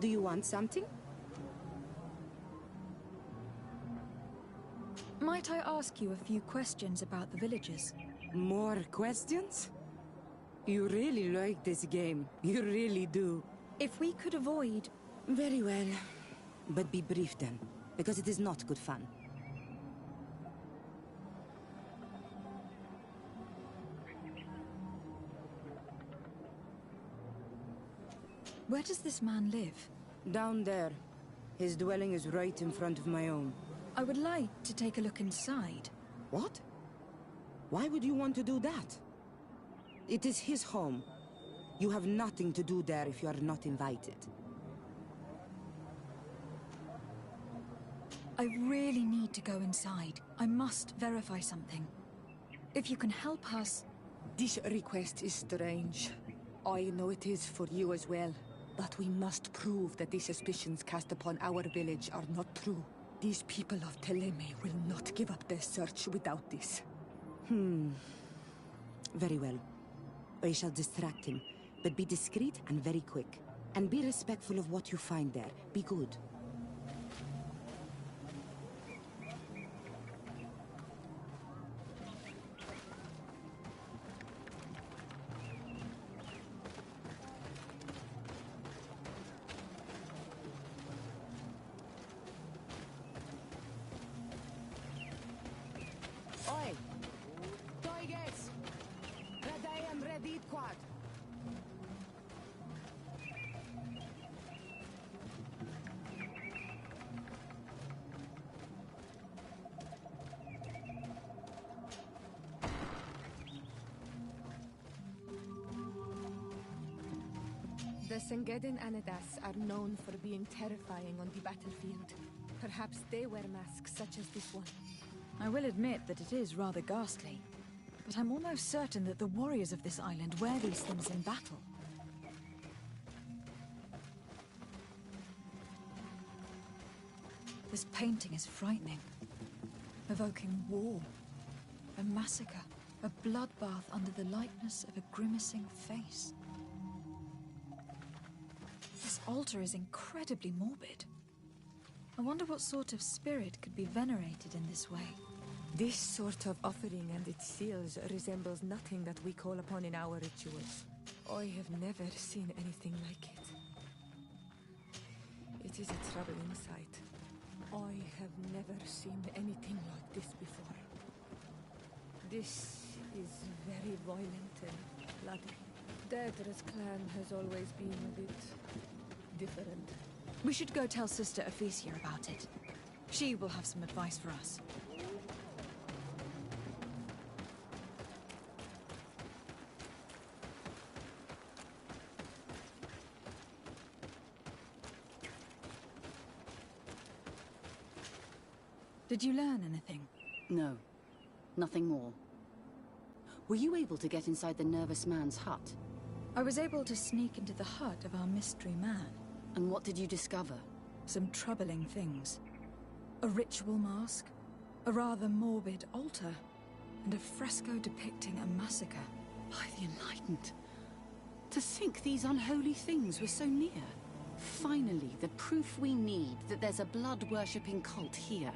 Do you want something? Might I ask you a few questions about the villagers? More questions? You really like this game. You really do. If we could avoid... Very well. But be brief then, because it is not good fun. Where does this man live? Down there. His dwelling is right in front of my own. I would like to take a look inside. What? Why would you want to do that? It is his home. You have nothing to do there if you are not invited. I really need to go inside. I must verify something. If you can help us... This request is strange. I know it is for you as well. But we must prove that the suspicions cast upon our village are not true. These people of Thélème will not give up their search without this. Very well. I shall distract him, but be discreet and very quick. And be respectful of what you find there. Be good. Oi! Toiges! Radaem redit quad! The Sengedin Anadas are known for being terrifying on the battlefield. Perhaps they wear masks such as this one. I will admit that it is rather ghastly. But I'm almost certain that the warriors of this island wear these things in battle. This painting is frightening. Evoking war. A massacre. A bloodbath under the likeness of a grimacing face. This altar is incredibly morbid. I wonder what sort of spirit could be venerated in this way. This sort of offering and its seals resembles nothing that we call upon in our rituals. I have never seen anything like it. It is a troubling sight. I have never seen anything like this before. This is very violent and bloody. Daedra's clan has always been a bit different. We should go tell Sister Ephesia about it. She will have some advice for us. Did you learn anything? No. Nothing more. Were you able to get inside the nervous man's hut? I was able to sneak into the hut of our mystery man. And what did you discover? Some troubling things. A ritual mask, a rather morbid altar, and a fresco depicting a massacre. By the Enlightened! To think these unholy things were so near. Finally, the proof we need that there's a blood-worshipping cult here.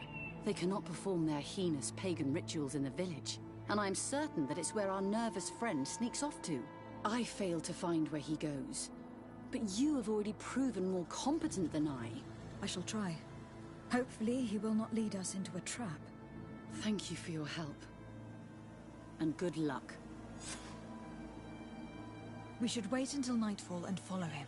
They cannot perform their heinous pagan rituals in the village, and I'm certain that it's where our nervous friend sneaks off to. I failed to find where he goes, but you have already proven more competent than I. I shall try. Hopefully he will not lead us into a trap. Thank you for your help. And good luck. We should wait until nightfall and follow him.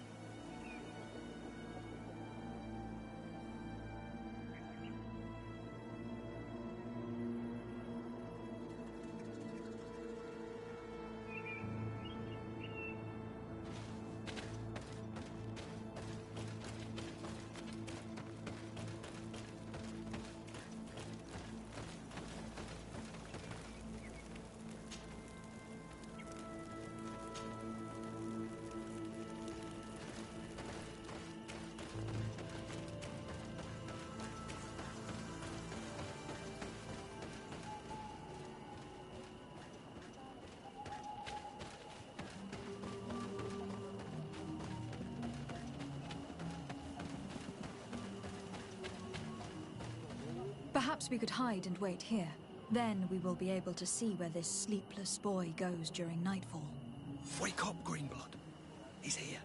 Perhaps we could hide and wait here. Then we will be able to see where this sleepless boy goes during nightfall. Wake up, Greenblood. He's here.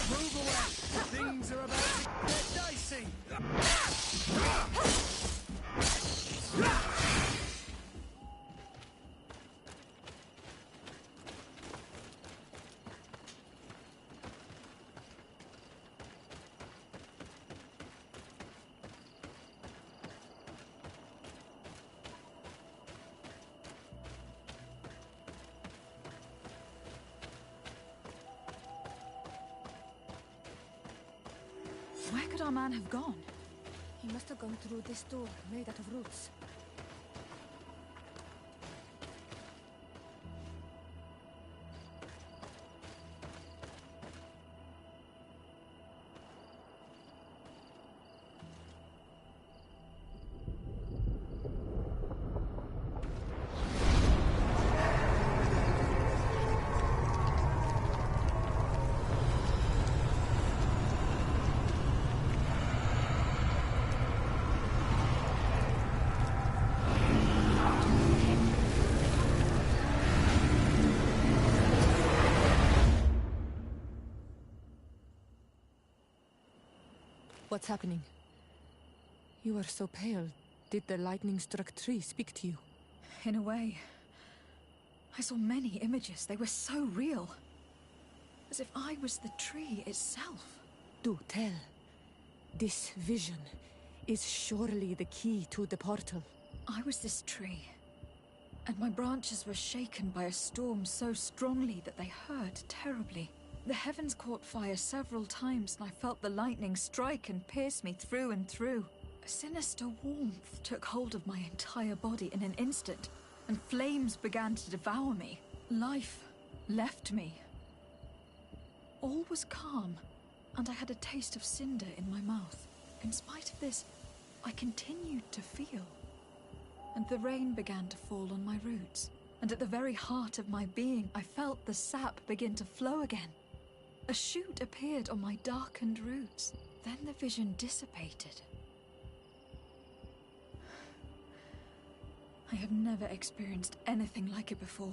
Move away! Things are about to get dicey! Where could our man have gone? He must have gone through this door, made out of roots. What's happening? You are so pale. Did the lightning-struck tree speak to you? In a way. I saw many images. They were so real. As if I was the tree itself. Do tell. This vision is surely the key to the portal. I was this tree. And my branches were shaken by a storm so strongly that they hurt terribly. The heavens caught fire several times, and I felt the lightning strike and pierce me through and through. A sinister warmth took hold of my entire body in an instant, and flames began to devour me. Life left me. All was calm, and I had a taste of cinder in my mouth. In spite of this, I continued to feel. And the rain began to fall on my roots, and at the very heart of my being, I felt the sap begin to flow again. A shoot appeared on my darkened roots. Then the vision dissipated. I have never experienced anything like it before.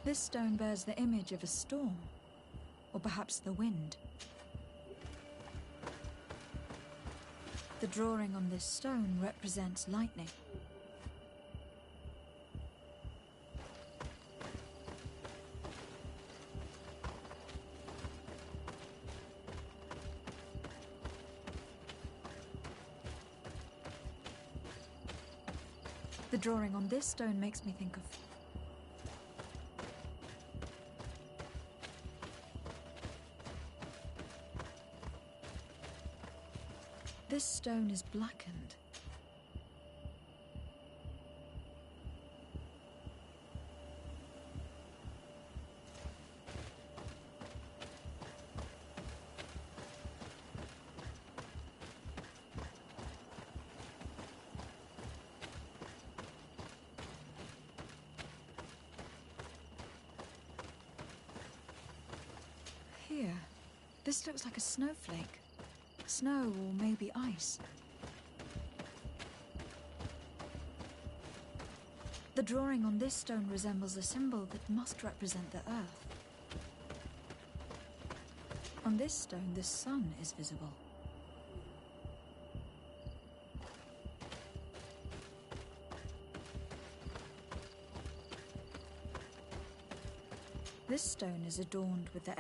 This stone bears the image of a storm, or perhaps the wind. The drawing on this stone represents lightning. The drawing on this stone makes me think of... This stone is blackened. Here, this looks like a snowflake. Snow or maybe ice. The drawing on this stone resembles a symbol that must represent the earth. On this stone, the sun is visible. This stone is adorned with the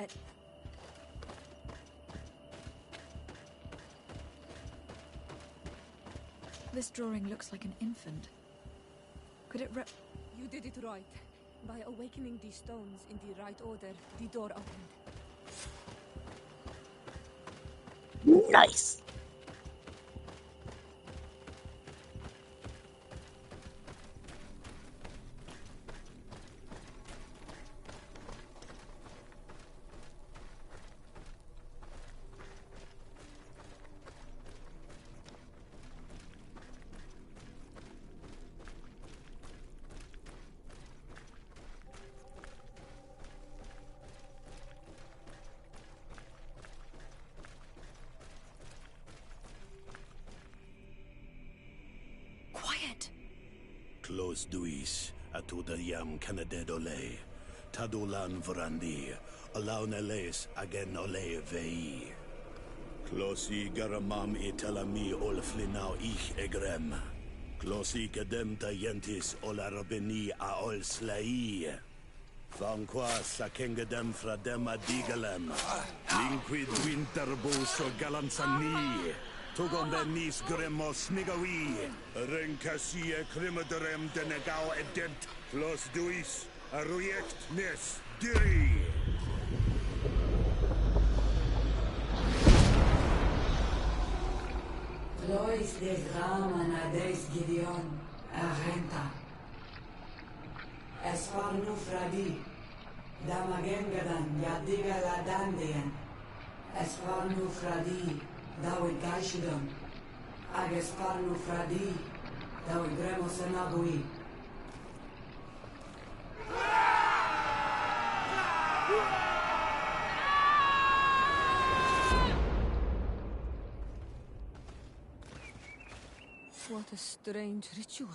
This drawing looks like an infant. Could it You did it right. By awakening these stones in the right order, the door opened. Nice. Close duis, atudayam canadedole, tadulan vrandi, alauneles agen ole vei. Closi garamam italami olflinau ich egrem. Closi kedem tayentis olarabeni aol slai. Vanqua sakengedem fradem adigalem. Linquid winterbus o galansani. Tugom benis gremos nigawi. Renkasie krimaderem denegau edemt. Los duis, arujekt nes diri. Lois des Raman ades Gideon, Arenta. Esparnu fradi, Damagengadan, Yadiga ladandean. Esparnu fradi, Dawi gaishidon. Agesparnu fradi, Dawi gremos enabui. What a strange ritual.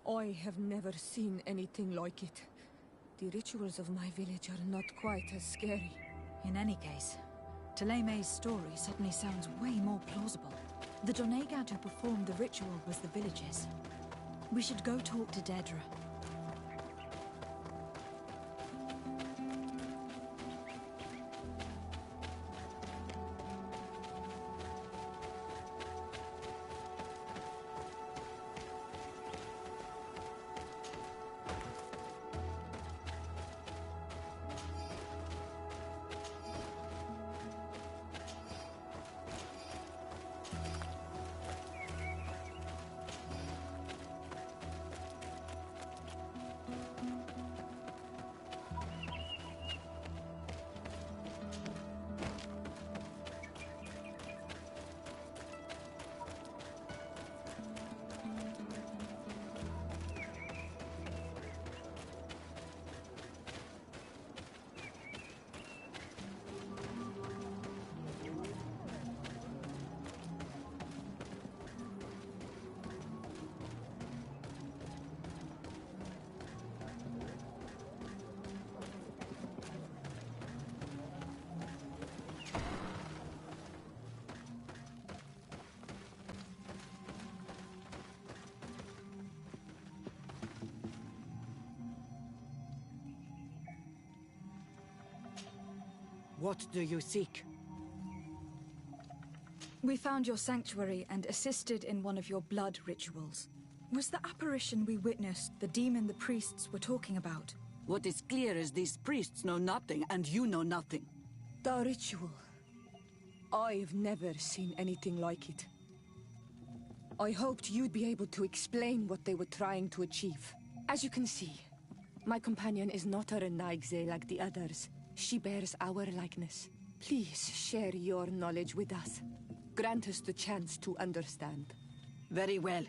I have never seen anything like it. The rituals of my village are not quite as scary. In any case, Teleme's story suddenly sounds way more plausible. The Donegat who performed the ritual was the villagers. We should go talk to Dedra. What do you seek? We found your sanctuary and assisted in one of your blood rituals. Was the apparition we witnessed the demon the priests were talking about? What is clear is these priests know nothing, and you know nothing. The ritual. I've never seen anything like it. I hoped you'd be able to explain what they were trying to achieve. As you can see, my companion is not a Renaigze like the others. She bears our likeness. Please share your knowledge with us. Grant us the chance to understand. Very well.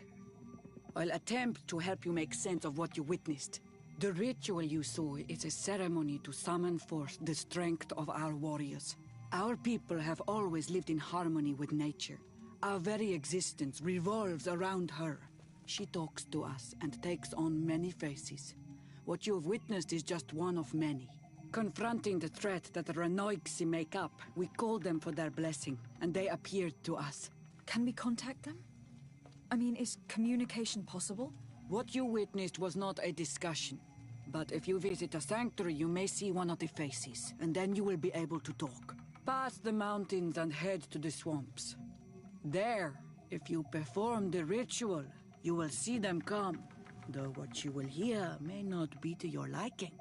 I'll attempt to help you make sense of what you witnessed. The ritual you saw is a ceremony to summon forth the strength of our warriors. Our people have always lived in harmony with nature. Our very existence revolves around her. She talks to us and takes on many faces. What you have witnessed is just one of many. Confronting the threat that the Renoigsi make up, we called them for their blessing, and they appeared to us. Can we contact them? I mean, is communication possible? What you witnessed was not a discussion. But if you visit a sanctuary, you may see one of the faces, and then you will be able to talk. Pass the mountains and head to the swamps. There, if you perform the ritual, you will see them come, though what you will hear may not be to your liking.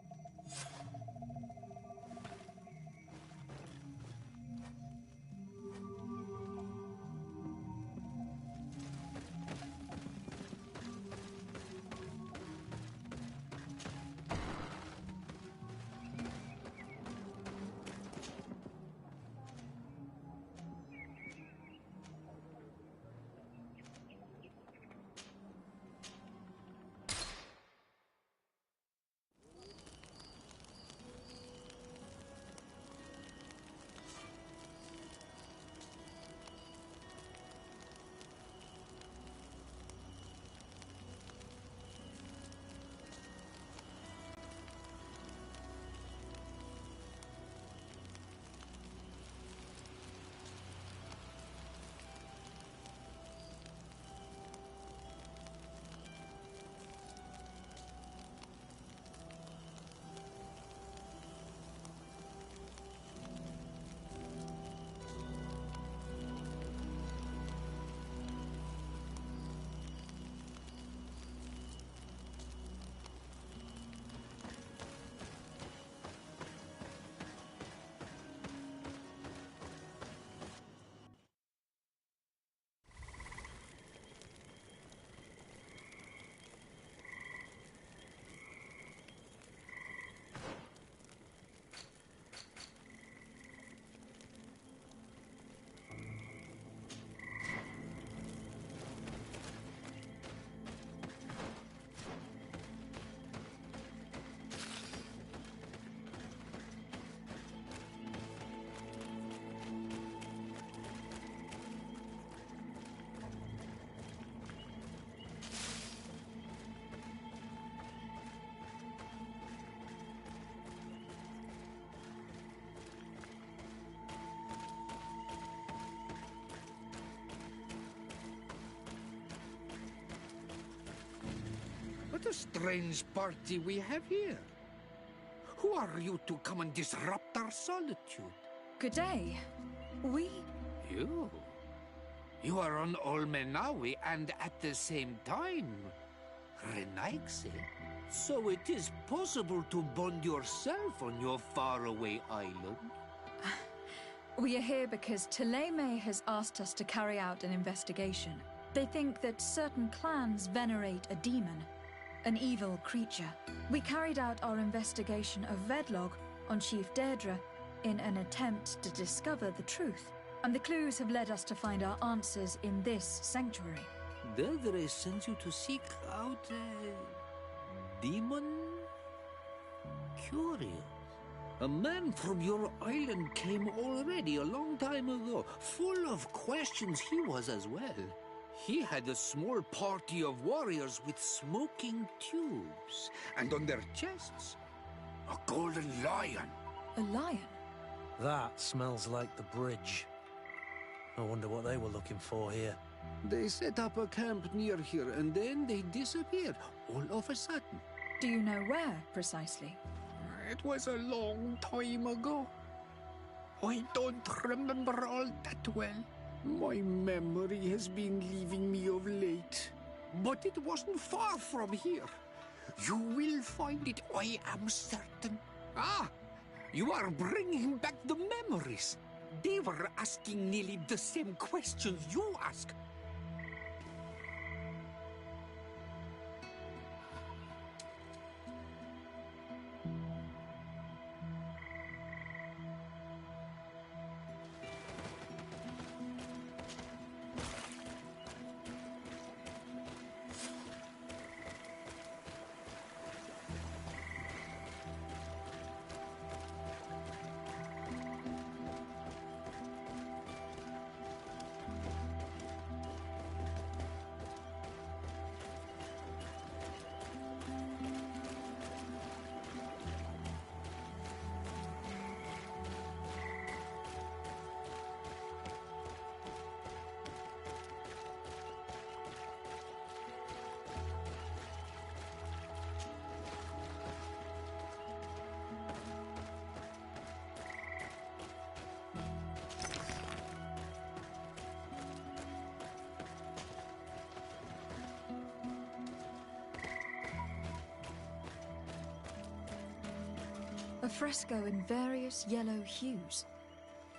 What a strange party we have here. Who are you to come and disrupt our solitude? Good day. You? You are on Olmenawi and at the same time, Renaigse. So it is possible to bond yourself on your faraway island? We are here because Thélème has asked us to carry out an investigation. They think that certain clans venerate a demon, an evil creature. We carried out our investigation of Vedlog on Chief Deirdre in an attempt to discover the truth. And the clues have led us to find our answers in this sanctuary. Deirdre sends you to seek out a demon? Curious. A man from your island came already a long time ago. Full of questions he was as well. He had a small party of warriors with smoking tubes. And on their chests, a golden lion. A lion? That smells like the bridge. I wonder what they were looking for here. They set up a camp near here and then they disappeared all of a sudden. Do you know where, precisely? It was a long time ago. I don't remember all that well. My memory has been leaving me of late. But it wasn't far from here. You will find it, I am certain. Ah, you are bringing back the memories. They were asking nearly the same questions you ask. A fresco in various yellow hues.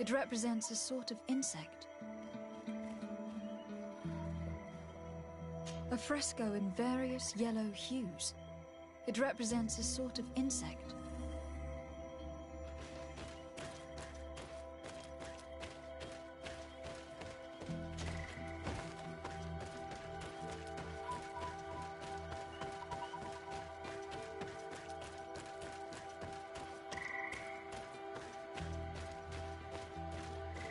It represents a sort of insect. A fresco in various yellow hues. It represents a sort of insect.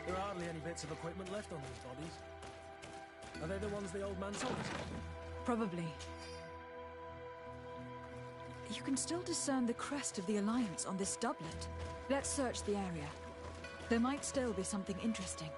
There are hardly any bits of equipment left on these bodies. Are they the ones the old man told us of? Probably. You can still discern the crest of the Alliance on this doublet. Let's search the area. There might still be something interesting.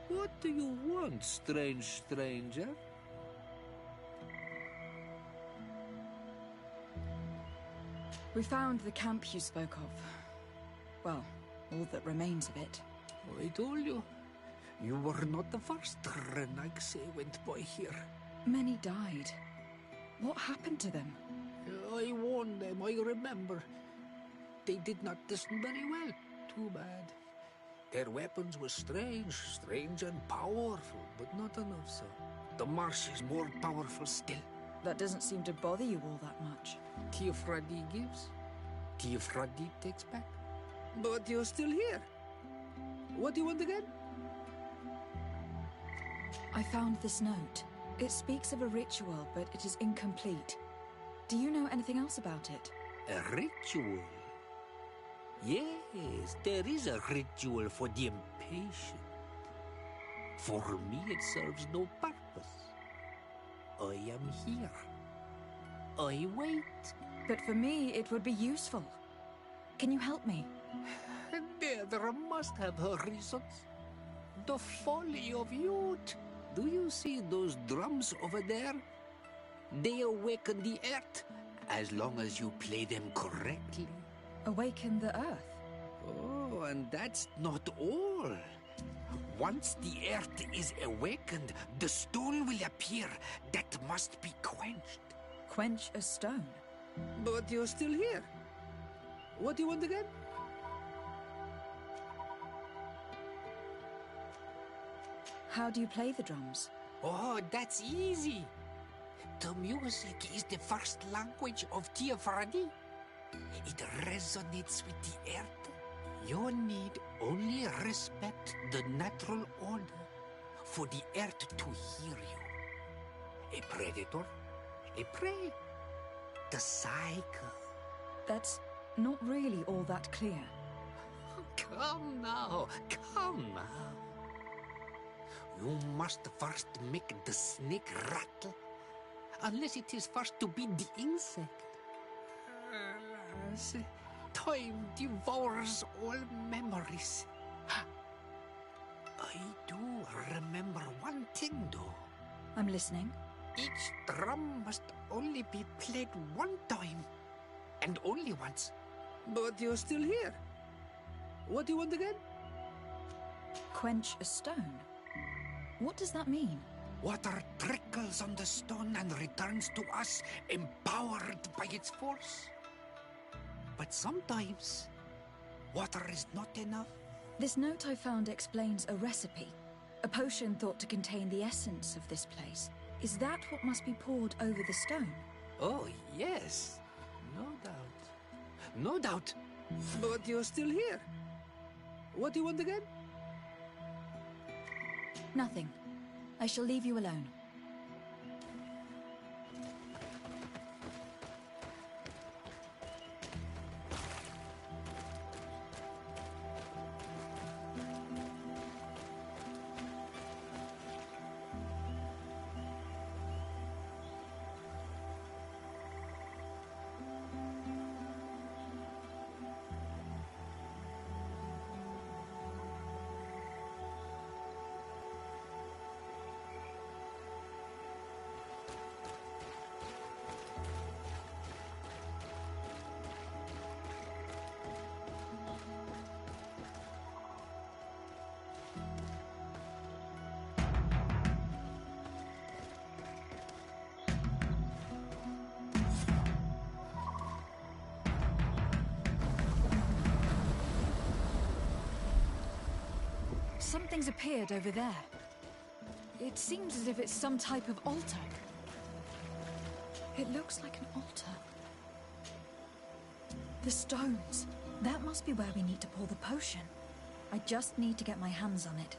What do you want, strange stranger? We found the camp you spoke of. Well, all that remains of it. I told you. You were not the first Renaigse went by here. Many died. What happened to them? I warned them, I remember. They did not listen very well. Too bad. Their weapons were strange and powerful, but not enough so. The marsh is more powerful still. That doesn't seem to bother you all that much. Teofradi gives, Teofradi takes back. But you're still here. What do you want again? I found this note. It speaks of a ritual, but it is incomplete. Do you know anything else about it? A ritual? Yes, there is a ritual for the impatient. For me, it serves no purpose. I am here. I wait. But for me, it would be useful. Can you help me? There must have her reasons. The folly of youth. Do you see those drums over there? They awaken the earth, as long as you play them correctly. Awaken the earth? Oh, and that's not all. Once the earth is awakened, the stone will appear that must be quenched. Quench a stone? But you're still here. What do you want again? How do you play the drums? Oh, that's easy. The music is the first language of Teofradi. It resonates with the earth. You need only respect the natural order for the earth to hear you. A predator, a prey. The cycle. That's not really all that clear. Come now, come now. You must first make the snake rattle, unless it is first to be the insect. Alas, time devours all memories. I do remember one thing, though. I'm listening. Each drum must only be played one time, and only once. But you're still here. What do you want again? Quench a stone? What does that mean? Water trickles on the stone and returns to us, empowered by its force. But sometimes, water is not enough. This note I found explains a recipe. A potion thought to contain the essence of this place. Is that what must be poured over the stone? Oh, yes. No doubt. No doubt. But you're still here. What do you want again? Nothing. I shall leave you alone. Something's appeared over there. It seems as if it's some type of altar. It looks like an altar. The stones. That must be where we need to pour the potion. I just need to get my hands on it.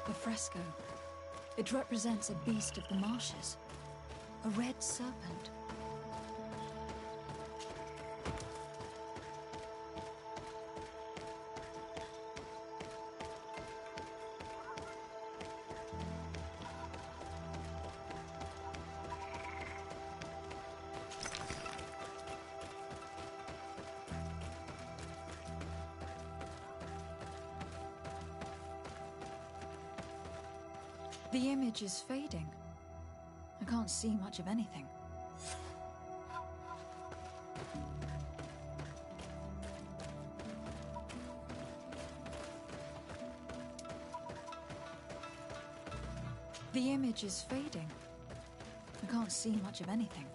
The fresco. It represents a beast of the marshes. A red serpent. The image is fading. I can't see much of anything. The image is fading. I can't see much of anything.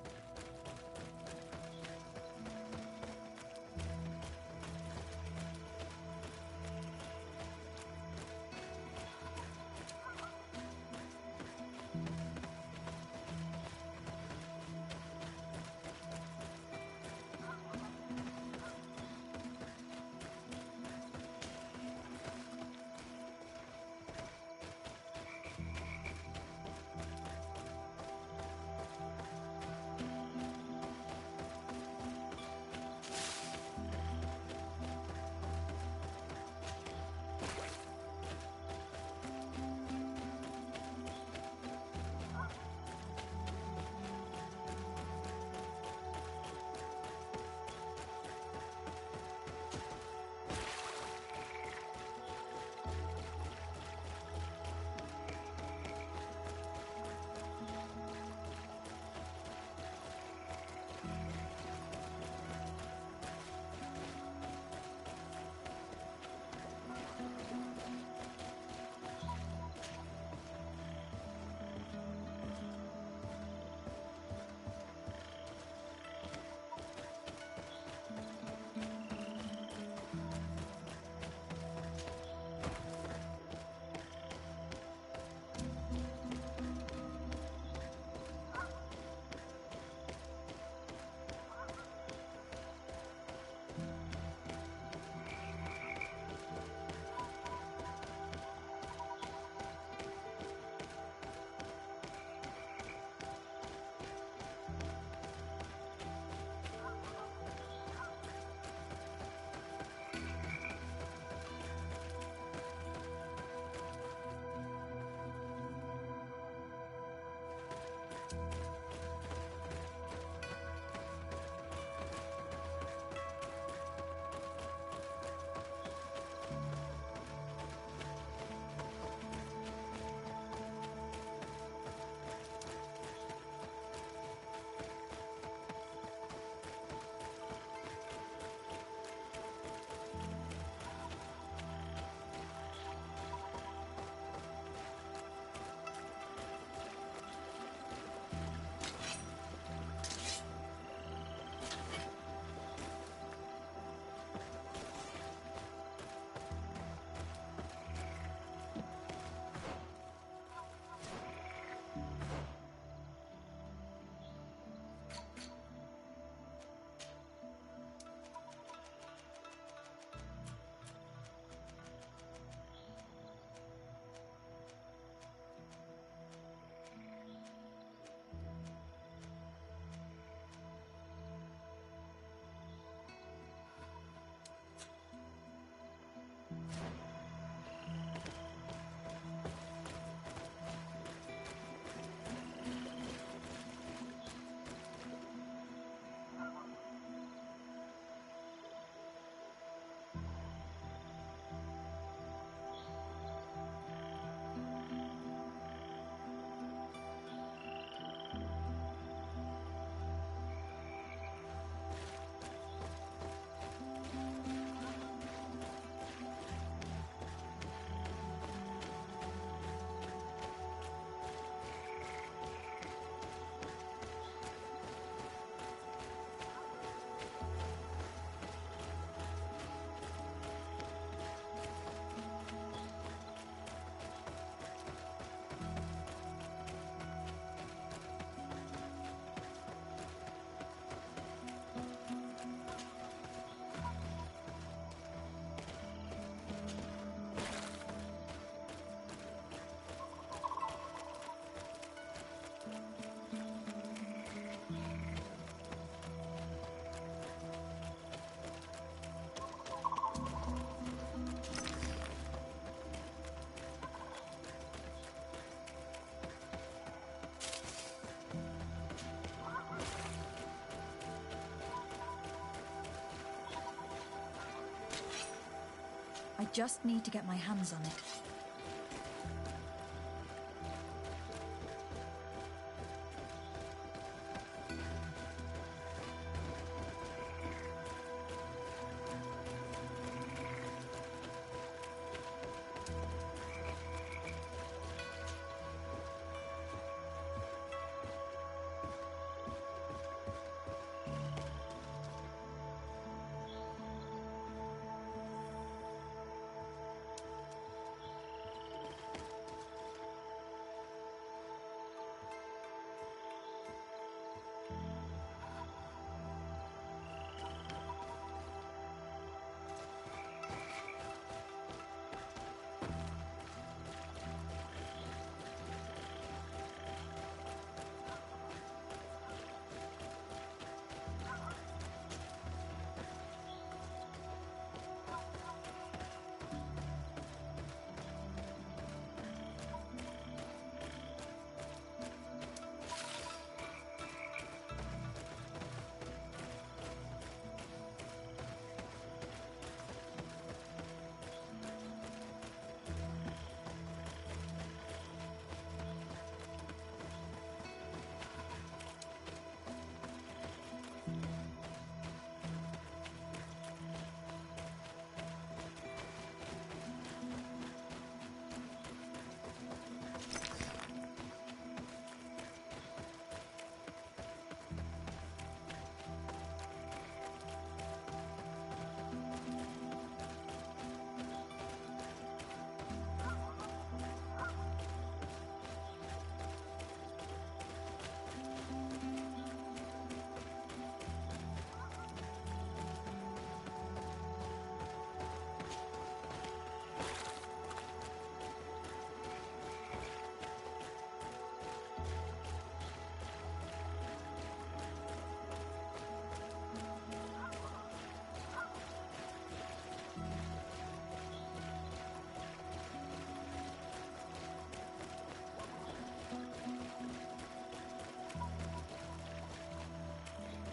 I just need to get my hands on it.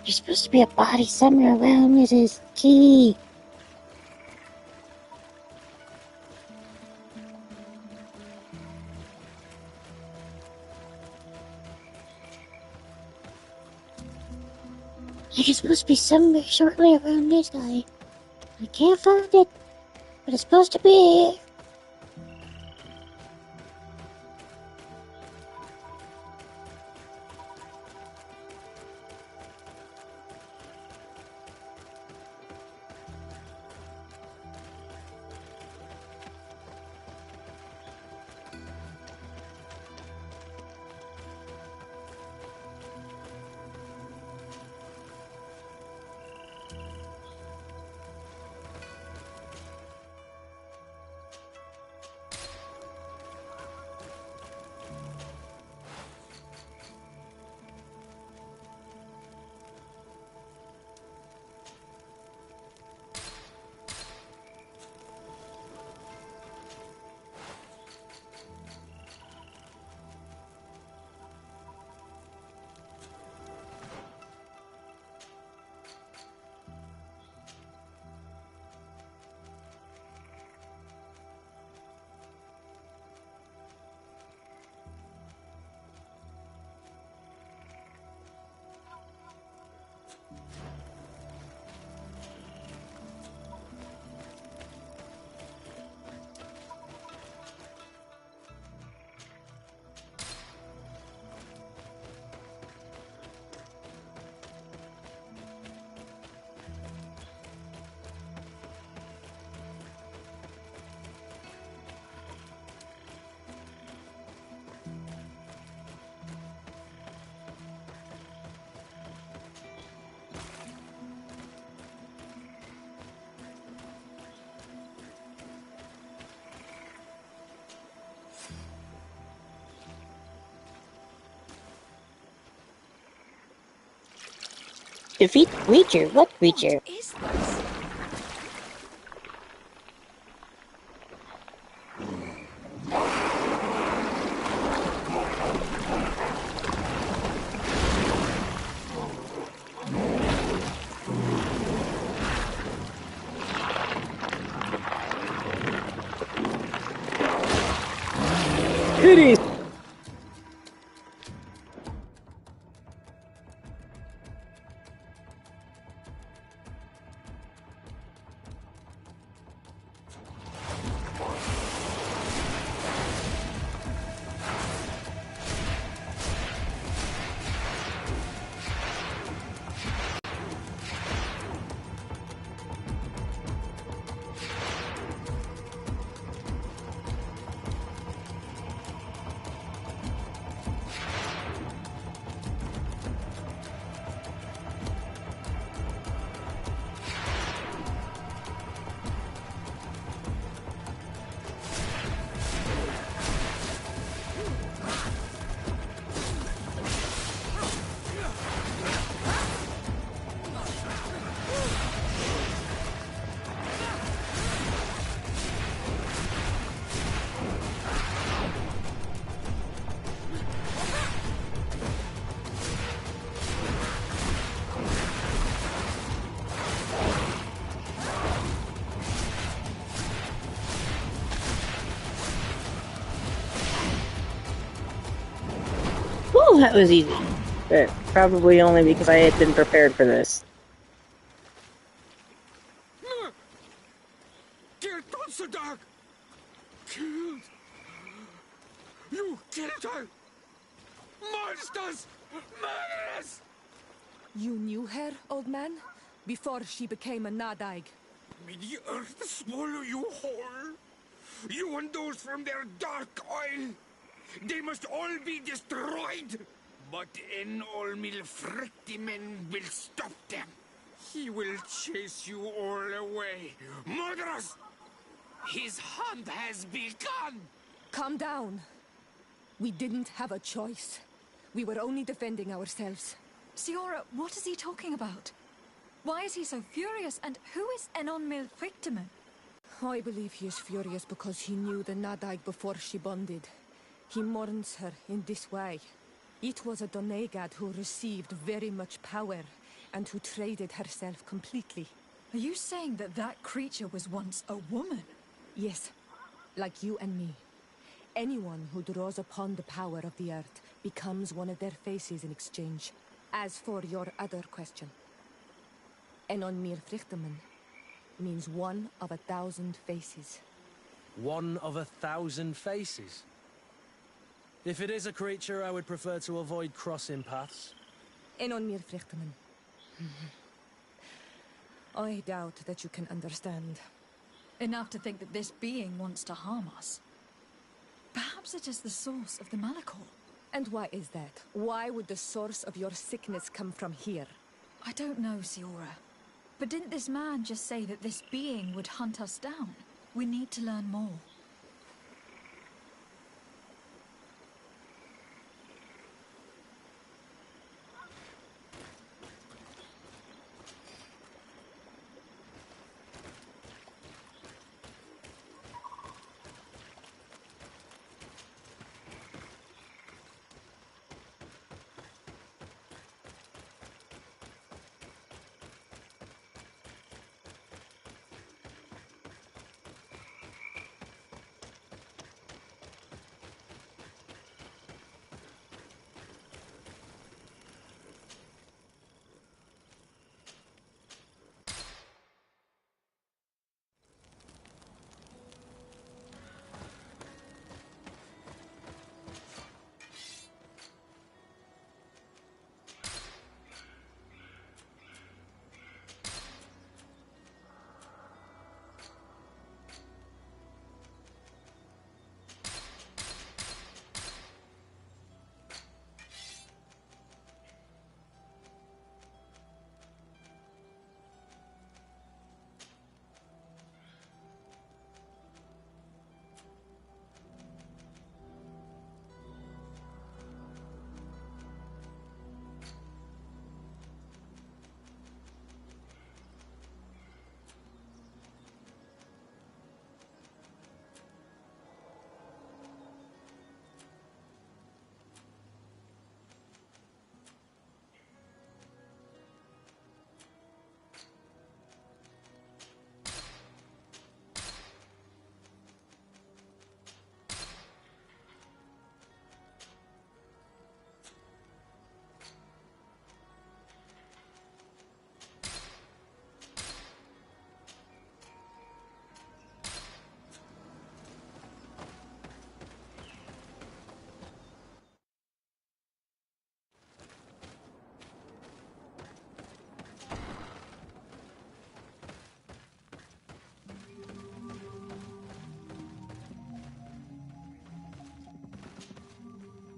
There's supposed to be a body somewhere around Mrs. Key. It's supposed to be somewhere shortly around this guy. I can't find it, but it's supposed to be here. Defeat the creature? What creature? What is this? Titties! Well, that was easy. But probably only because I had been prepared for this. Killed Considine! Killed! You killed her! Monsters! Murderers! You knew her, old man? Before she became a Nadaig? May the earth swallow you whole! You and those from their dark oil! They must all be destroyed! But Enolmil Frictimen will stop them. He will chase you all away. Murderers! His hunt has begun! Calm down. We didn't have a choice. We were only defending ourselves. Siora, what is he talking about? Why is he so furious, and who is Enon Milfrictimen? I believe he is furious because he knew the Nadaig before she bonded. He mourns her in this way. It was a Doneigad who received very much power, and who traded herself completely. Are you saying that that creature was once a woman? Yes, like you and me. Anyone who draws upon the power of the earth becomes one of their faces in exchange. As for your other question, Enon Mir Frichtemen means one of 1,000 faces. One of 1,000 faces? If it is a creature, I would prefer to avoid crossing paths. Enon Mir Frichtemen. I doubt that you can understand. Enough to think that this being wants to harm us. Perhaps it is the source of the Malachor. And why is that? Why would the source of your sickness come from here? I don't know, Siora. But didn't this man just say that this being would hunt us down? We need to learn more.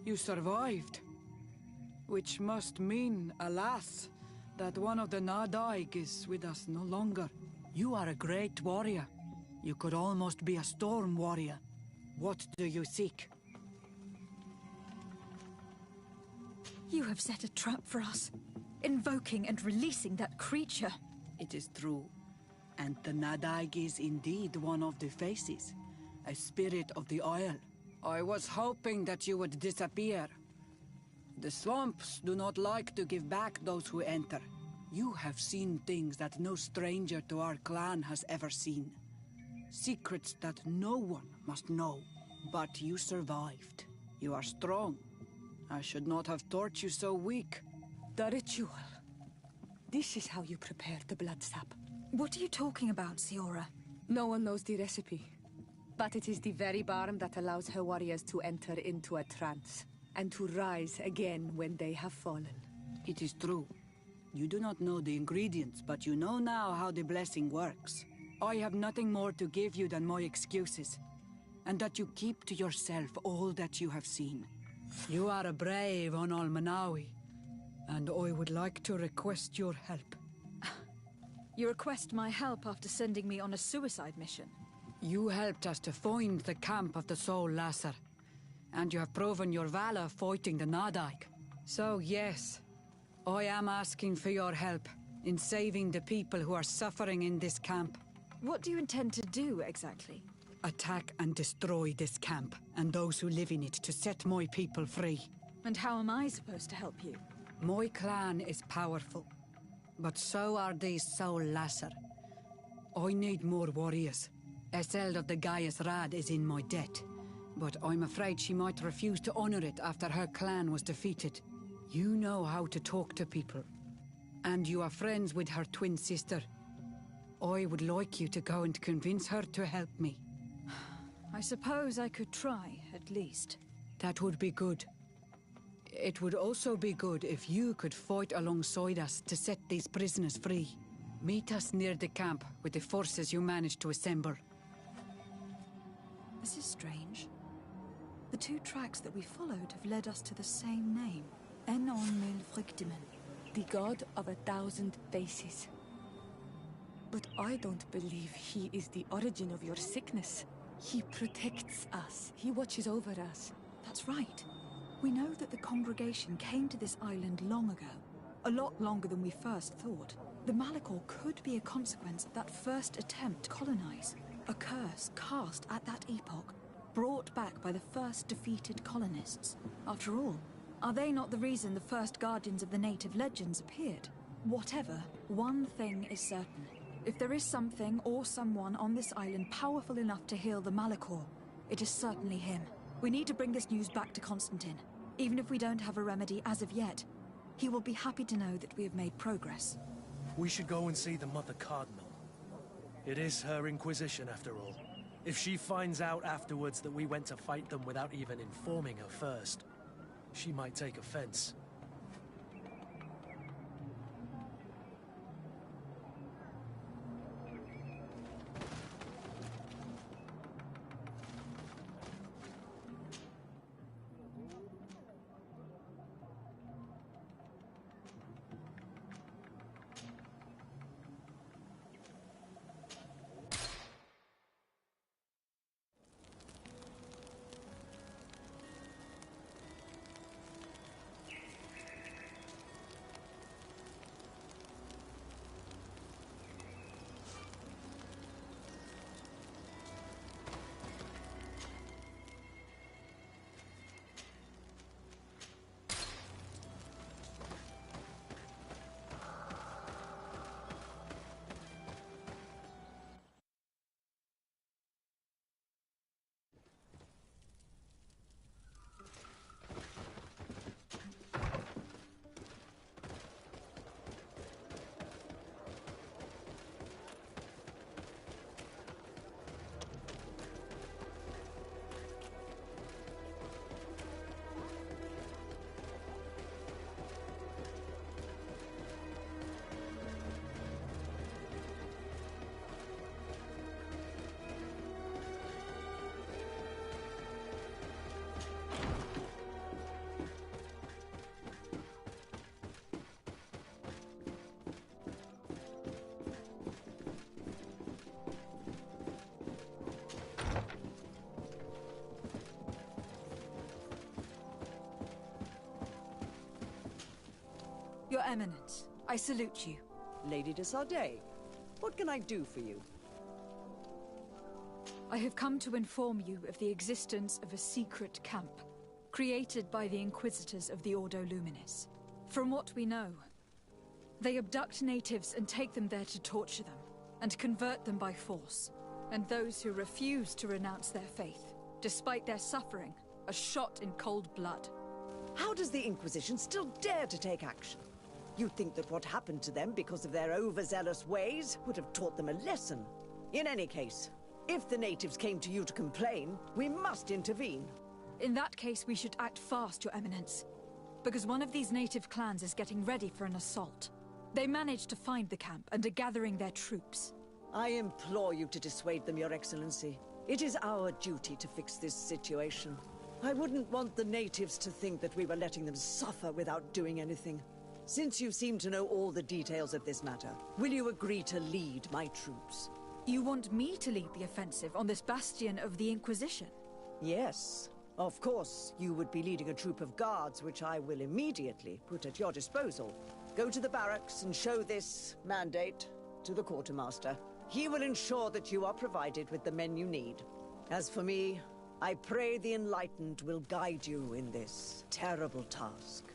You survived. Which must mean, alas, that one of the Nadaig is with us no longer. You are a great warrior. You could almost be a storm warrior. What do you seek? You have set a trap for us, invoking and releasing that creature. It is true. And the Nadaig is indeed one of the faces, a spirit of the Isle. I was hoping that you would disappear. The swamps do not like to give back those who enter. You have seen things that no stranger to our clan has ever seen. Secrets that no one must know. But you survived. You are strong. I should not have thought you so weak. The ritual. This is how you prepare the blood sap. What are you talking about, Siora? No one knows the recipe. But it is the very balm that allows her warriors to enter into a trance, and to rise again when they have fallen. It is true. You do not know the ingredients, but you know now how the blessing works. I have nothing more to give you than my excuses, and that you keep to yourself all that you have seen. You are a brave on Almanawi, and I would like to request your help. You request my help after sending me on a suicide mission? You helped us to find the camp of the Soul Lasser, and you have proven your valor fighting the Nadaig. So yes, I am asking for your help in saving the people who are suffering in this camp. What do you intend to do, exactly? Attack and destroy this camp, and those who live in it, to set my people free. And how am I supposed to help you? My clan is powerful, but so are these Soul Lasser. I need more warriors. Eseld of the Gaius Rad is in my debt, but I'm afraid she might refuse to honor it after her clan was defeated. You know how to talk to people, and you are friends with her twin sister. I would like you to go and convince her to help me. I suppose I could try, at least. That would be good. It would also be good if you could fight alongside us to set these prisoners free. Meet us near the camp with the forces you managed to assemble. This is strange. The two tracks that we followed have led us to the same name. Enon Milfrictimen. The god of 1,000 faces. But I don't believe he is the origin of your sickness. He protects us. He watches over us. That's right. We know that the congregation came to this island long ago. A lot longer than we first thought. The Malachor could be a consequence of that first attempt to colonize. A curse cast at that epoch, brought back by the first defeated colonists. After all, are they not the reason the first guardians of the native legends appeared? Whatever, one thing is certain. If there is something or someone on this island powerful enough to heal the Malachor, it is certainly him. We need to bring this news back to Constantine. Even if we don't have a remedy as of yet, he will be happy to know that we have made progress. We should go and see the Mother Cardinal. It is her Inquisition, after all. If she finds out afterwards that we went to fight them without even informing her first, she might take offense. Eminence, I salute you. Lady de Sardet, what can I do for you? I have come to inform you of the existence of a secret camp, created by the Inquisitors of the Ordo Luminis. From what we know, they abduct natives and take them there to torture them, and convert them by force. And those who refuse to renounce their faith, despite their suffering, are shot in cold blood. How does the Inquisition still dare to take action? You'd think that what happened to them because of their overzealous ways would have taught them a lesson. In any case, if the natives came to you to complain, we must intervene. In that case, we should act fast, Your Eminence. Because one of these native clans is getting ready for an assault. They managed to find the camp and are gathering their troops. I implore you to dissuade them, Your Excellency. It is our duty to fix this situation. I wouldn't want the natives to think that we were letting them suffer without doing anything. Since you seem to know all the details of this matter, will you agree to lead my troops? You want me to lead the offensive on this bastion of the Inquisition? Yes. Of course, you would be leading a troop of guards, which I will immediately put at your disposal. Go to the barracks and show this mandate to the quartermaster. He will ensure that you are provided with the men you need. As for me, I pray the Enlightened will guide you in this terrible task.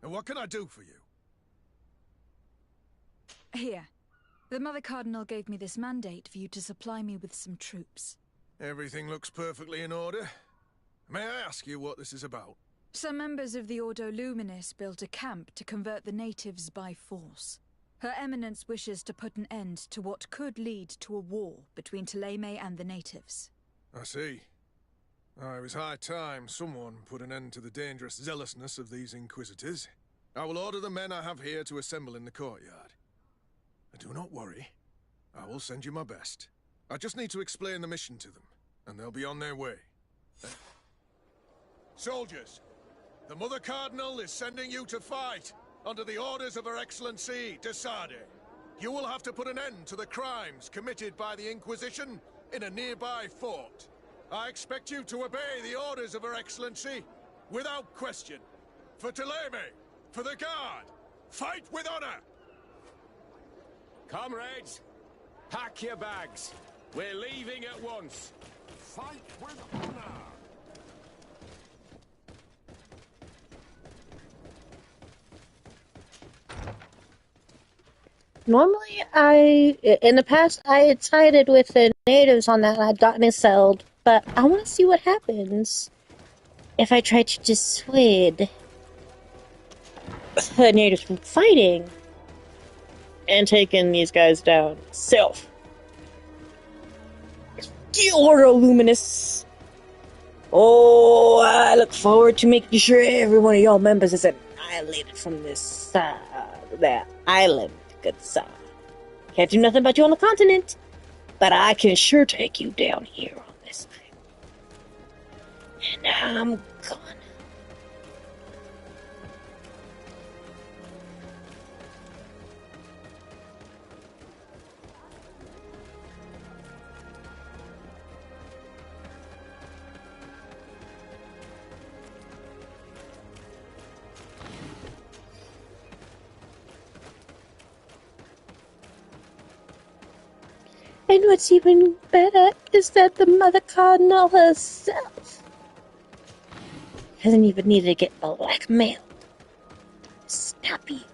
And what can I do for you? Here. The Mother Cardinal gave me this mandate for you to supply me with some troops. Everything looks perfectly in order. May I ask you what this is about? Some members of the Ordo Luminis built a camp to convert the natives by force. Her Eminence wishes to put an end to what could lead to a war between Thélème and the natives. I see. It was high time someone put an end to the dangerous zealousness of these Inquisitors. I will order the men I have here to assemble in the courtyard. Do not worry. I will send you my best. I just need to explain the mission to them, and they'll be on their way. Soldiers, the Mother Cardinal is sending you to fight under the orders of Her Excellency de Sardet. You will have to put an end to the crimes committed by the Inquisition in a nearby fort. I expect you to obey the orders of Her Excellency without question. For Thélème, for the Guard, fight with honor! Comrades, pack your bags. We're leaving at once. Fight with honor! Normally, in the past, I had sided with the natives on that and I'd gotten excelled, but I want to see what happens if I try to dissuade the natives from fighting and taking these guys down. Self. The Ordo Luminis. Oh, I look forward to making sure every one of y'all members is annihilated from this, that island. Good sir. Can't do nothing about you on the continent, but I can sure take you down here on this thing. And I'm gonna. And what's even better is that the Mother Cardinal herself hasn't even needed to get blackmailed. Snappy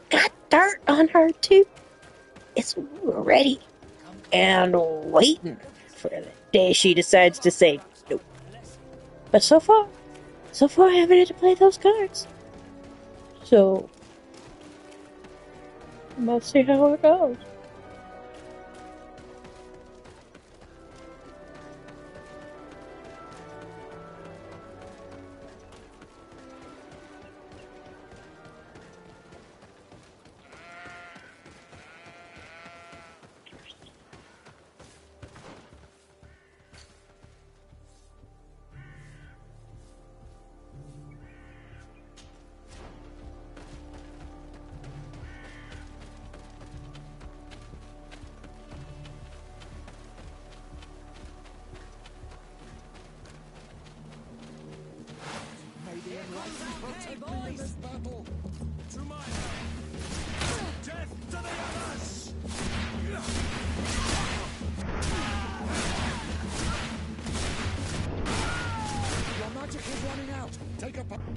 got dirt on her too. It's ready and waiting for the day she decides to say nope. But so far I haven't had to play those cards. So let's see how it goes. Your magic is running out. Take a battle.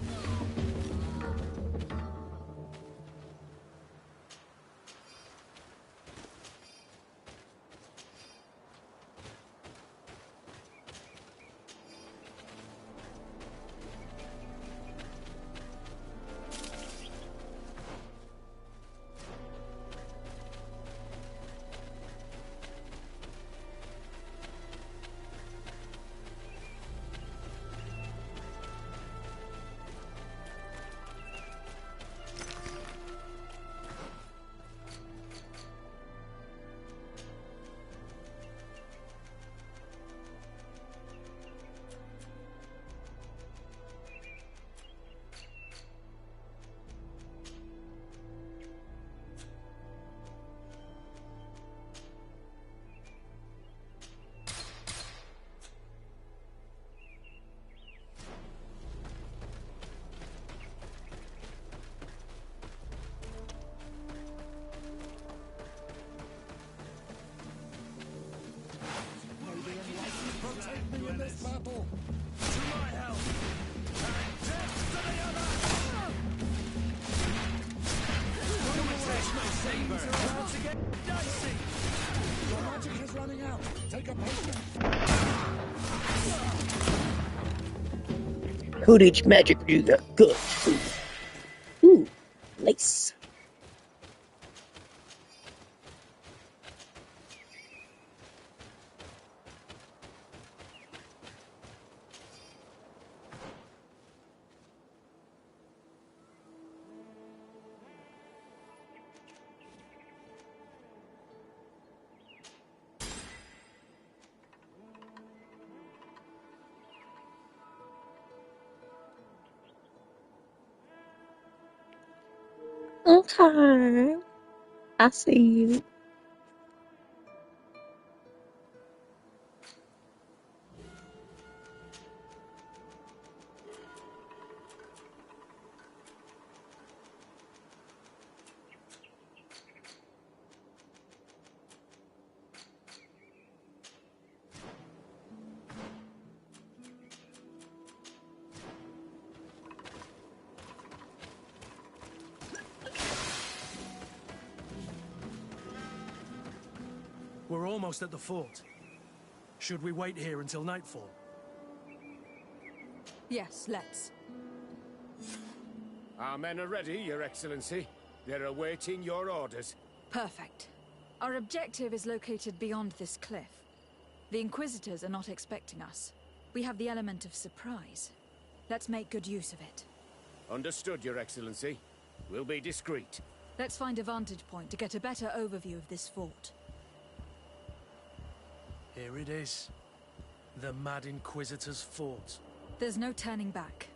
To my help. And death to the other. About to get dicey. Your magic is running out. Take a potion. Codeage magic do that good. Ooh, nice. Okay, I see you. We're almost at the fort. Should we wait here until nightfall? Yes, let's. Our men are ready, Your Excellency. They're awaiting your orders. Perfect. Our objective is located beyond this cliff. The Inquisitors are not expecting us. We have the element of surprise. Let's make good use of it. Understood, Your Excellency. We'll be discreet. Let's find a vantage point to get a better overview of this fort. Here it is. The Mad Inquisitor's fort. There's no turning back.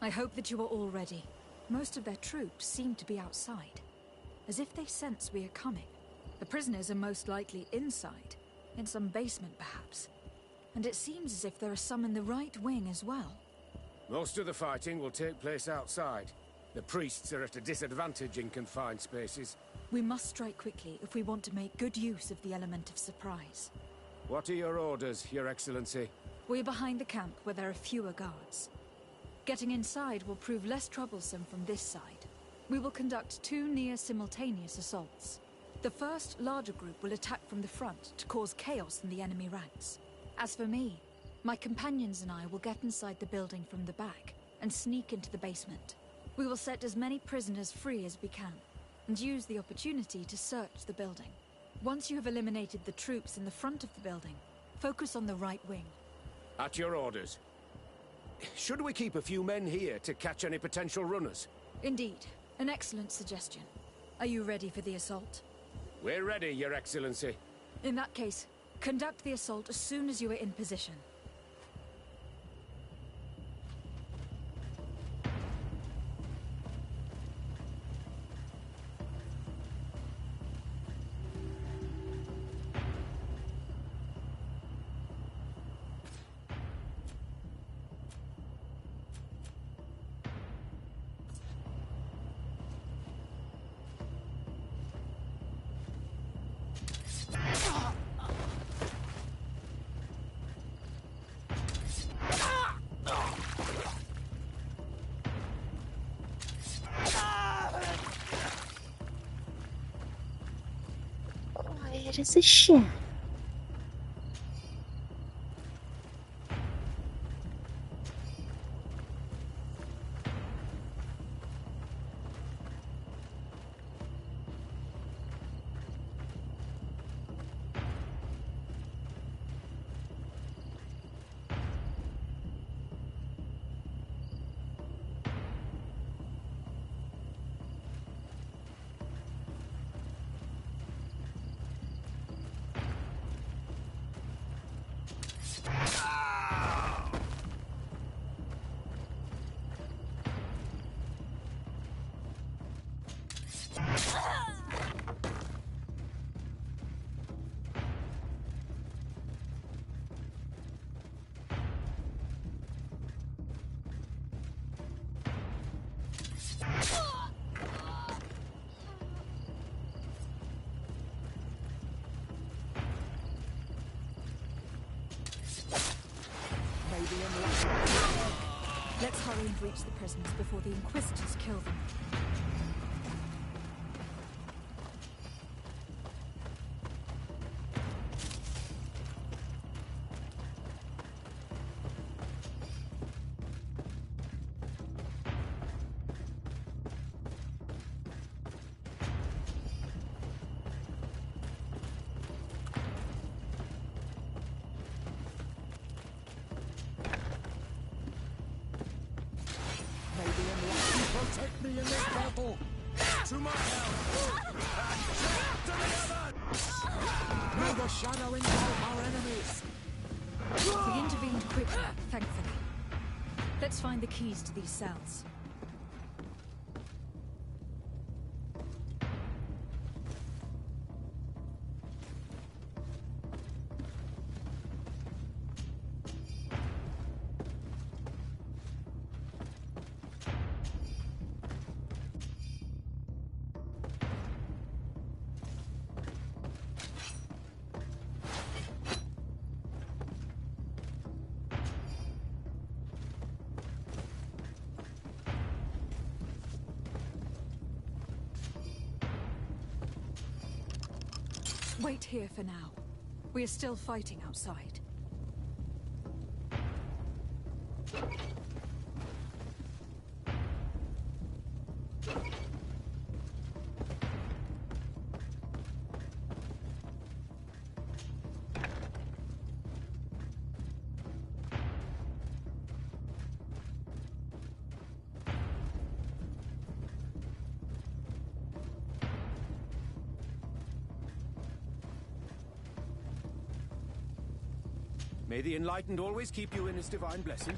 I hope that you are all ready. Most of their troops seem to be outside, as if they sense we are coming. The prisoners are most likely inside, in some basement perhaps. And it seems as if there are some in the right wing as well. Most of the fighting will take place outside. The priests are at a disadvantage in confined spaces. We must strike quickly if we want to make good use of the element of surprise. What are your orders, Your Excellency? We're behind the camp where there are fewer guards. Getting inside will prove less troublesome from this side. We will conduct 2 near-simultaneous assaults. The first, larger group will attack from the front to cause chaos in the enemy ranks. As for me, my companions and I will get inside the building from the back and sneak into the basement. We will set as many prisoners free as we can, and use the opportunity to search the building. Once you have eliminated the troops in the front of the building, focus on the right wing. At your orders. Should we keep a few men here to catch any potential runners? Indeed. An excellent suggestion. Are you ready for the assault? We're ready, Your Excellency. In that case, conduct the assault as soon as you are in position. Quiet as a ship. Let's hurry and reach the prisoners before the Inquisitors kill them. Protect me in this battle! To my help! And to the other! May the shadow engulf our enemies! We intervened quickly, thankfully. Let's find the keys to these cells. Wait here for now. We are still fighting outside. May the Enlightened always keep you in his divine blessing.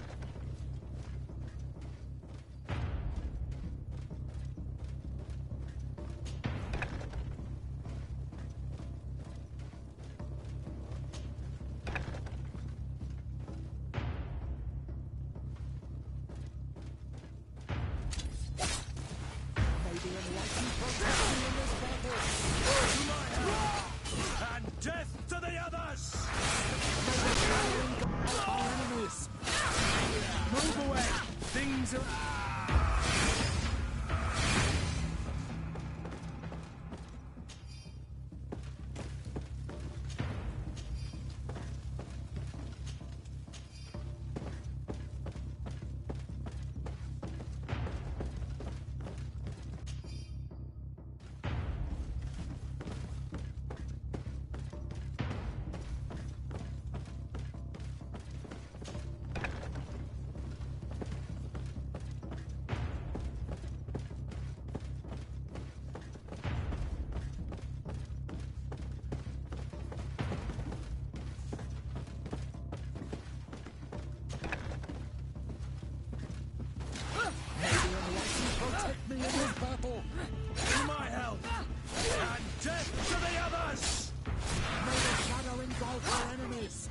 May the Enlightened protect me in this battle! things are... Protect me in this battle! To my help! And death to the others! May the shadow engulf our enemies!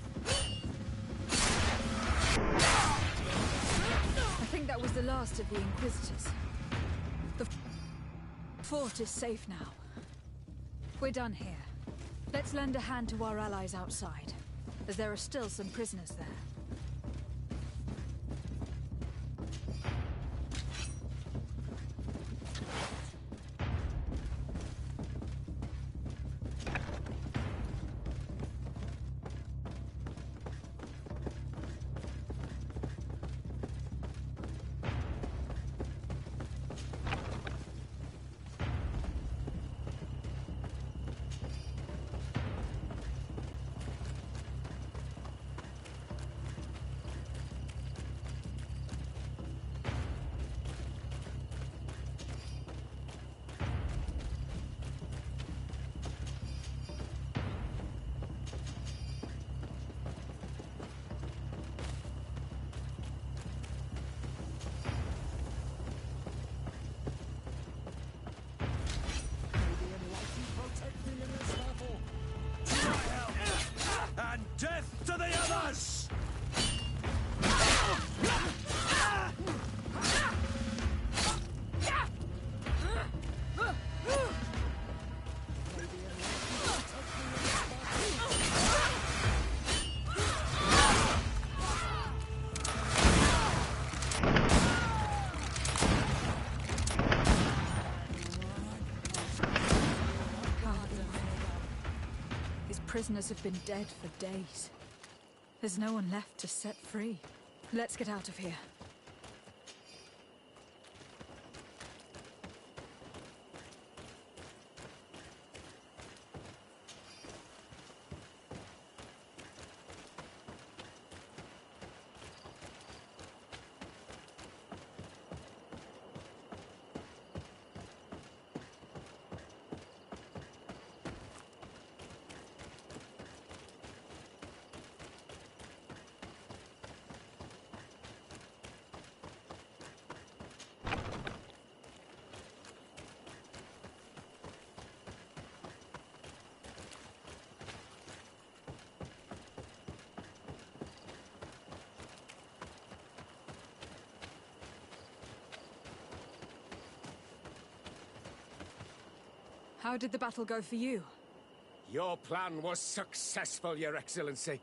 I think that was the last of the Inquisitors. The fort is safe now. We're done here. Let's lend a hand to our allies outside, as there are still some prisoners there. And death to the others! Prisoners have been dead for days. There's no one left to set free. Let's get out of here. How did the battle go for you? Your plan was successful, Your Excellency.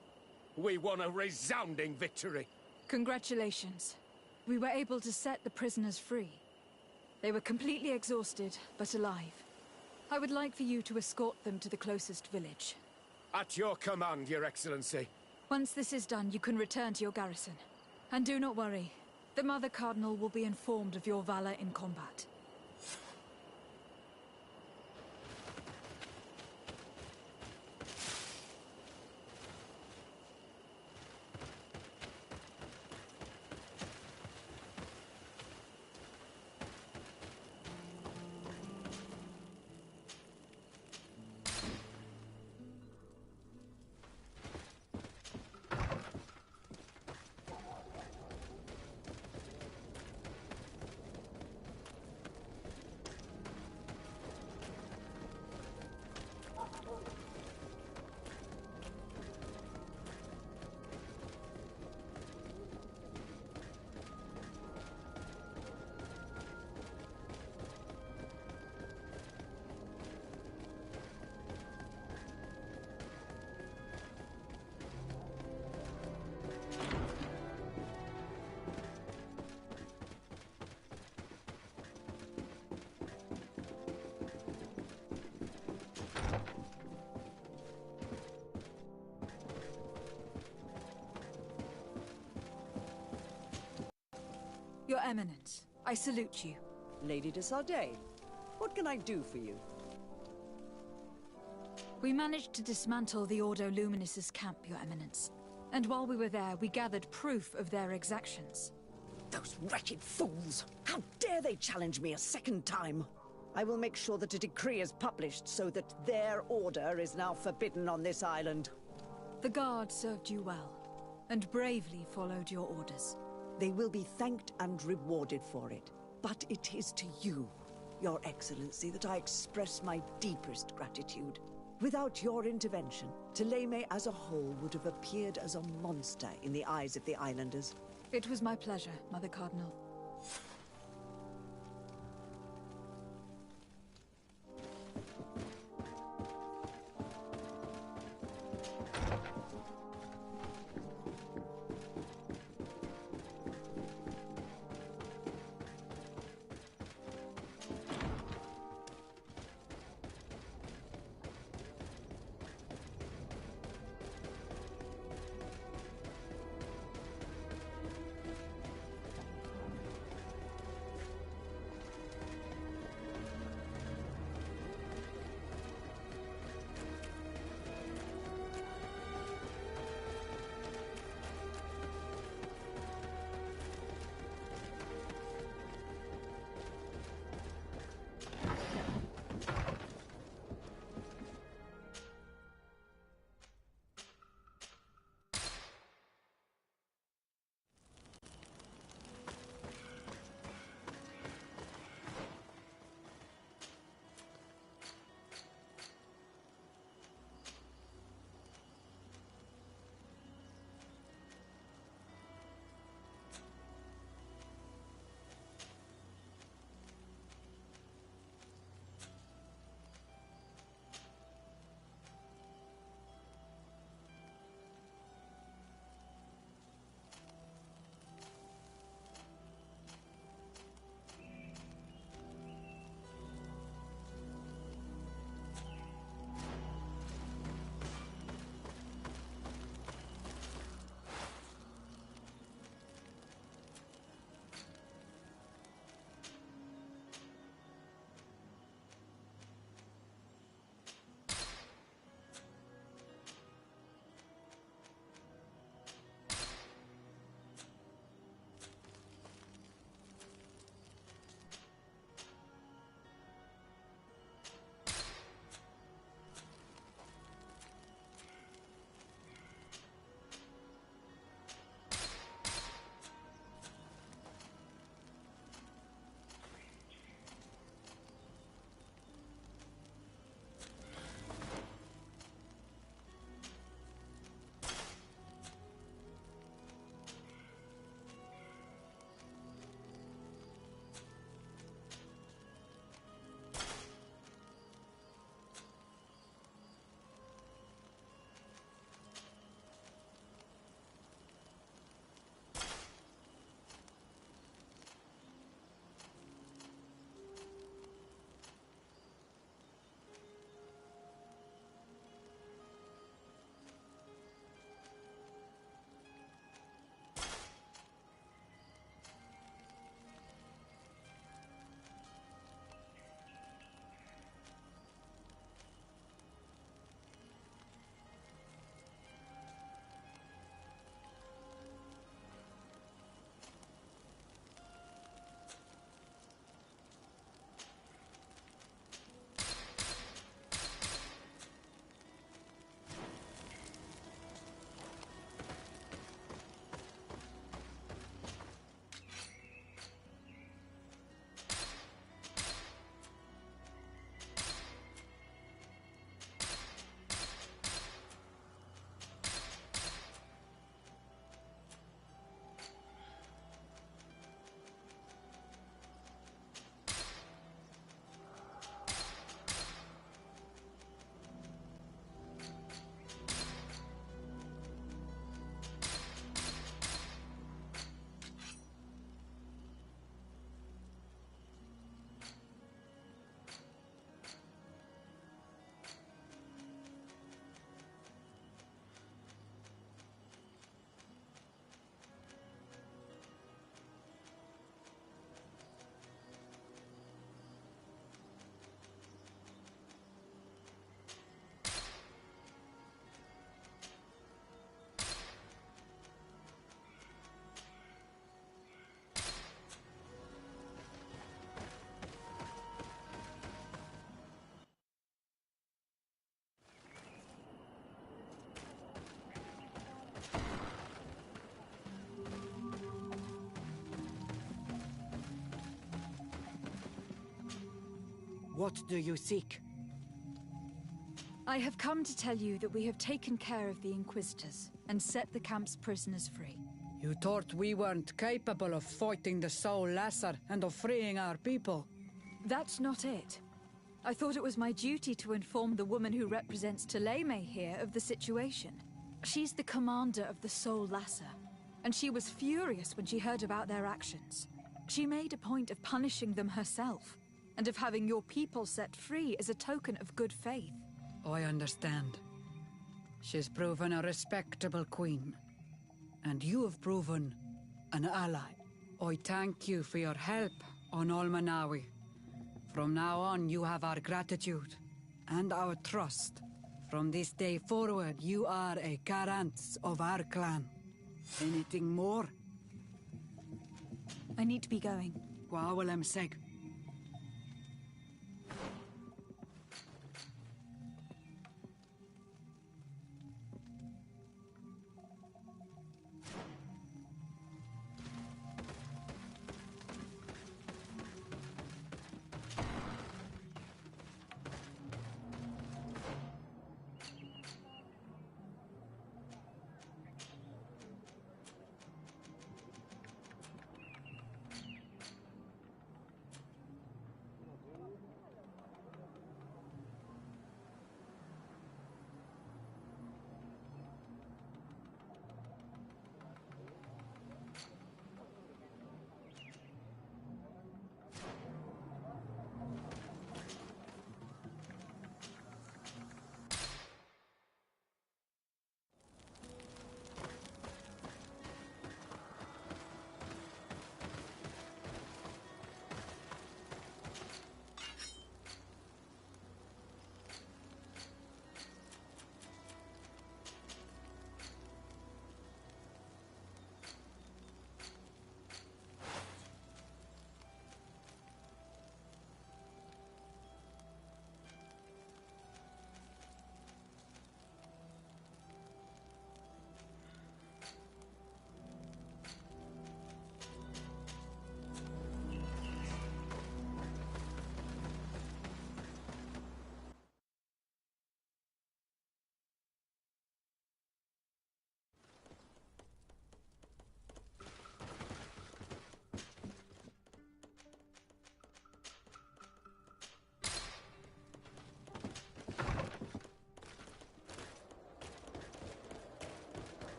We won a resounding victory. Congratulations. We were able to set the prisoners free. They were completely exhausted, but alive. I would like for you to escort them to the closest village. At your command, Your Excellency. Once this is done, you can return to your garrison. And do not worry. The Mother Cardinal will be informed of your valor in combat. Your Eminence, I salute you. Lady de Sardet, what can I do for you? We managed to dismantle the Ordo Luminis's camp, Your Eminence. And while we were there, we gathered proof of their exactions. Those wretched fools! How dare they challenge me a second time? I will make sure that a decree is published so that their order is now forbidden on this island. The Guard served you well, and bravely followed your orders. They will be thanked and rewarded for it. But it is to you, Your Excellency, that I express my deepest gratitude. Without your intervention, Thélème as a whole would have appeared as a monster in the eyes of the islanders. It was my pleasure, Mother Cardinal. What do you seek? I have come to tell you that we have taken care of the Inquisitors and set the camp's prisoners free. You thought we weren't capable of fighting the Soul Lasser and of freeing our people? That's not it. I thought it was my duty to inform the woman who represents Thélème here of the situation. She's the commander of the Soul Lasser, and she was furious when she heard about their actions. She made a point of punishing them herself, and of having your people set free as a token of good faith. I understand. She's proven a respectable queen. And you have proven an ally. I thank you for your help on Olmanawi. From now on, you have our gratitude and our trust. From this day forward, you are a Garance of our clan. Anything more? I need to be going. Gwawalem seg.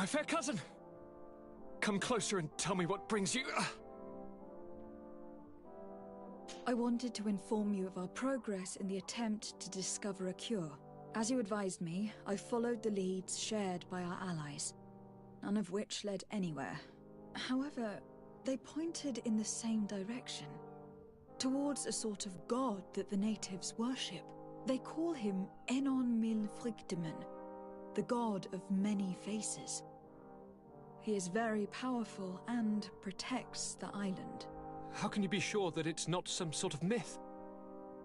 My fair cousin! Come closer and tell me what brings you... I wanted to inform you of our progress in the attempt to discover a cure. As you advised me, I followed the leads shared by our allies, none of which led anywhere. However, they pointed in the same direction, towards a sort of god that the natives worship. They call him Enon Mil Frictimen, the god of many faces. He is very powerful and protects the island. How can you be sure that it's not some sort of myth?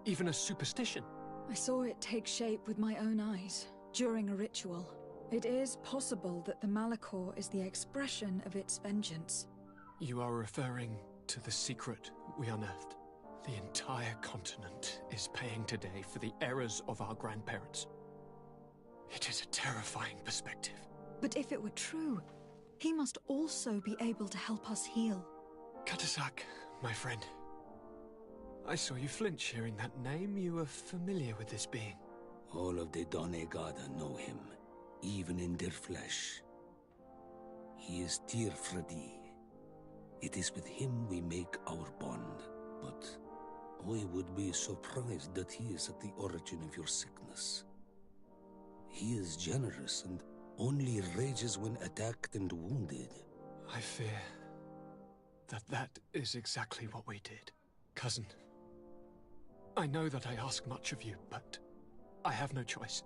Even a superstition? I saw it take shape with my own eyes, during a ritual. It is possible that the Malachor is the expression of its vengeance. You are referring to the secret we unearthed. The entire continent is paying today for the errors of our grandparents. It is a terrifying perspective. But if it were true, he must also be able to help us heal. Katasak, my friend. I saw you flinch hearing that name. You were familiar with this being. All of the Donegada know him, even in their flesh. He is Tyr Fradi. It is with him we make our bond. But I would be surprised that he is at the origin of your sickness. He is generous and only rages when attacked and wounded. I fear that is exactly what we did. Cousin, I know that I ask much of you, but I have no choice.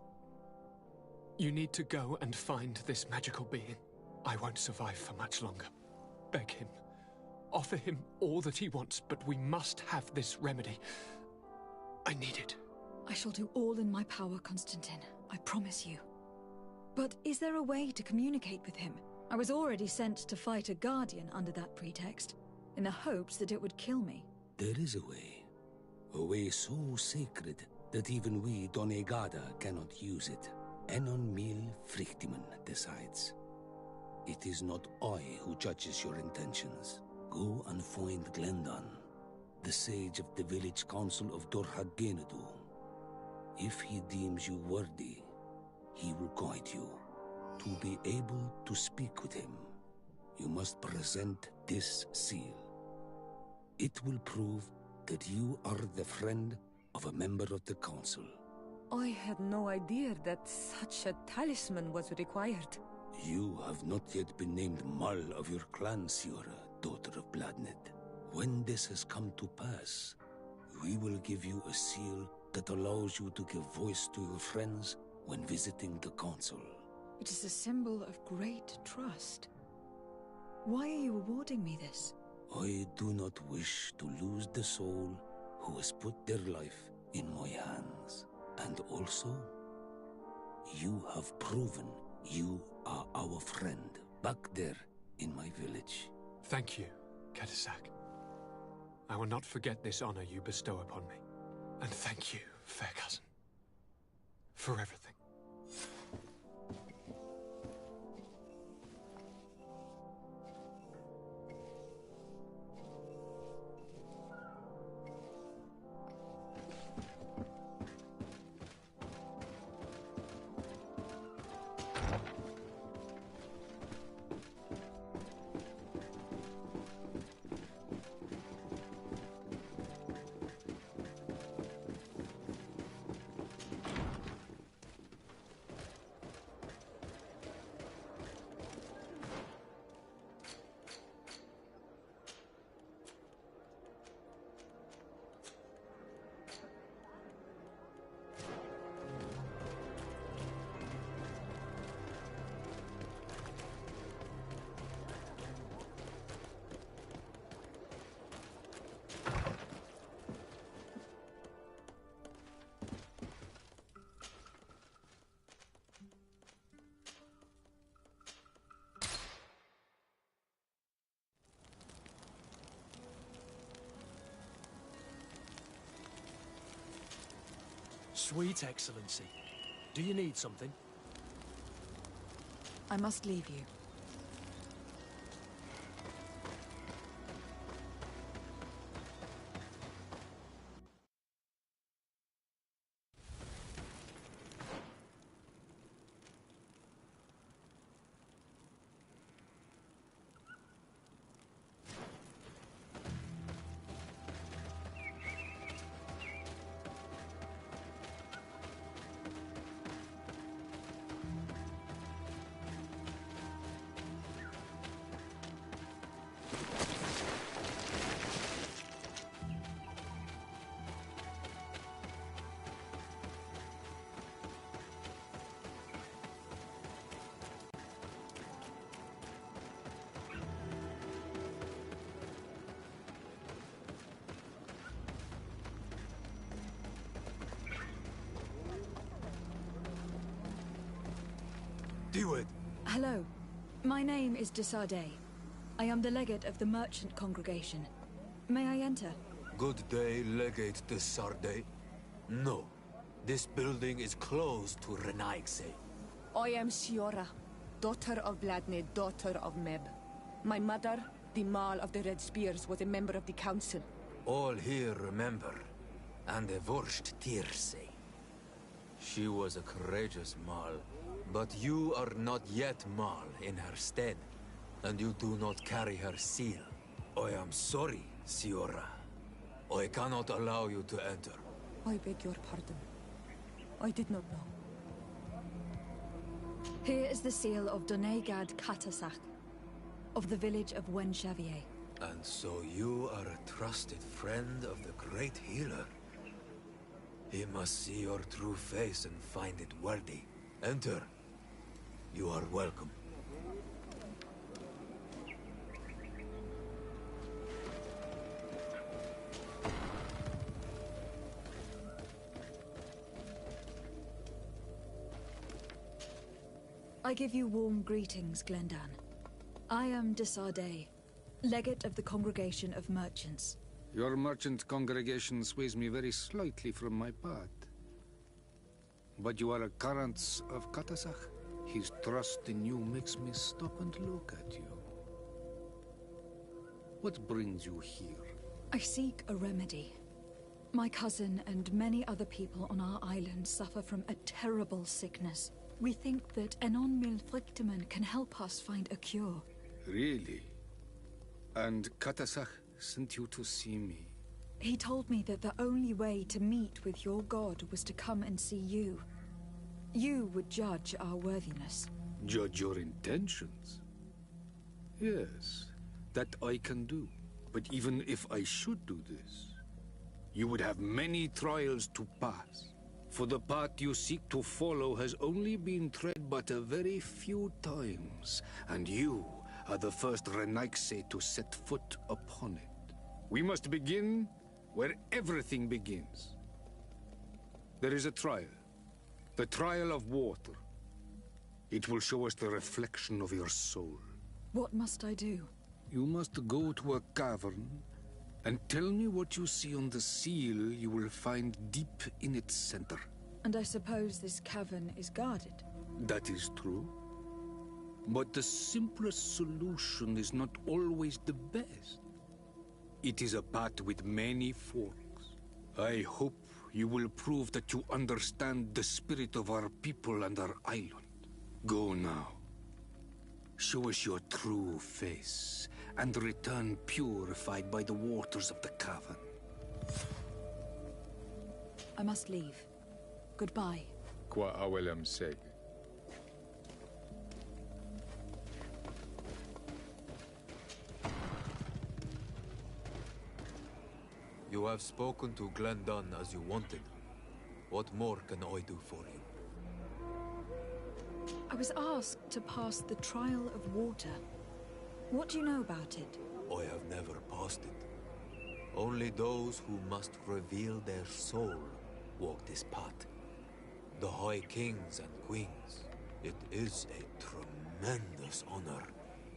You need to go and find this magical being. I won't survive for much longer. Beg him. Offer him all that he wants, but we must have this remedy. I need it. I shall do all in my power, Constantine. I promise you. But is there a way to communicate with him? I was already sent to fight a Guardian under that pretext, in the hopes that it would kill me. There is a way so sacred that even we, Donegada, cannot use it. Enon Mil Frictimen decides. It is not I who judges your intentions. Go and find Glendan, the sage of the village council of Dorhagenadu. If he deems you worthy, he will guide you. To be able to speak with him, you must present this seal. It will prove that you are the friend of a member of the council. I had no idea that such a talisman was required. You have not yet been named Mal of your clan, Siora, daughter of Bladned. When this has come to pass, we will give you a seal that allows you to give voice to your friends when visiting the council. It is a symbol of great trust. Why are you awarding me this? I do not wish to lose the soul who has put their life in my hands. And also, you have proven you are our friend back there in my village. Thank you, Catasac. I will not forget this honor you bestow upon me. And thank you, fair cousin, for everything. Sweet Excellency, do you need something? I must leave you. Diwed. Hello. My name is Desardet. I am the legate of the merchant congregation. May I enter? Good day, Legate de Sardet. No. This building is closed to Renaigse. I am Siora, daughter of Bladned, daughter of Meb. My mother, the Mal of the Red Spears, was a member of the council. All here remember, and the Vorst Tirse. She was a courageous Mal, but you are not yet Mal in her stead, and you do not carry her seal. I am sorry, Siora. I cannot allow you to enter. I beg your pardon. I did not know. Here is the seal of Donegad Catasac, of the village of Wenxavier. And so you are a trusted friend of the great healer. He must see your true face and find it worthy. Enter, You are welcome. I give you warm greetings, Glendan. I am de Sardet, legate of the Congregation of Merchants. Your merchant congregation sways me very slightly from my path. But you are a current of Katasach. His trust in you makes me stop and look at you. What brings you here? I seek a remedy. My cousin and many other people on our island suffer from a terrible sickness. We think that Enon Milfrictiman can help us find a cure. Really? And Katasach sent you to see me? He told me that the only way to meet with your god was to come and see you. You would judge our worthiness. Judge your intentions? Yes, that I can do. But even if I should do this, you would have many trials to pass. For the path you seek to follow has only been tread but a very few times, and you are the first Renaigse to set foot upon it. We must begin where everything begins. There is a trial. The trial of water. It will show us the reflection of your soul. What must I do? You must go to a cavern and tell me what you see on the seal you will find deep in its center. And I suppose this cavern is guarded? That is true. But the simplest solution is not always the best. It is a path with many forks. I hope you will prove that you understand the spirit of our people and our island. Go now. Show us your true face, and return purified by the waters of the cavern. I must leave. Goodbye. Qua awelem seg. You have spoken to Glendan as you wanted. What more can I do for you? I was asked to pass the trial of water. What do you know about it? I have never passed it. Only those who must reveal their soul walk this path. The High Kings and Queens. It is a tremendous honor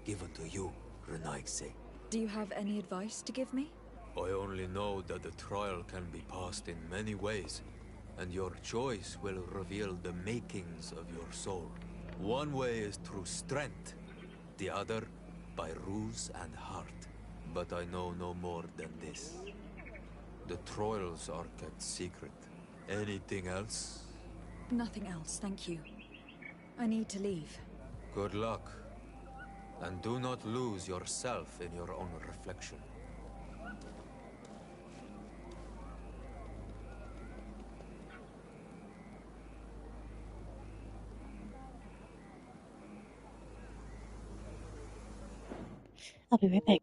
given to you, Renaigse. Do you have any advice to give me? I only know that the trial can be passed in many ways, and your choice will reveal the makings of your soul. One way is through strength, the other by ruse and heart. But I know no more than this. The trials are kept secret. Anything else? Nothing else, thank you. I need to leave. Good luck. And do not lose yourself in your own reflection. I'll be right back.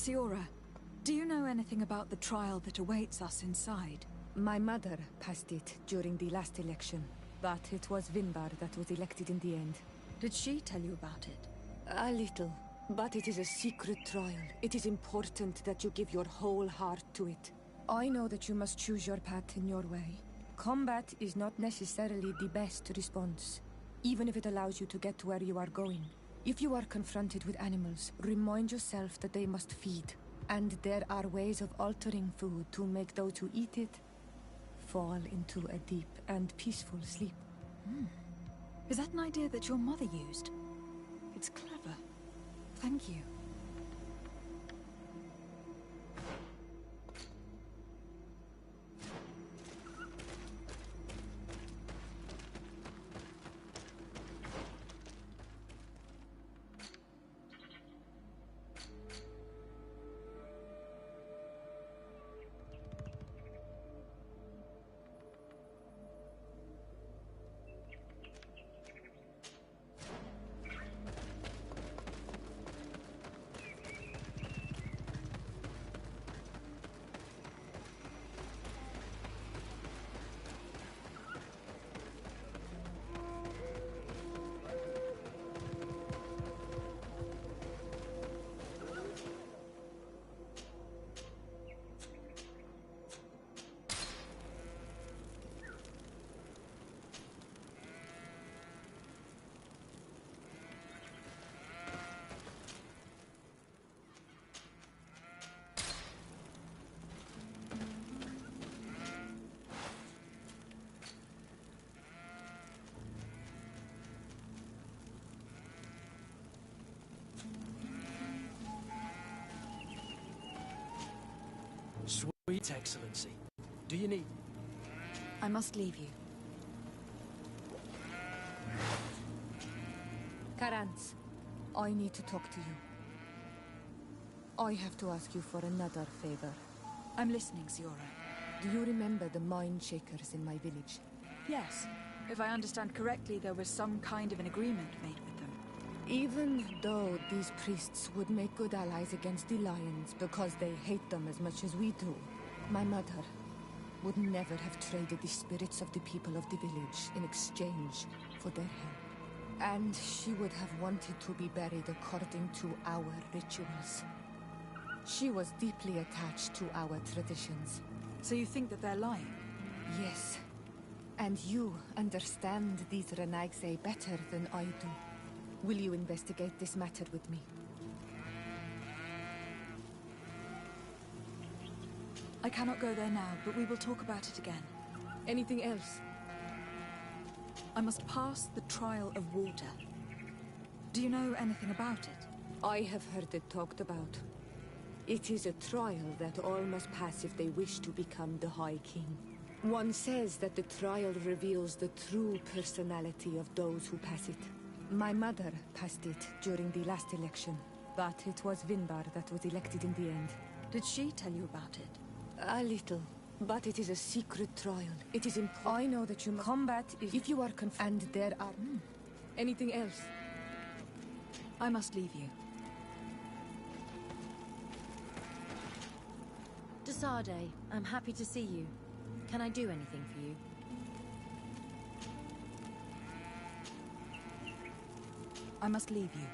Siora, do you know anything about the trial that awaits us inside? My mother passed it during the last election, but it was Vinbar that was elected in the end. Did she tell you about it? A little, but it is a secret trial. It is important that you give your whole heart to it. I know that you must choose your path in your way. Combat is not necessarily the best response, even if it allows you to get to where you are going. If you are confronted with animals, remind yourself that they must feed, and there are ways of altering food to make those who eat it fall into a deep and peaceful sleep. Is that an idea that your mother used? It's clever. Thank you. Sweet Excellency, do you need... I must leave you. Karans, I need to talk to you. I have to ask you for another favor. I'm listening, Siora. Do you remember the Mind Shakers in my village? Yes. If I understand correctly, there was some kind of an agreement made with them. Even though these priests would make good allies against the Lions because they hate them as much as we do, my mother would never have traded the spirits of the people of the village in exchange for their help. And she would have wanted to be buried according to our rituals. She was deeply attached to our traditions. So you think that they're lying? Yes. And you understand these Renagse better than I do. Will you investigate this matter with me? I cannot go there now, but we will talk about it again. Anything else? I must pass the trial of water. Do you know anything about it? I have heard it talked about. It is a trial that all must pass if they wish to become the High King. One says that the trial reveals the true personality of those who pass it. My mother passed it during the last election, but it was Vinbar that was elected in the end. Did she tell you about it? A little, but it is a secret trial. It is important. I know that you must combat if you are and there are... Anything else? I must leave you. Desade, I'm happy to see you. Can I do anything for you? I must leave you.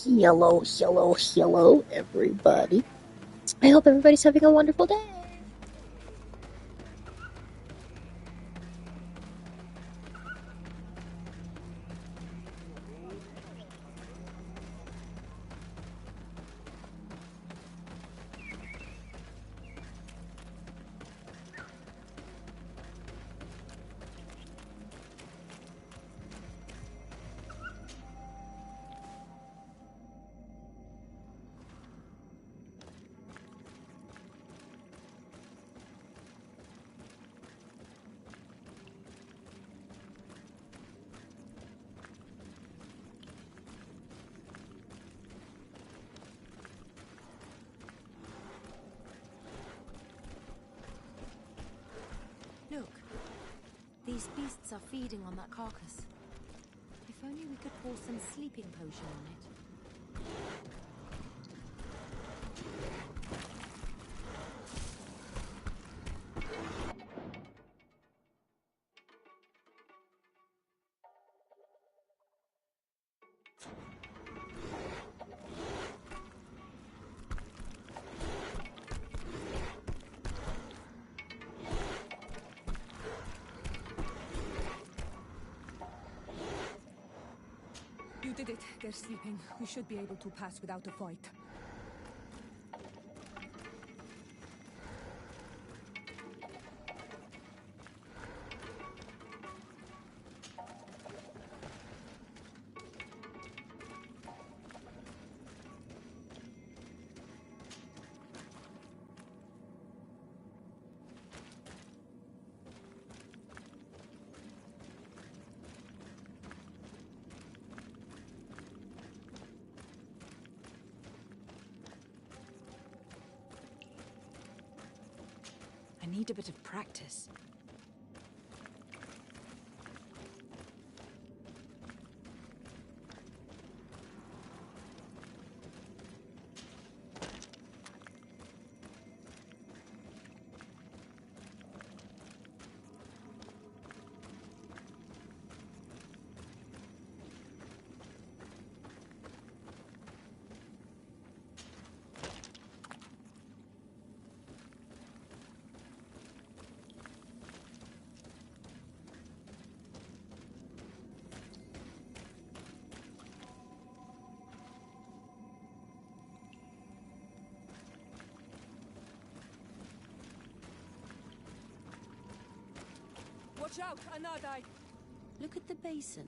Hello, hello, hello, everybody. I hope everybody's having a wonderful day. These beasts are feeding on that carcass. If only we could pour some sleeping potion on it. You did it. They're sleeping. We should be able to pass without a fight. I need a bit of practice. Watch out, Anadai! Look at the basin,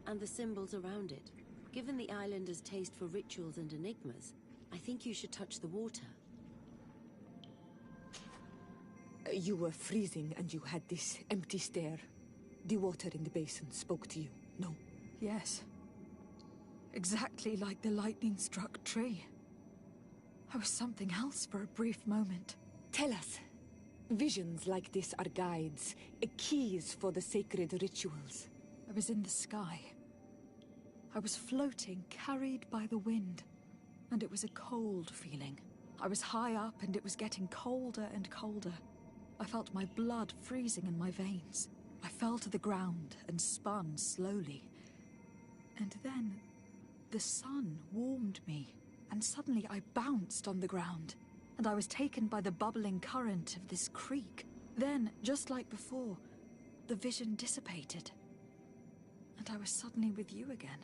and the symbols around it. Given the islanders' taste for rituals and enigmas, I think you should touch the water. You were freezing and you had this empty stare. The water in the basin spoke to you, no? Yes. Exactly like the lightning-struck tree. I was something else for a brief moment. Tell us. Visions like this are guides, keys for the sacred rituals. I was in the sky. I was floating, carried by the wind. And it was a cold feeling. I was high up and it was getting colder and colder. I felt my blood freezing in my veins. I fell to the ground and spun slowly. And then, the sun warmed me, and suddenly I bounced on the ground. And I was taken by the bubbling current of this creek. Then, just like before, the vision dissipated. And I was suddenly with you again.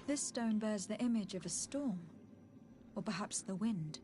This stone bears the image of a storm, or perhaps the wind.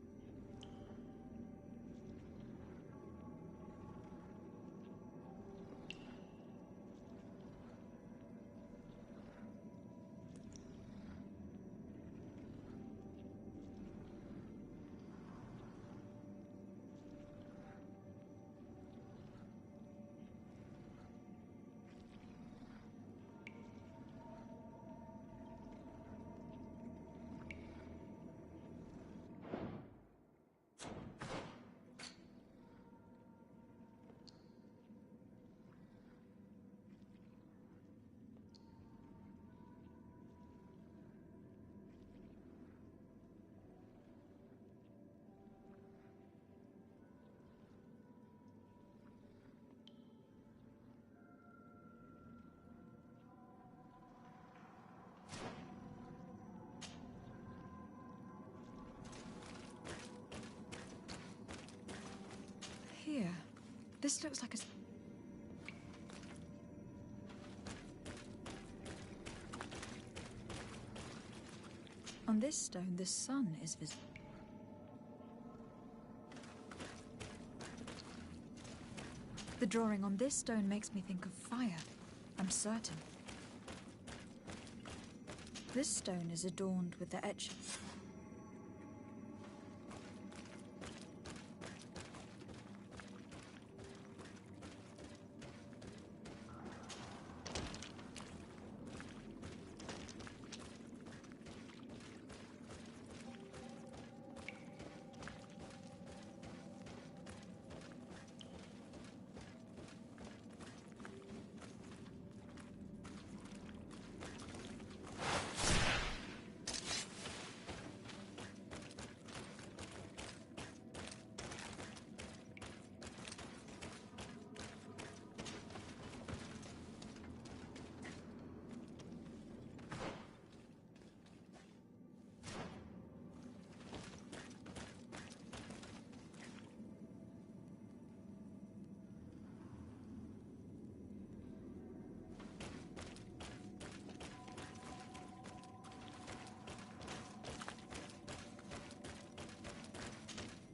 Here. This looks like a... On this stone, the sun is visible. The drawing on this stone makes me think of fire. I'm certain. This stone is adorned with the etching.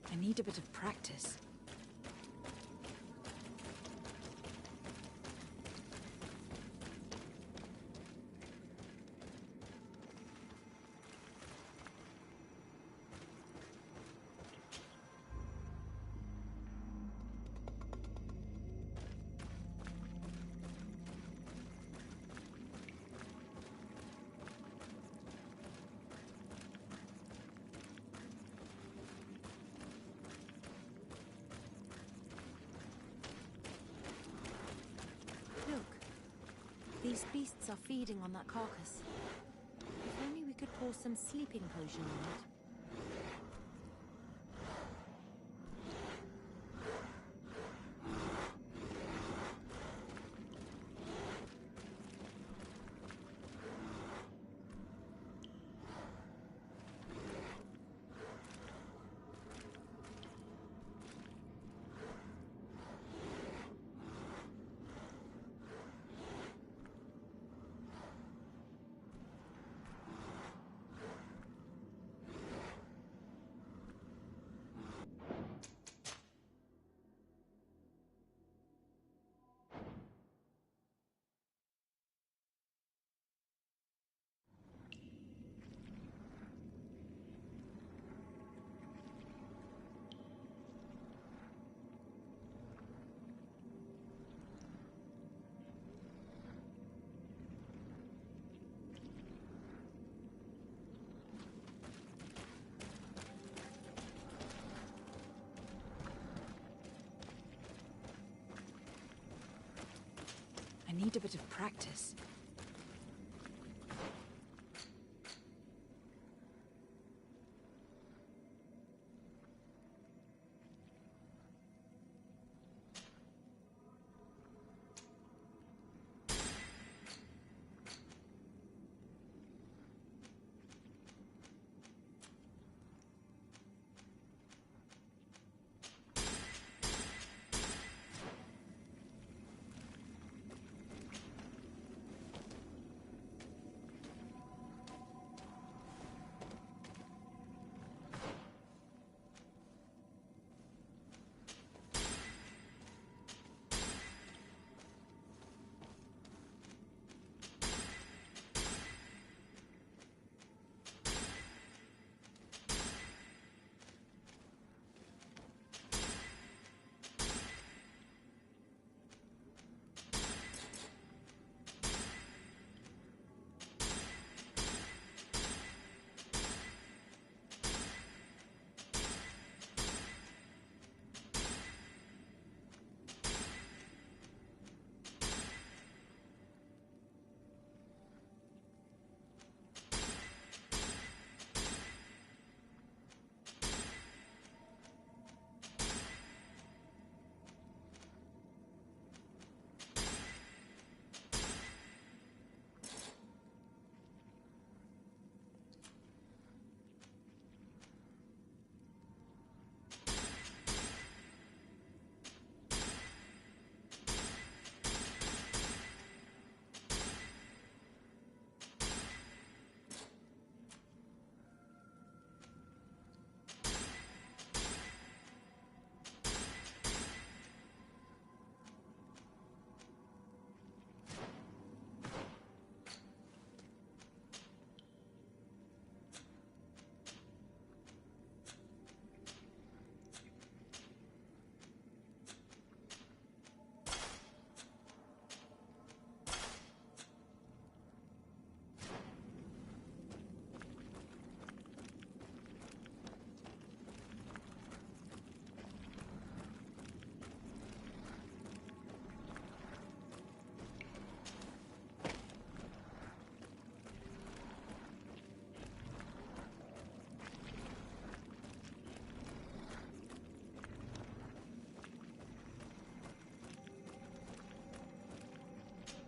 I need a bit of practice. These beasts are feeding on that carcass. If only we could pour some sleeping potion on it. I need a bit of practice.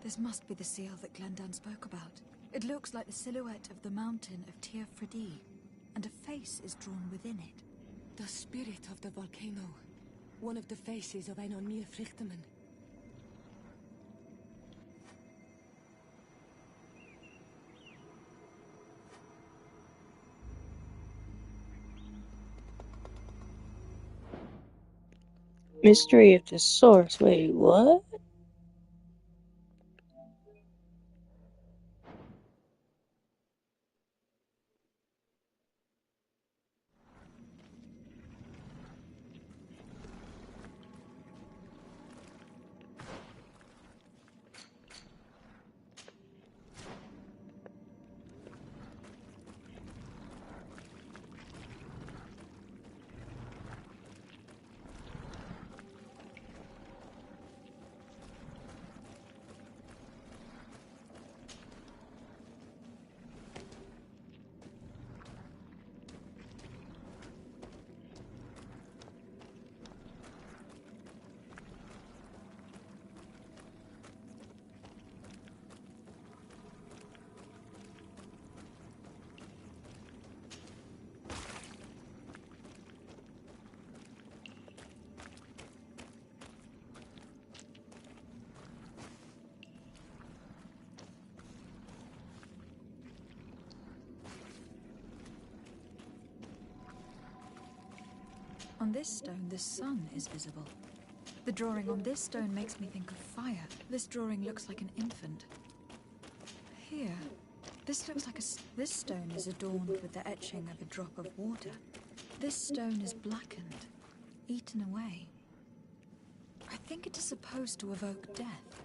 This must be the seal that Glendan spoke about. It looks like the silhouette of the mountain of Tir Fredi, and a face is drawn within it. The spirit of the volcano. One of the faces of Einon Mil Frichtemann. Mystery of the source. Wait, what? On this stone, the sun is visible. The drawing on this stone makes me think of fire. This drawing looks like an infant. Here, this looks like this stone is adorned with the etching of a drop of water. This stone is blackened, eaten away. I think it is supposed to evoke death.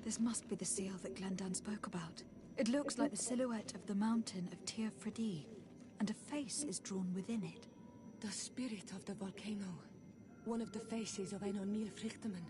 This must be the seal that Glendan spoke about. It looks like the silhouette of the mountain of Tir Fredi, and a face is drawn within it. The spirit of the volcano. One of the faces of Einon Mil Frichtemann.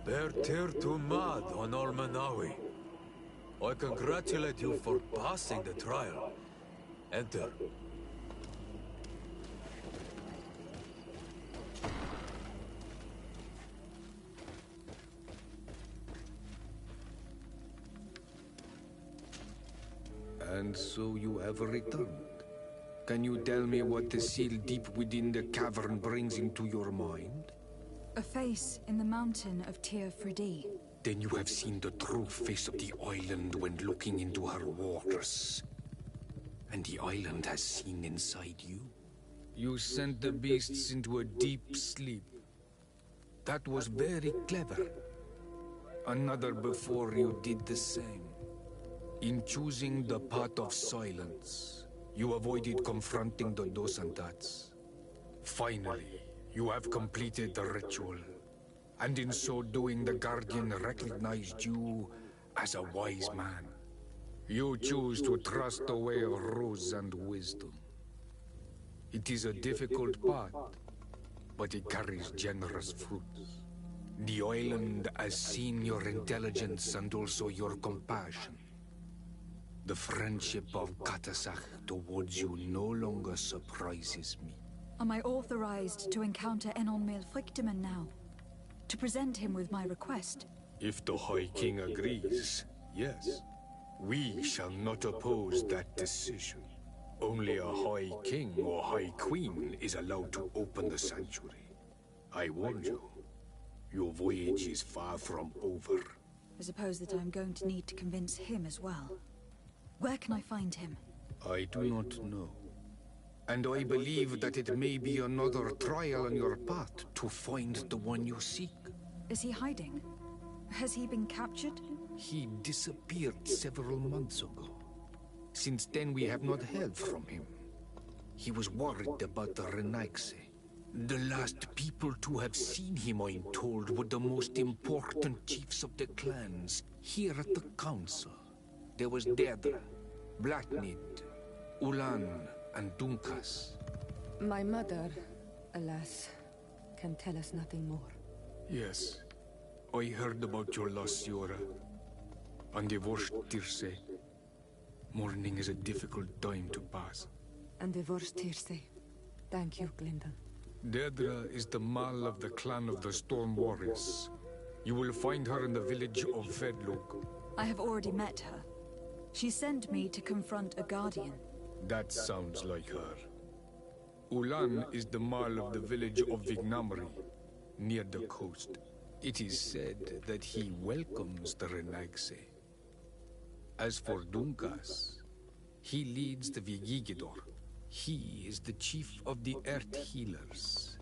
Bertir to Mad on Ormanawi. I congratulate you for passing the trial. Enter. And so you have returned. Can you tell me what the seal deep within the cavern brings into your mind? A face in the mountain of Tir Fridi. Then you have seen the true face of the island when looking into her waters. And the island has seen inside you. You sent the beasts into a deep sleep. That was very clever. Another before you did the same. In choosing the path of silence, you avoided confronting the dos and dats. Finally, you have completed the ritual. And in so doing, the Guardian recognized you as a wise man. You choose to trust the way of rules and wisdom. It is a difficult path, but it carries generous fruits. The island has seen your intelligence and also your compassion. The friendship of Katasach towards you no longer surprises me. Am I authorized to encounter Enon Mil Frictiman now? To present him with my request? If the High King agrees, yes. We shall not oppose that decision. Only a High King or High Queen is allowed to open the sanctuary. I warned you. Your voyage is far from over. I suppose that I'm going to need to convince him as well. Where can I find him? I do not know. And I believe that it may be another trial on your path to find the one you seek. Is he hiding? Has he been captured? He disappeared several months ago. Since then we have not heard from him. He was worried about the Renaigse. The last people to have seen him, I'm told, were the most important chiefs of the clans here at the council. There was Deirdre, Blacknid, Ulan, and Dunkas. My mother, alas, can tell us nothing more. Yes, I heard about your loss, Siora. And divorced Tirce. Mourning is a difficult time to pass. And divorced Tirce. Thank you, Glyndon. Deirdre is the Mal of the clan of the Storm Warriors. You will find her in the village of Vedlug. I have already met her. She sent me to confront a guardian. That sounds like her. Ulan is the Mal of the village of Vignamri, near the coast. It is said that he welcomes the Renaigse. As for Dunkas, he leads the Vigigidor. He is the chief of the Earth Healers.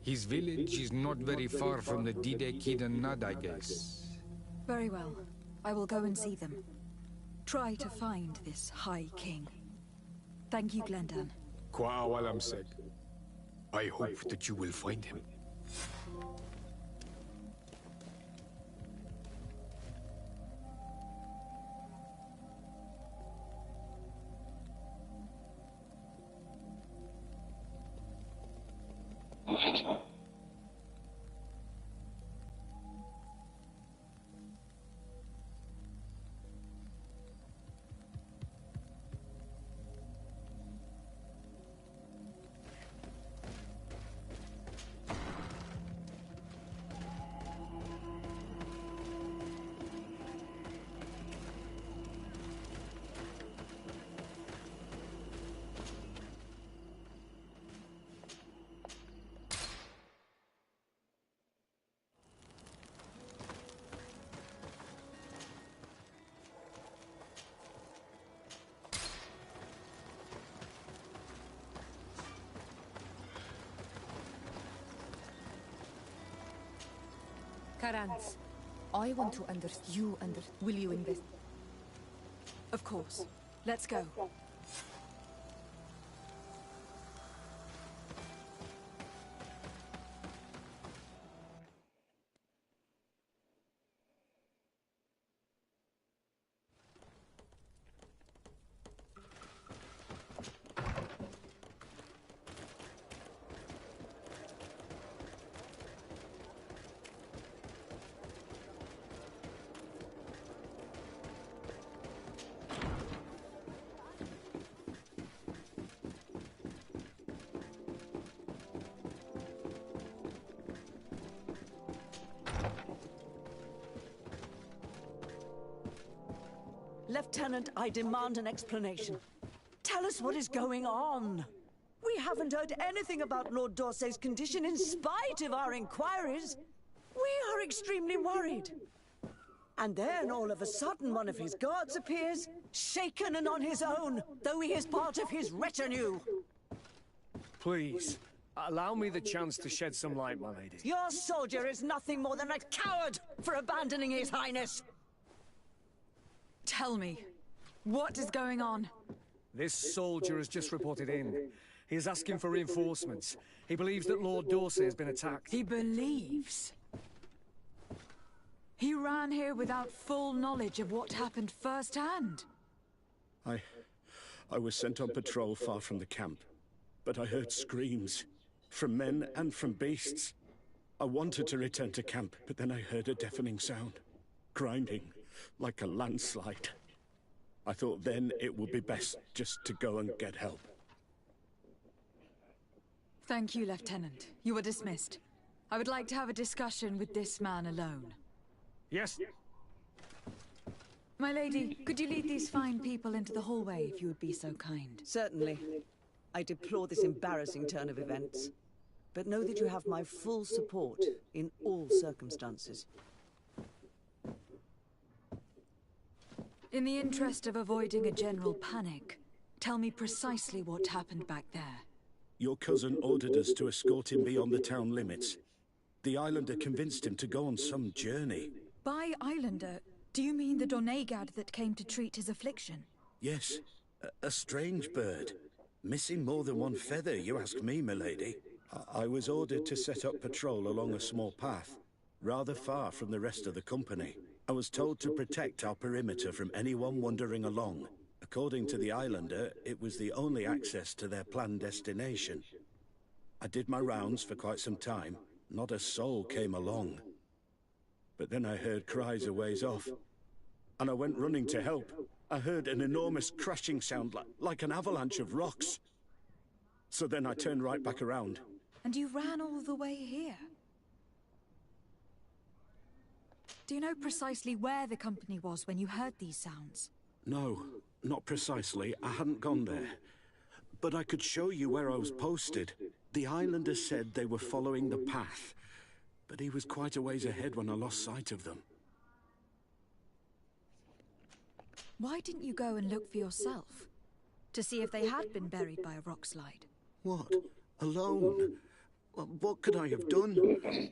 His village is not very far from the Didekid and Nadaiges. Very well. I will go and see them. Try to find this High King. Thank you, Glendan. Kwa'awalamsek. I hope that you will find him. Karans, I want to will you invest? Of course. Let's go. Lieutenant, I demand an explanation. Tell us what is going on. We haven't heard anything about Lord D'Orsay's condition in spite of our inquiries. We are extremely worried. And then, all of a sudden, one of his guards appears, shaken and on his own, though he is part of his retinue. Please, allow me the chance to shed some light, my lady. Your soldier is nothing more than a coward for abandoning his highness. Tell me, what is going on? This soldier has just reported in. He is asking for reinforcements. He believes that Lord D'Orsay has been attacked. He believes? He ran here without full knowledge of what happened firsthand. I was sent on patrol far from the camp, but I heard screams, from men and from beasts. I wanted to return to camp, but then I heard a deafening sound, grinding, like a landslide. I thought then it would be best just to go and get help. Thank you, Lieutenant. You are dismissed. I would like to have a discussion with this man alone. Yes. My lady, could you lead these fine people into the hallway if you would be so kind? Certainly. I deplore this embarrassing turn of events, but know that you have my full support in all circumstances. In the interest of avoiding a general panic, tell me precisely what happened back there. Your cousin ordered us to escort him beyond the town limits. The Islander convinced him to go on some journey. By Islander, do you mean the Doneigad that came to treat his affliction? Yes, a strange bird. Missing more than one feather, you ask me, milady. I was ordered to set up patrol along a small path, rather far from the rest of the company. I was told to protect our perimeter from anyone wandering along. According to the Islander, it was the only access to their planned destination. I did my rounds for quite some time. Not a soul came along. But then I heard cries a ways off, and I went running to help. I heard an enormous crashing sound like an avalanche of rocks. So then I turned right back around. And you ran all the way here? Do you know precisely where the company was when you heard these sounds? No, not precisely. I hadn't gone there. But I could show you where I was posted. The Islander said they were following the path, but he was quite a ways ahead when I lost sight of them. Why didn't you go and look for yourself? To see if they had been buried by a rock slide? What? Alone? What could I have done?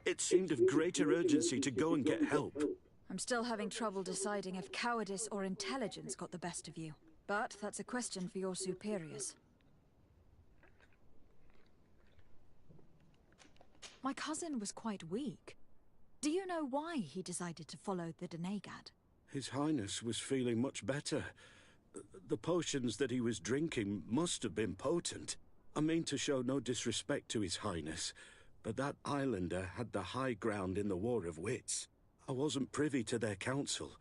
It seemed of greater urgency to go and get help. I'm still having trouble deciding if cowardice or intelligence got the best of you. But that's a question for your superiors. My cousin was quite weak. Do you know why he decided to follow the Doneigad? His Highness was feeling much better. The potions that he was drinking must have been potent. I mean to show no disrespect to His Highness, but that Islander had the high ground in the War of Wits. I wasn't privy to their counsel.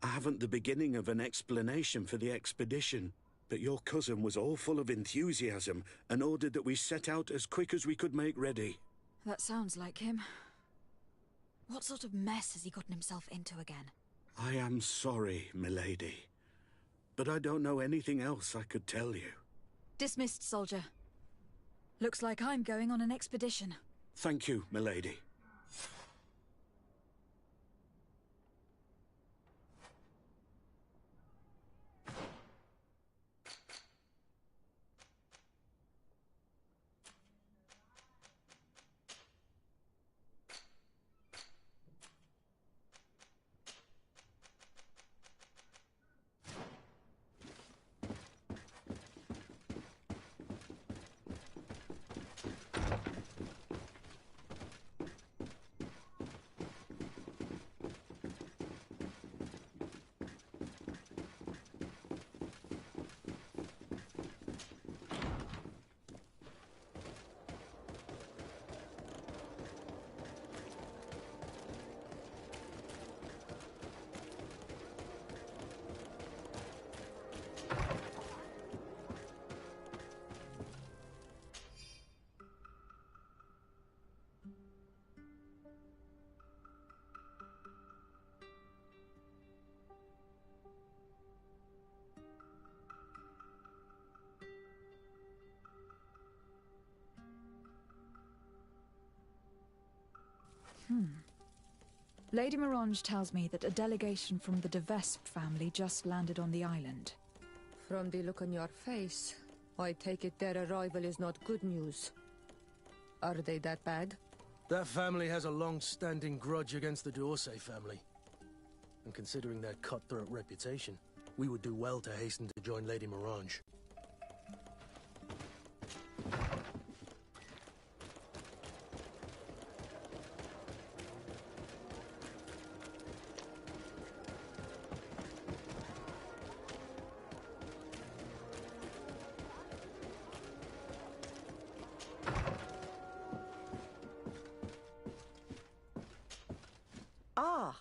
I haven't the beginning of an explanation for the expedition, but your cousin was all full of enthusiasm and ordered that we set out as quick as we could make ready. That sounds like him. What sort of mess has he gotten himself into again? I am sorry, milady, but I don't know anything else I could tell you. Dismissed, soldier. Looks like I'm going on an expedition. Thank you, milady. Lady Mirange tells me that a delegation from the de Vespe family just landed on the island. From the look on your face, I take it their arrival is not good news. Are they that bad? That family has a long-standing grudge against the D'Orsay family. And considering their cutthroat reputation, we would do well to hasten to join Lady Mirange. Ah,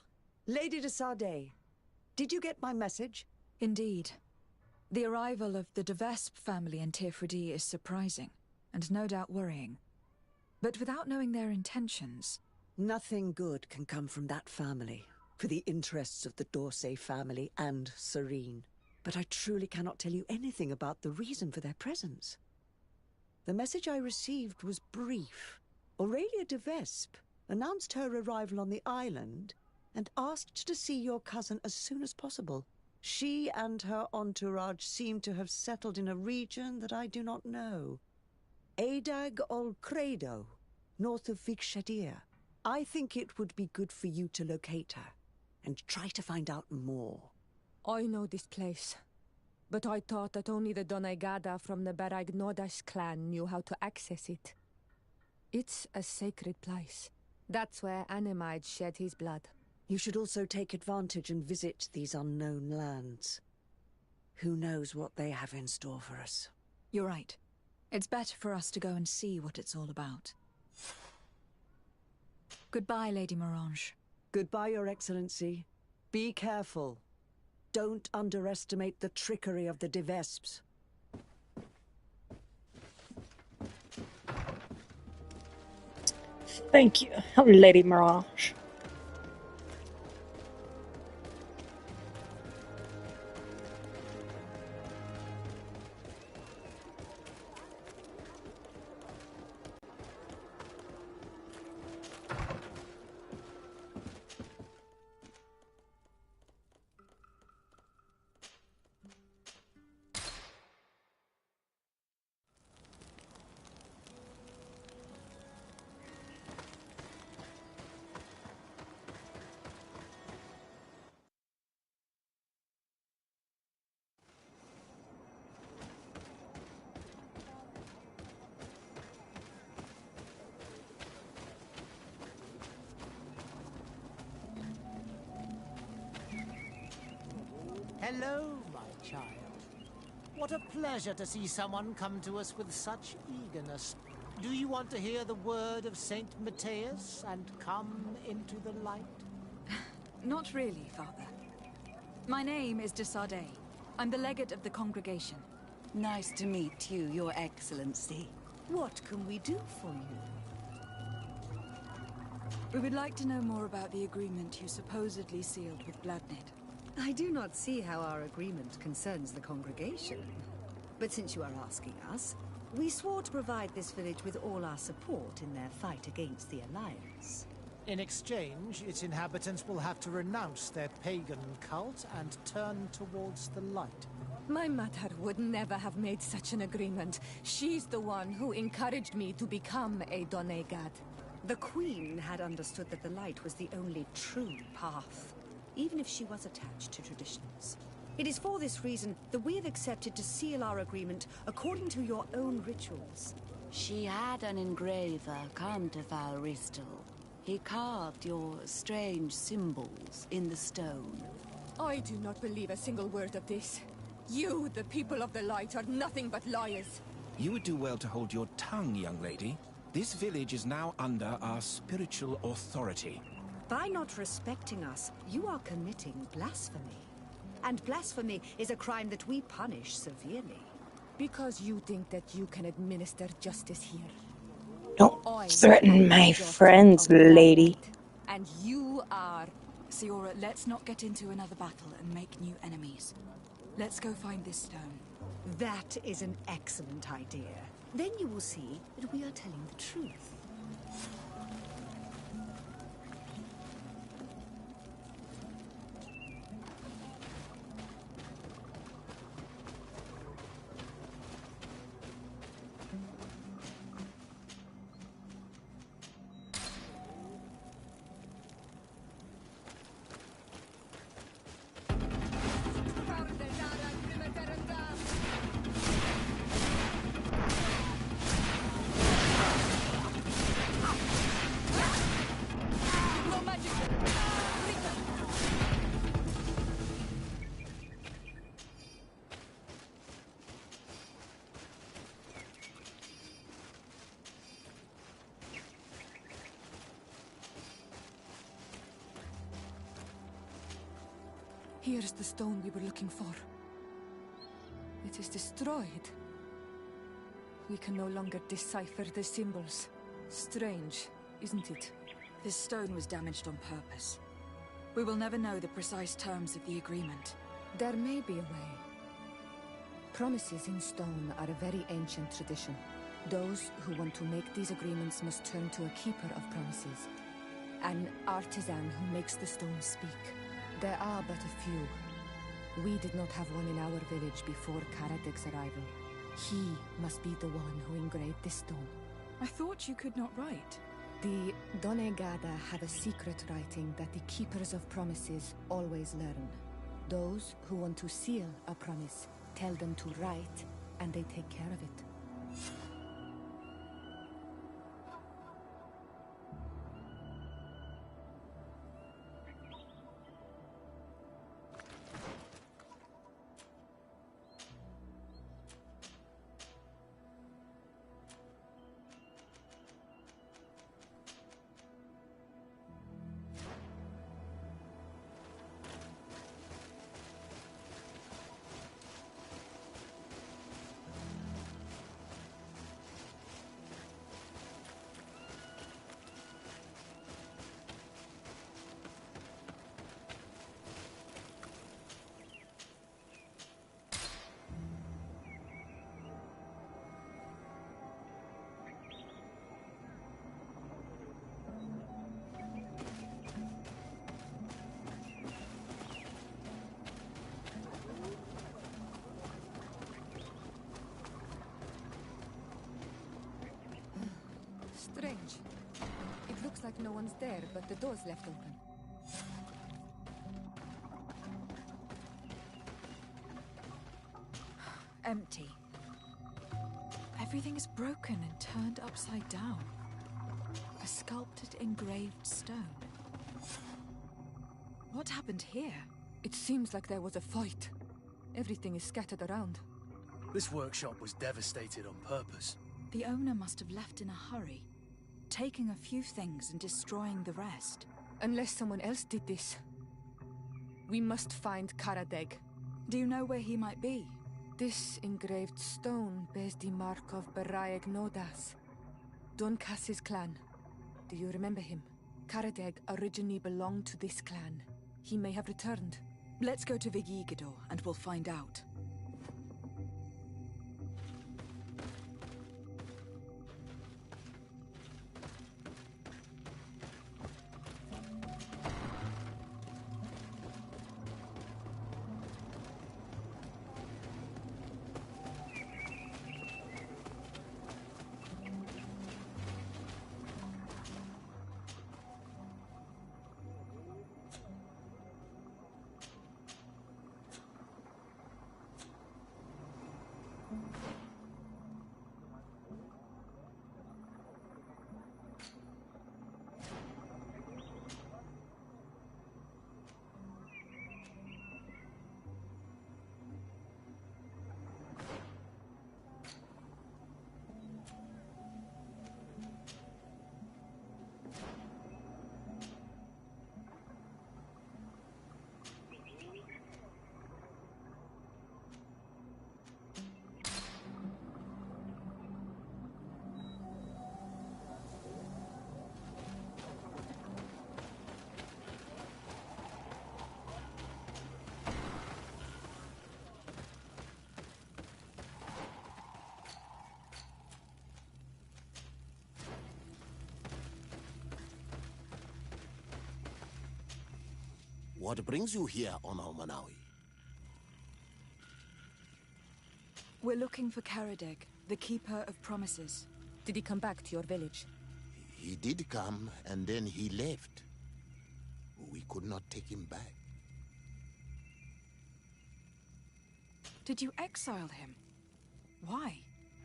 Lady de Sardet. Did you get my message? Indeed. The arrival of the de Vespe family in Teofridi is surprising, and no doubt worrying. But without knowing their intentions... Nothing good can come from that family, for the interests of the D'Orsay family and Serene. But I truly cannot tell you anything about the reason for their presence. The message I received was brief. Aurelia de Vespe announced her arrival on the island and asked to see your cousin as soon as possible. She and her entourage seem to have settled in a region that I do not know. Adag ol Credo, north of Vikshadir. I think it would be good for you to locate her and try to find out more. I know this place, but I thought that only the Doneigada from the Baragnodas clan knew how to access it. It's a sacred place. That's where Animide shed his blood. You should also take advantage and visit these unknown lands. Who knows what they have in store for us? You're right. It's better for us to go and see what it's all about. Goodbye, Lady Mirange. Goodbye, Your Excellency. Be careful. Don't underestimate the trickery of the de Vespes. Thank you, Lady Mirange. Hello, my child. What a pleasure to see someone come to us with such eagerness. Do you want to hear the word of Saint Matthias and come into the light? Not really, Father. My name is de Sardet. I'm the legate of the congregation. Nice to meet you, Your Excellency. What can we do for you? We would like to know more about the agreement you supposedly sealed with Bladnid. I do not see how our agreement concerns the congregation. But since you are asking us, we swore to provide this village with all our support in their fight against the Alliance. In exchange, its inhabitants will have to renounce their pagan cult and turn towards the light. My mother would never have made such an agreement. She's the one who encouraged me to become a Doneigad. The Queen had understood that the light was the only true path, even if she was attached to traditions. It is for this reason that we have accepted to seal our agreement according to your own rituals. She had an engraver come to Val Ristal. He carved your strange symbols in the stone. I do not believe a single word of this. You, the people of the light, are nothing but liars. You would do well to hold your tongue, young lady. This village is now under our spiritual authority. By not respecting us, you are committing blasphemy. And blasphemy is a crime that we punish severely. Because you think that you can administer justice here. Don't threaten my friends, lady. And you are... Siora, let's not get into another battle and make new enemies. Let's go find this stone. That is an excellent idea. Then you will see that we are telling the truth. Here's the stone we were looking for. It is destroyed. We can no longer decipher the symbols. Strange, isn't it? This stone was damaged on purpose. We will never know the precise terms of the agreement. There may be a way. Promises in stone are a very ancient tradition. Those who want to make these agreements must turn to a keeper of promises. An artisan who makes the stone speak. There are but a few. We did not have one in our village before Karadeg's arrival. He must be the one who engraved this stone. I thought you could not write. The Donegada have a secret writing that the keepers of promises always learn. Those who want to seal a promise tell them to write, and they take care of it. Strange. It looks like no one's there, but the door's left open. Empty. Everything is broken and turned upside down. A sculpted, engraved stone. What happened here? It seems like there was a fight. Everything is scattered around. This workshop was devastated on purpose. The owner must have left in a hurry, taking a few things and destroying the rest. Unless someone else did this. We must find Karadeg. Do you know where he might be? This engraved stone bears the mark of Baraeg Nodas, Doncass's clan. Do you remember him? Karadeg originally belonged to this clan. He may have returned. Let's go to Vigigador and we'll find out. What brings you here, Omal Manawi? We're looking for Karadeg, the Keeper of Promises. Did he come back to your village? He did come, and then he left. We could not take him back. Did you exile him? Why?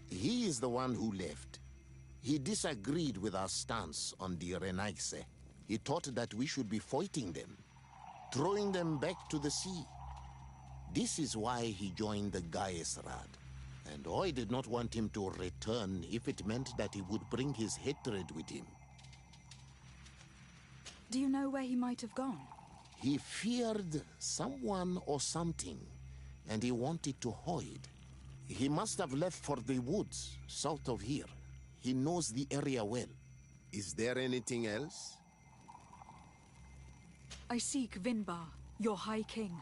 He is the one who left. He disagreed with our stance on the Renaise. He thought that we should be fighting them, throwing them back to the sea. This is why he joined the Gaesrad. And I did not want him to return if it meant that he would bring his hatred with him. Do you know where he might have gone? He feared someone or something, and he wanted to hide. He must have left for the woods, south of here. He knows the area well. Is there anything else? I seek Vinbar, your High King.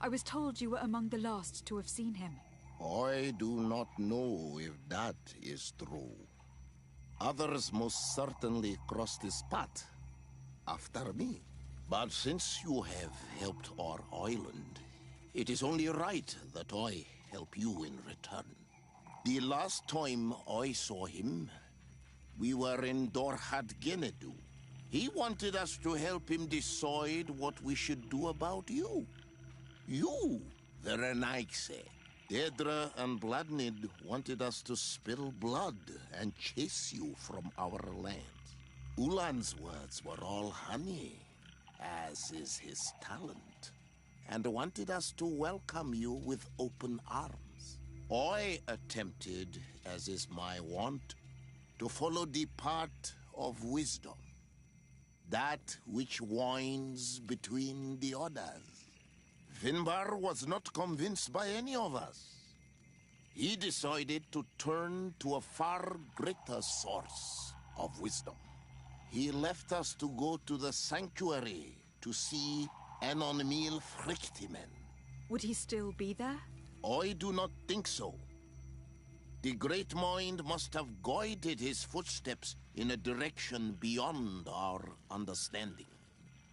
I was told you were among the last to have seen him. I do not know if that is true. Others most certainly crossed his path after me. But since you have helped our island, it is only right that I help you in return. The last time I saw him, we were in Dorhat Genedu. He wanted us to help him decide what we should do about you. You, the Renaigse. Dedra and Bladnid wanted us to spill blood and chase you from our lands. Ulan's words were all honey, as is his talent, and wanted us to welcome you with open arms. I attempted, as is my wont, to follow the path of wisdom, that which winds between the others. Vinbar was not convinced by any of us. He decided to turn to a far greater source of wisdom. He left us to go to the sanctuary to see Enonmil Frictimen. Would he still be there? I do not think so. The Great Mind must have guided his footsteps in a direction beyond our understanding.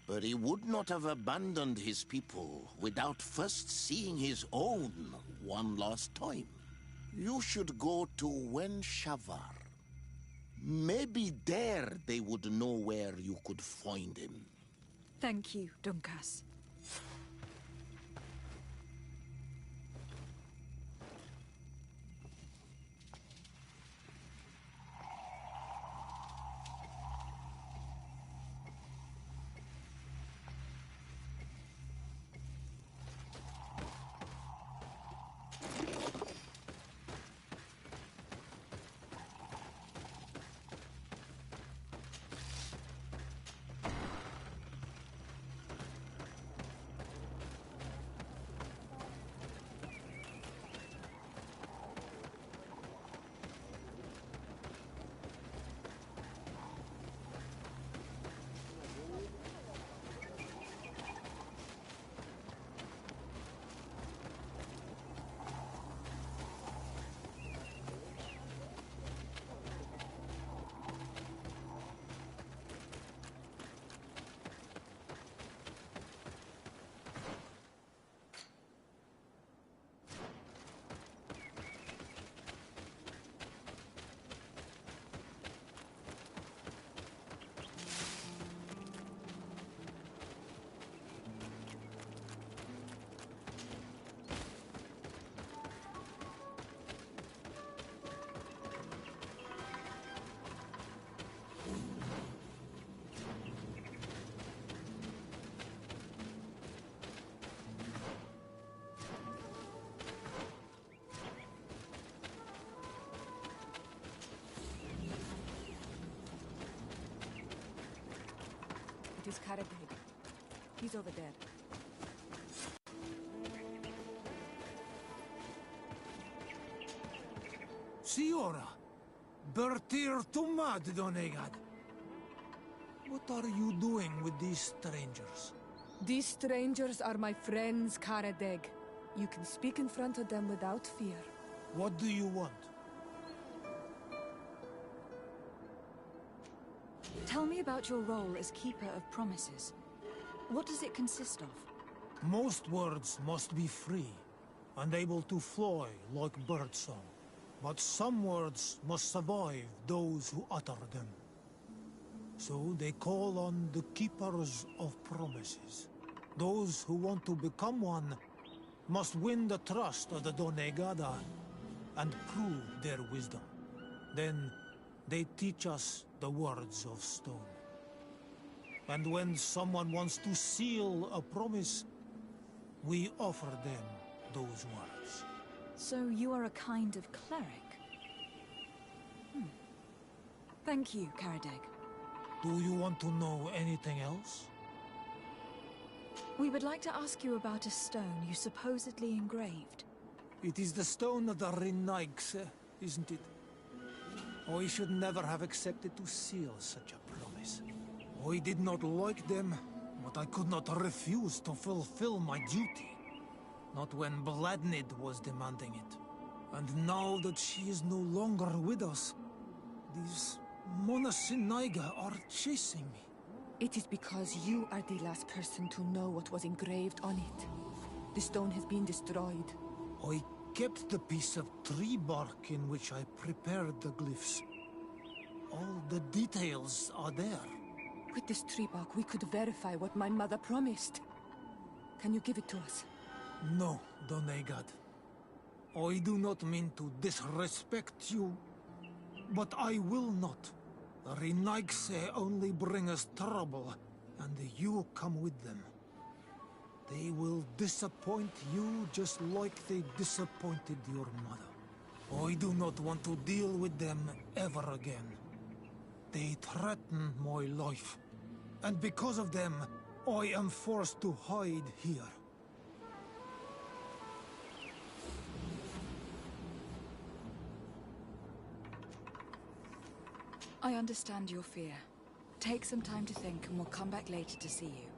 But he would not have abandoned his people without first seeing his own one last time. You should go to Wen Shavar. Maybe there they would know where you could find him. Thank you, Dunkas. It is Karadeg. He's over there. Siora, Bertir Tumad Donegad. What are you doing with these strangers? These strangers are my friends, Karadeg. You can speak in front of them without fear. What do you want? Tell me about your role as Keeper of Promises. What does it consist of? Most words must be free, and able to fly like birdsong. But some words must survive those who utter them. So they call on the Keepers of Promises. Those who want to become one must win the trust of the Donegada and prove their wisdom. Then they teach us the words of stone. And when someone wants to seal a promise, we offer them those words. So you are a kind of cleric? Thank you, Karadeg. Do you want to know anything else? We would like to ask you about a stone you supposedly engraved. It is the stone of the Renaigse, isn't it? I should never have accepted to seal such a promise. I did not like them, but I could not refuse to fulfill my duty. Not when Bladnid was demanding it. And now that she is no longer with us, these Monasinaiga are chasing me. It is because you are the last person to know what was engraved on it. The stone has been destroyed. I kept the piece of tree bark in which I prepared the glyphs. All the details are there. With this tree bark, we could verify what my mother promised. Can you give it to us? No, Donegad. I do not mean to disrespect you, but I will not. The Renaigse only bring us trouble, and you come with them. They will disappoint you just like they disappointed your mother. I do not want to deal with them ever again. They threaten my life, and because of them, I am forced to hide here. I understand your fear. Take some time to think and we'll come back later to see you.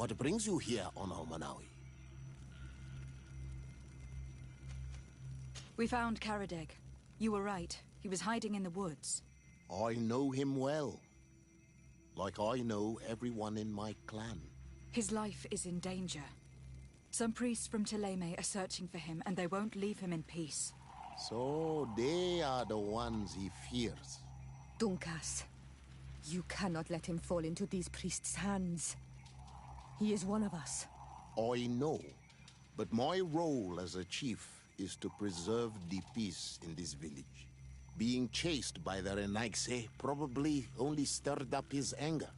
What brings you here on Almanawi? We found Karadeg. You were right. He was hiding in the woods. I know him well. Like I know everyone in my clan. His life is in danger. Some priests from Thélème are searching for him, and they won't leave him in peace. So they are the ones he fears. Dunkas, you cannot let him fall into these priests' hands. He is one of us. I know, but my role as a chief is to preserve the peace in this village. Being chased by the Renaigse probably only stirred up his anger.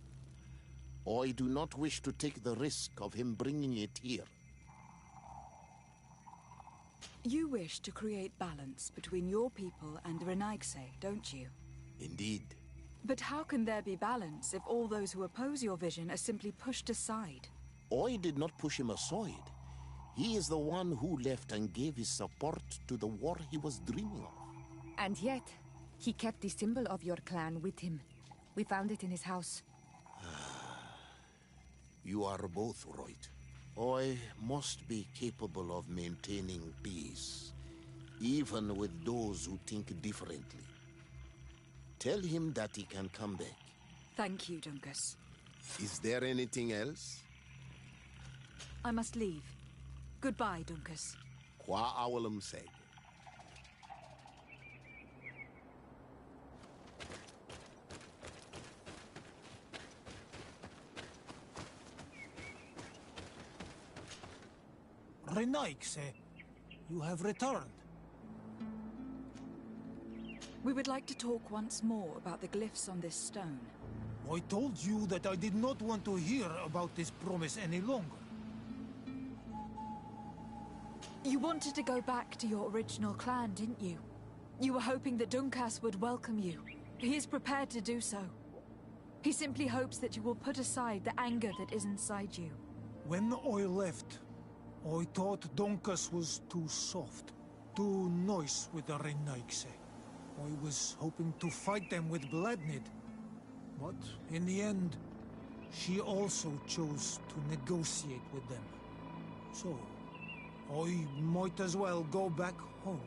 I do not wish to take the risk of him bringing it here. You wish to create balance between your people and the Renaigse, don't you? Indeed. But how can there be balance if all those who oppose your vision are simply pushed aside? I did not push him aside. He is the one who left and gave his support to the war he was dreaming of. And yet, He kept the symbol of your clan with him. We found it in his house. You are both right. I must be capable of maintaining peace, even with those who think differently. Tell him that he can come back. Thank you, Dunkus. Is there anything else? I must leave. Goodbye, Dunkus. Qua awalum seg. Renaigse, you have returned. We would like to talk once more about the glyphs on this stone. I told you that I did not want to hear about this promise any longer. You wanted to go back to your original clan, didn't you? You were hoping that Dunkas would welcome you. He is prepared to do so. He simply hopes that you will put aside the anger that is inside you. When I left, I thought Dunkas was too soft, too nice with the Renaigse. I was hoping to fight them with Bladnid. But in the end, she also chose to negotiate with them. So, I might as well go back home.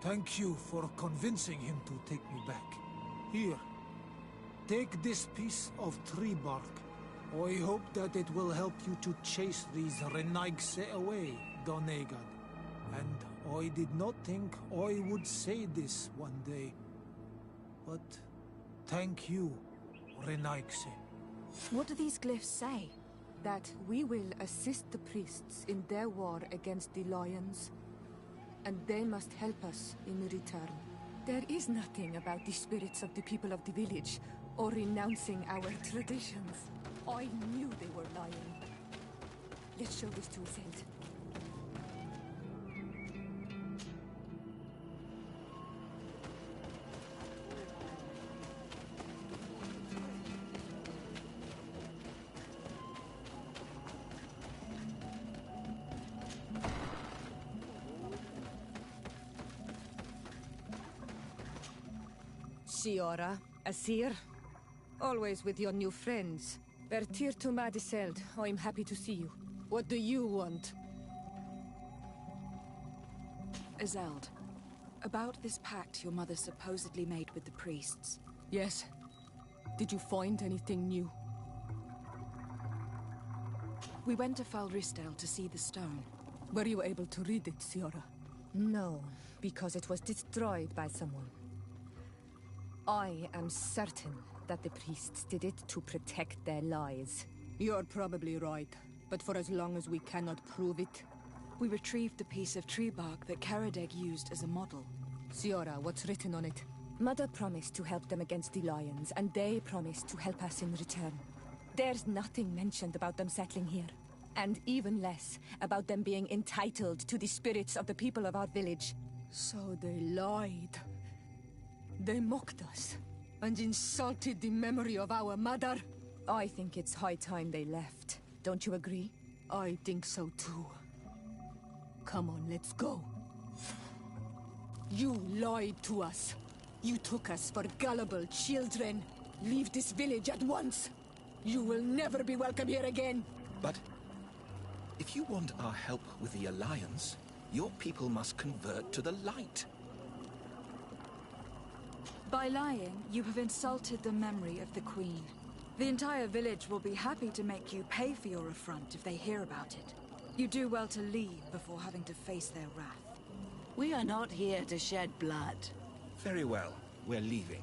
Thank you for convincing him to take me back. Here, take this piece of tree bark. I hope that it will help you to chase these Renaigse away, Doneigad. And I did not think I would say this one day. But thank you, Renaigse. What do these glyphs say? That we will assist the priests in their war against the Lions, and they must help us in return. There is nothing about the spirits of the people of the village, or renouncing our traditions. I knew they were lying. Let's show this to Ascent. Siora, Asir, always with your new friends. Bertir to Madiseld, I'm happy to see you. What do you want? Azeld, about this pact your mother supposedly made with the priests. Yes. Did you find anything new? We went to Falristel to see the stone. Were you able to read it, Siora? No, because it was destroyed by someone. I am certain that the priests did it to protect their lies. You're probably right, but for as long as we cannot prove it... We retrieved the piece of tree bark that Karadeg used as a model. Siora, what's written on it? Mother promised to help them against the Lions, and they promised to help us in return. There's nothing mentioned about them settling here. And even less about them being entitled to the spirits of the people of our village. So they lied. They mocked us, and insulted the memory of our mother. I think it's high time they left. Don't you agree? I think so too. Come on, let's go. You lied to us. You took us for gullible children. Leave this village at once. You will never be welcome here again. But if you want our help with the Alliance, your people must convert to the light. By lying, you have insulted the memory of the Queen. The entire village will be happy to make you pay for your affront if they hear about it. You do well to leave before having to face their wrath. We are not here to shed blood. Very well, we're leaving.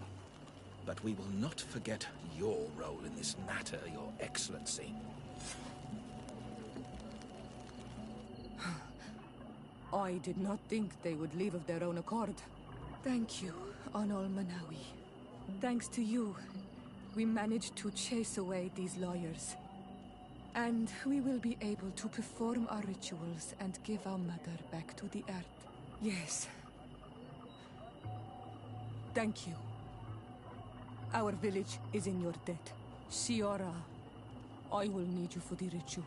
But we will not forget your role in this matter, Your Excellency. I did not think they would leave of their own accord. Thank you, Anol Manawi. Thanks to you, we managed to chase away these lawyers. And we will be able to perform our rituals and give our mother back to the earth. Yes. Thank you. Our village is in your debt. Siora, I will need you for the ritual.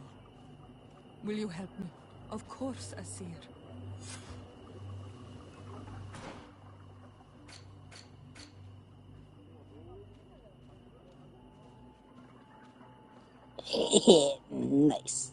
Will you help me? Of course, Asir. Nice.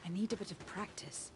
I need a bit of practice.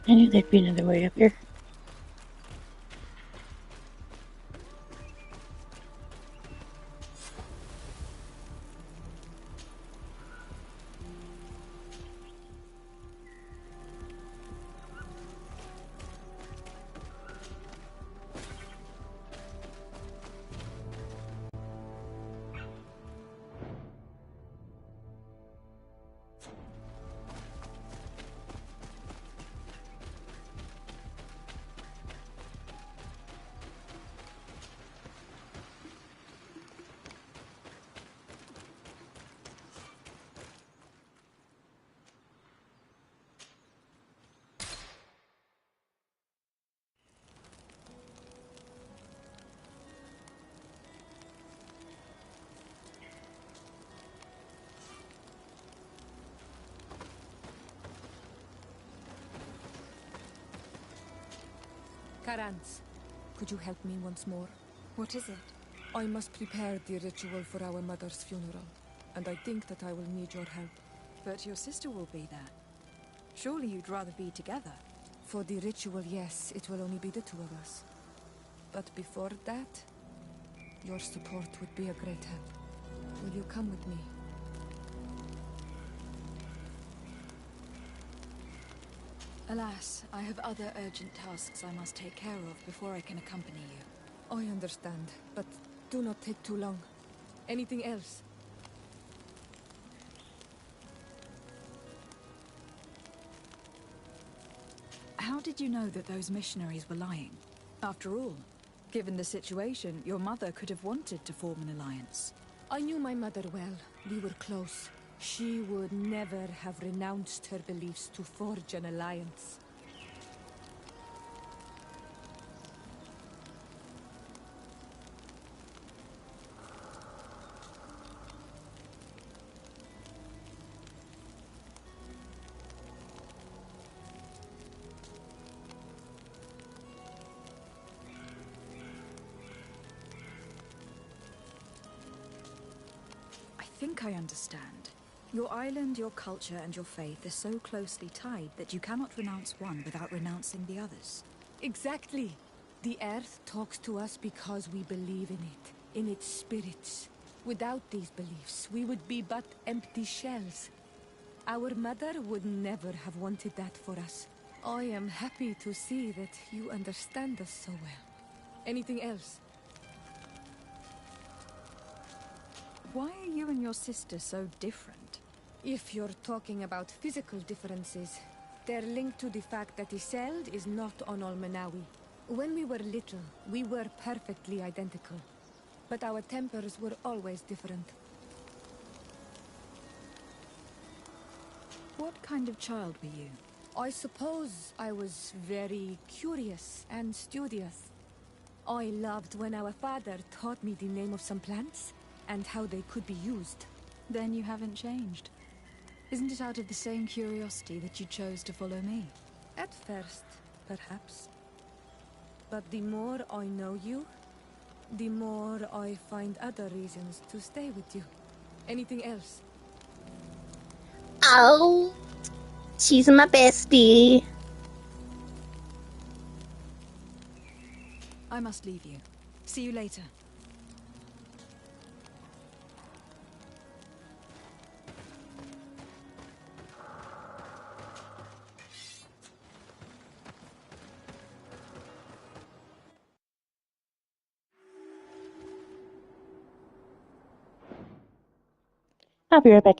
I knew there'd be another way up here. Karans, could you help me once more? What is it? I must prepare the ritual for our mother's funeral, and I think that I will need your help. But your sister will be there. Surely you'd rather be together. For the ritual, yes, it will only be the two of us. But before that, your support would be a great help. Will you come with me? Alas, I have other urgent tasks I must take care of before I can accompany you. I understand, but do not take too long. Anything else? How did you know that those missionaries were lying? After all, given the situation, your mother could have wanted to form an alliance. I knew my mother well. We were close. She would never have renounced her beliefs to forge an alliance. I think I understand. Your island, your culture, and your faith are so closely tied that you cannot renounce one without renouncing the others. Exactly. The Earth talks to us because we believe in it, in its spirits. Without these beliefs, we would be but empty shells. Our mother would never have wanted that for us. I am happy to see that you understand us so well. Anything else? Why are you and your sister so different? If you're talking about physical differences, they're linked to the fact that Iseld is not on Olmenawi. When we were little, we were perfectly identical. But our tempers were always different. What kind of child were you? I suppose I was very curious and studious. I loved when our father taught me the name of some plants and how they could be used. Then you haven't changed. Isn't it out of the same curiosity that you chose to follow me? At first, perhaps. But the more I know you, the more I find other reasons to stay with you. Anything else? Oh, she's my bestie. I must leave you. See you later. I'll be right back.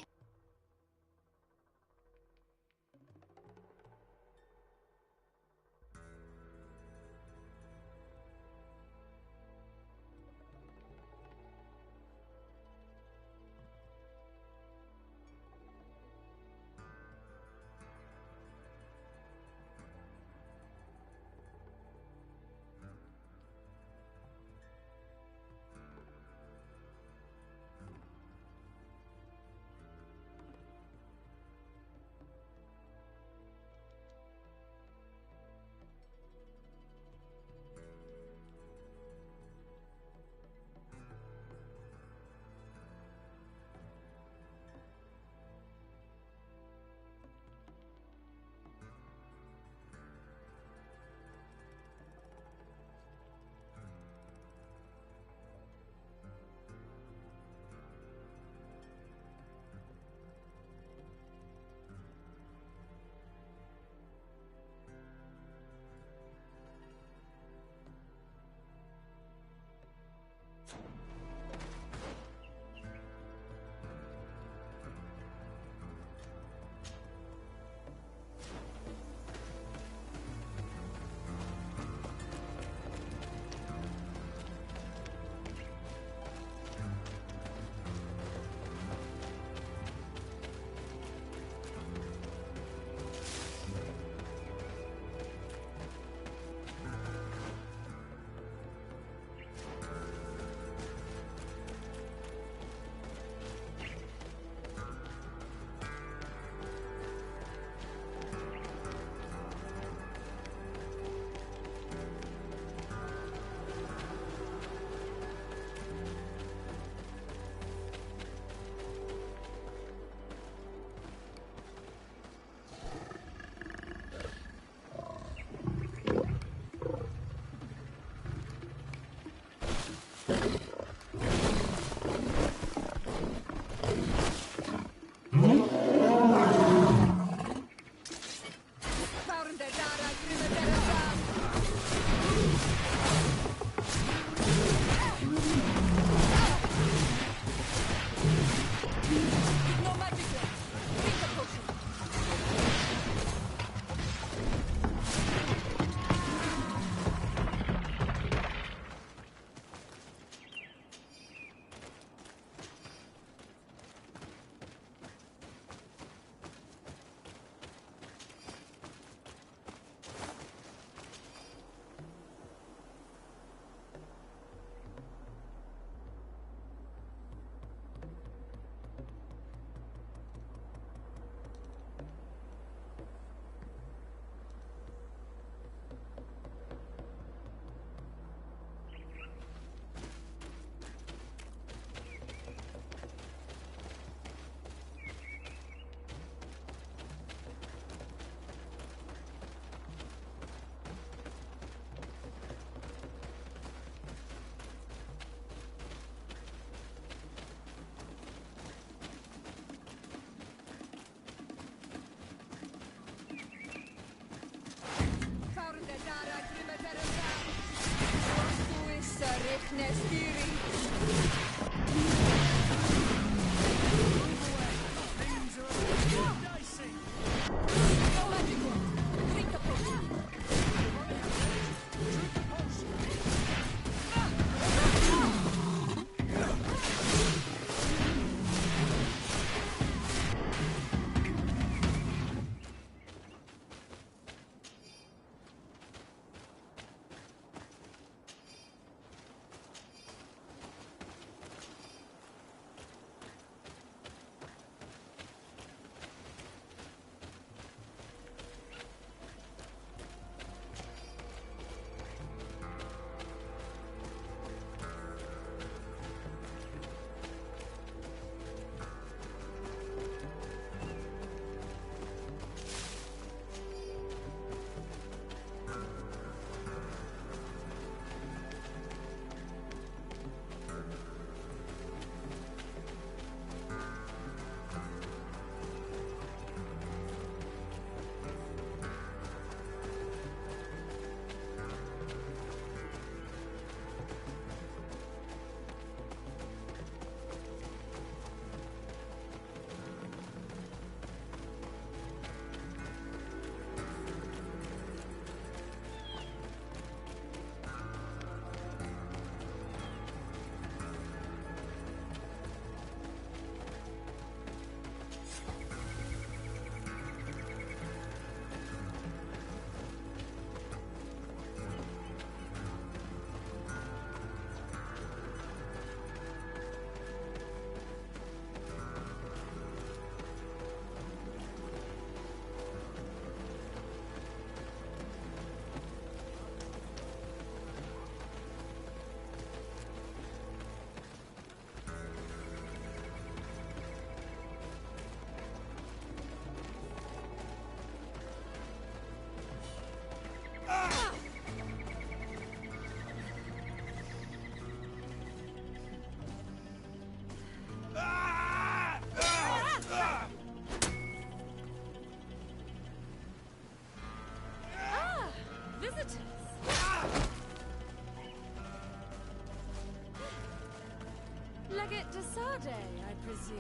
Legate de Sade, I presume.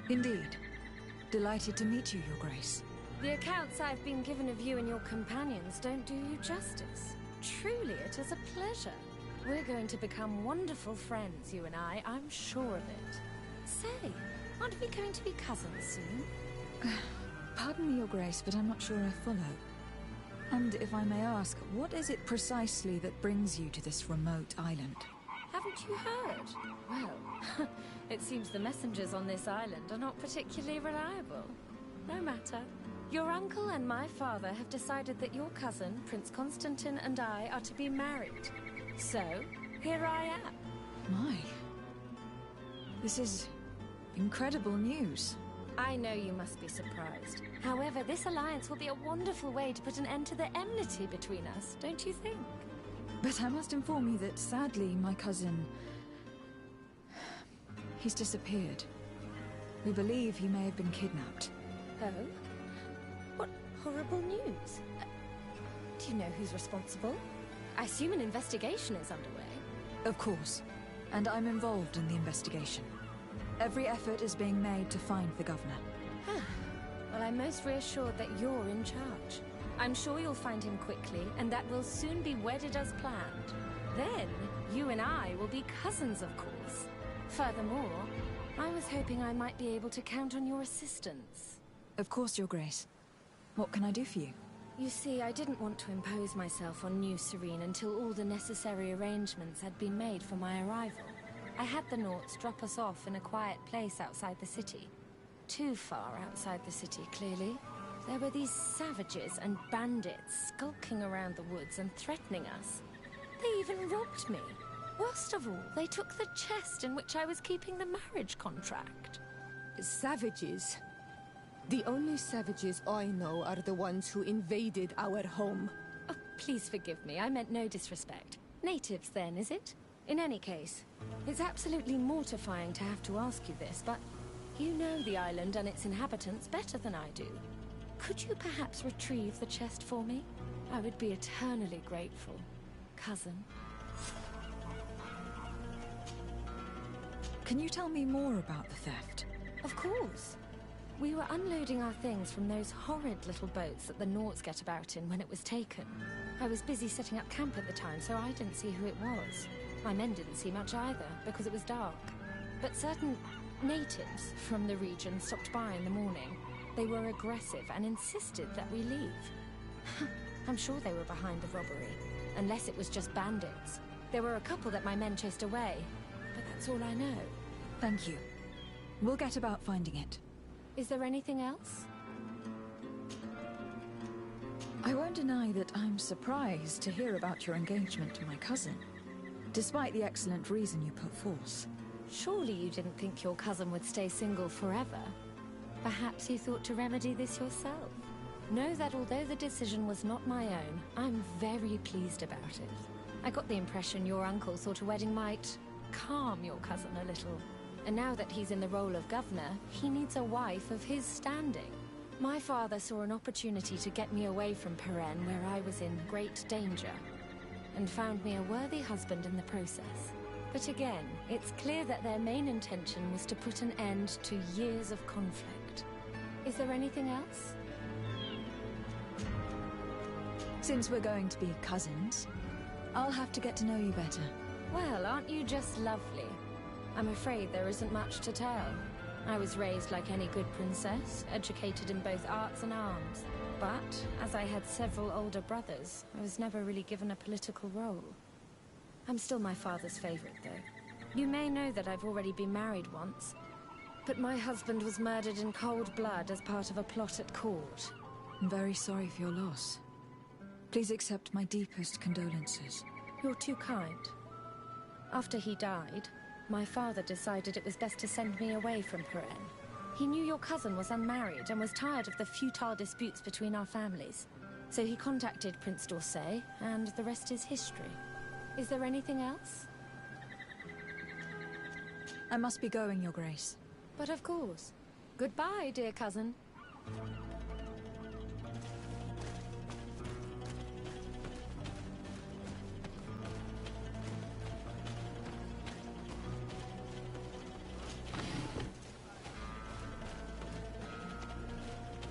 Indeed. Delighted to meet you, Your Grace. The accounts I've been given of you and your companions don't do you justice. Truly, it is a pleasure. We're going to become wonderful friends, you and I'm sure of it. Say, aren't we going to be cousins soon? Pardon me, Your Grace, but I'm not sure I follow. And if I may ask, what is it precisely that brings you to this remote island? Haven't you heard? Well, it seems the messengers on this island are not particularly reliable. No matter. Your uncle and my father have decided that your cousin, Prince Constantine, and I are to be married. So, here I am. My. This is incredible news. I know you must be surprised. However, this alliance will be a wonderful way to put an end to the enmity between us, don't you think? But I must inform you that, sadly, my cousin... he's disappeared. We believe he may have been kidnapped. Oh? What horrible news. Do you know who's responsible? I assume an investigation is underway. Of course. And I'm involved in the investigation. Every effort is being made to find the governor. Well, I'm most reassured that you're in charge. I'm sure you'll find him quickly, and that we'll soon be wedded as planned. Then, you and I will be cousins, of course. Furthermore, I was hoping I might be able to count on your assistance. Of course, Your Grace. What can I do for you? You see, I didn't want to impose myself on New Serene until all the necessary arrangements had been made for my arrival. I had the Nauts drop us off in a quiet place outside the city. Too far outside the city, clearly. There were these savages and bandits skulking around the woods and threatening us. They even robbed me. Worst of all, they took the chest in which I was keeping the marriage contract. Savages? The only savages I know are the ones who invaded our home. Oh, please forgive me. I meant no disrespect. Natives, then, is it? In any case, it's absolutely mortifying to have to ask you this, but you know the island and its inhabitants better than I do. Could you perhaps retrieve the chest for me? I would be eternally grateful. cousin. Can you tell me more about the theft? Of course. We were unloading our things from those horrid little boats that the Nauts get about in when it was taken. I was busy setting up camp at the time, so I didn't see who it was. My men didn't see much either, because it was dark. But certain natives from the region stopped by in the morning. They were aggressive and insisted that we leave. I'm sure they were behind the robbery, unless it was just bandits. There were a couple that my men chased away, but that's all I know. Thank you. We'll get about finding it. Is there anything else? I won't deny that I'm surprised to hear about your engagement to my cousin, despite the excellent reason you put forth. Surely you didn't think your cousin would stay single forever? Perhaps you thought to remedy this yourself? Know that although the decision was not my own, I'm very pleased about it. I got the impression your uncle thought a wedding might calm your cousin a little. And now that he's in the role of governor, he needs a wife of his standing. My father saw an opportunity to get me away from Peren, where I was in great danger, and found me a worthy husband in the process. But again, it's clear that their main intention was to put an end to years of conflict. Is there anything else? Since we're going to be cousins, I'll have to get to know you better. Well, aren't you just lovely? I'm afraid there isn't much to tell. I was raised like any good princess, educated in both arts and arms. But, as I had several older brothers, I was never really given a political role. I'm still my father's favorite, though. You may know that I've already been married once, but my husband was murdered in cold blood as part of a plot at court. I'm very sorry for your loss. Please accept my deepest condolences. You're too kind. After he died, my father decided it was best to send me away from Peren. He knew your cousin was unmarried and was tired of the futile disputes between our families. So he contacted Prince d'Orsay, and the rest is history. Is there anything else? I must be going, Your Grace. But of course. Goodbye, dear cousin.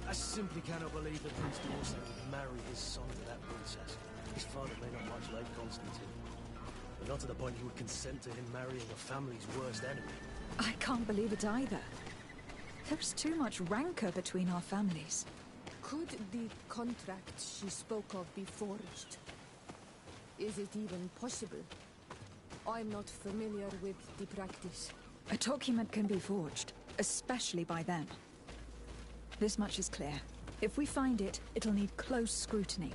I simply cannot believe that Prince d'Orsay would marry his son to that princess. His father may not much like Constantine, but not to the point he would consent to him marrying a family's worst enemy. I can't believe it either. There's too much rancor between our families. Could the contract she spoke of be forged? Is it even possible? I'm not familiar with the practice. A document can be forged, especially by them. This much is clear. If we find it, it'll need close scrutiny.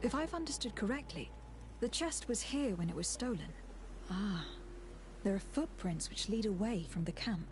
If I've understood correctly, the chest was here when it was stolen. Ah, there are footprints which lead away from the camp.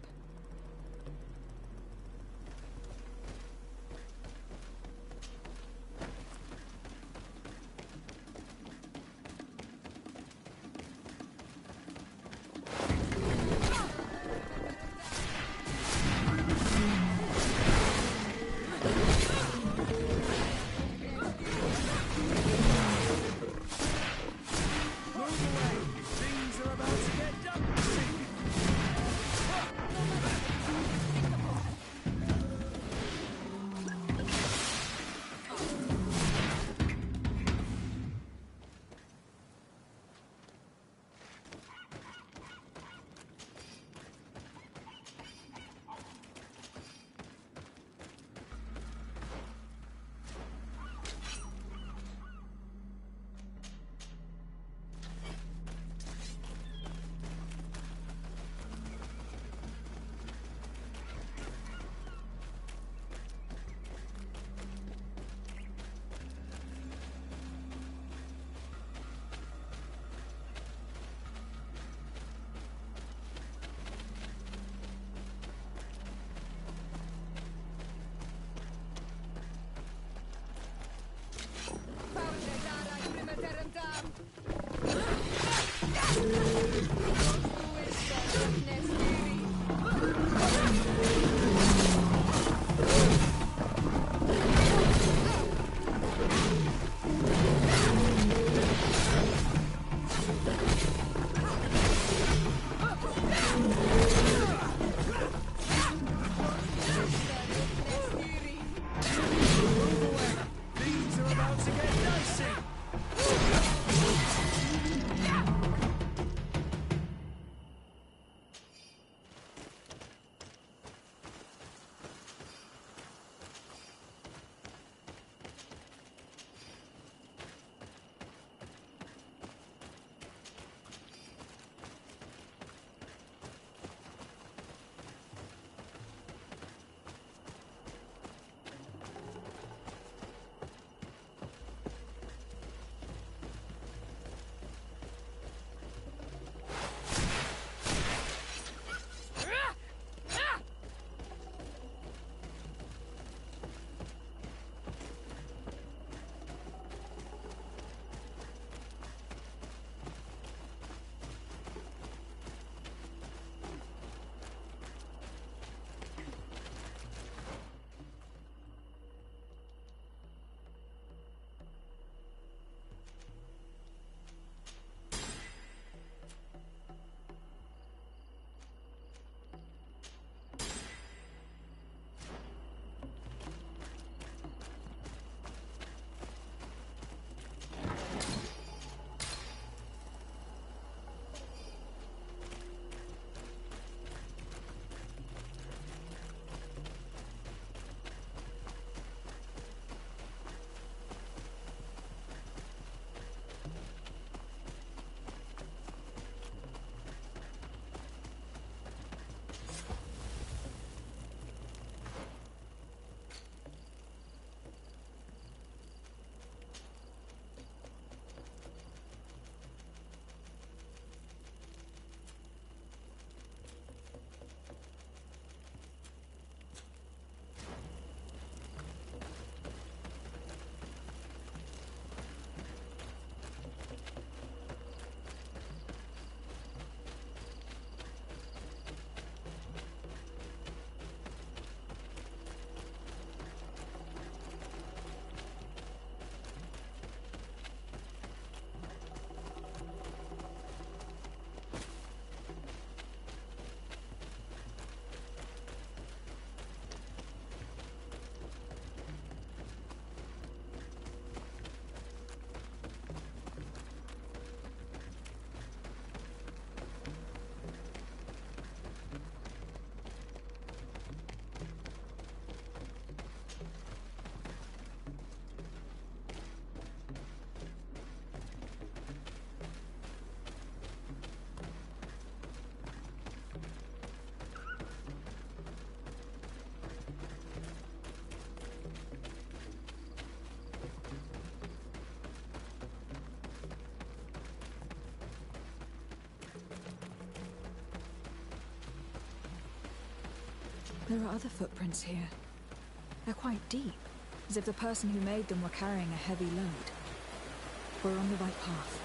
There are other footprints here. They're quite deep, as if the person who made them were carrying a heavy load. We're on the right path.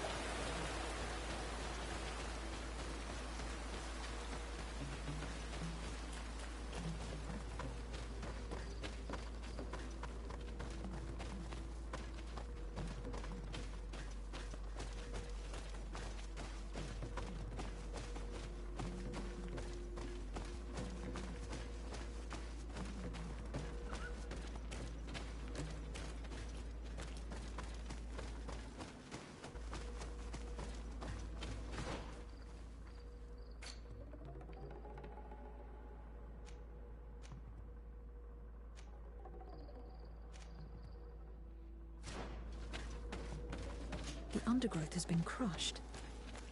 The undergrowth has been crushed.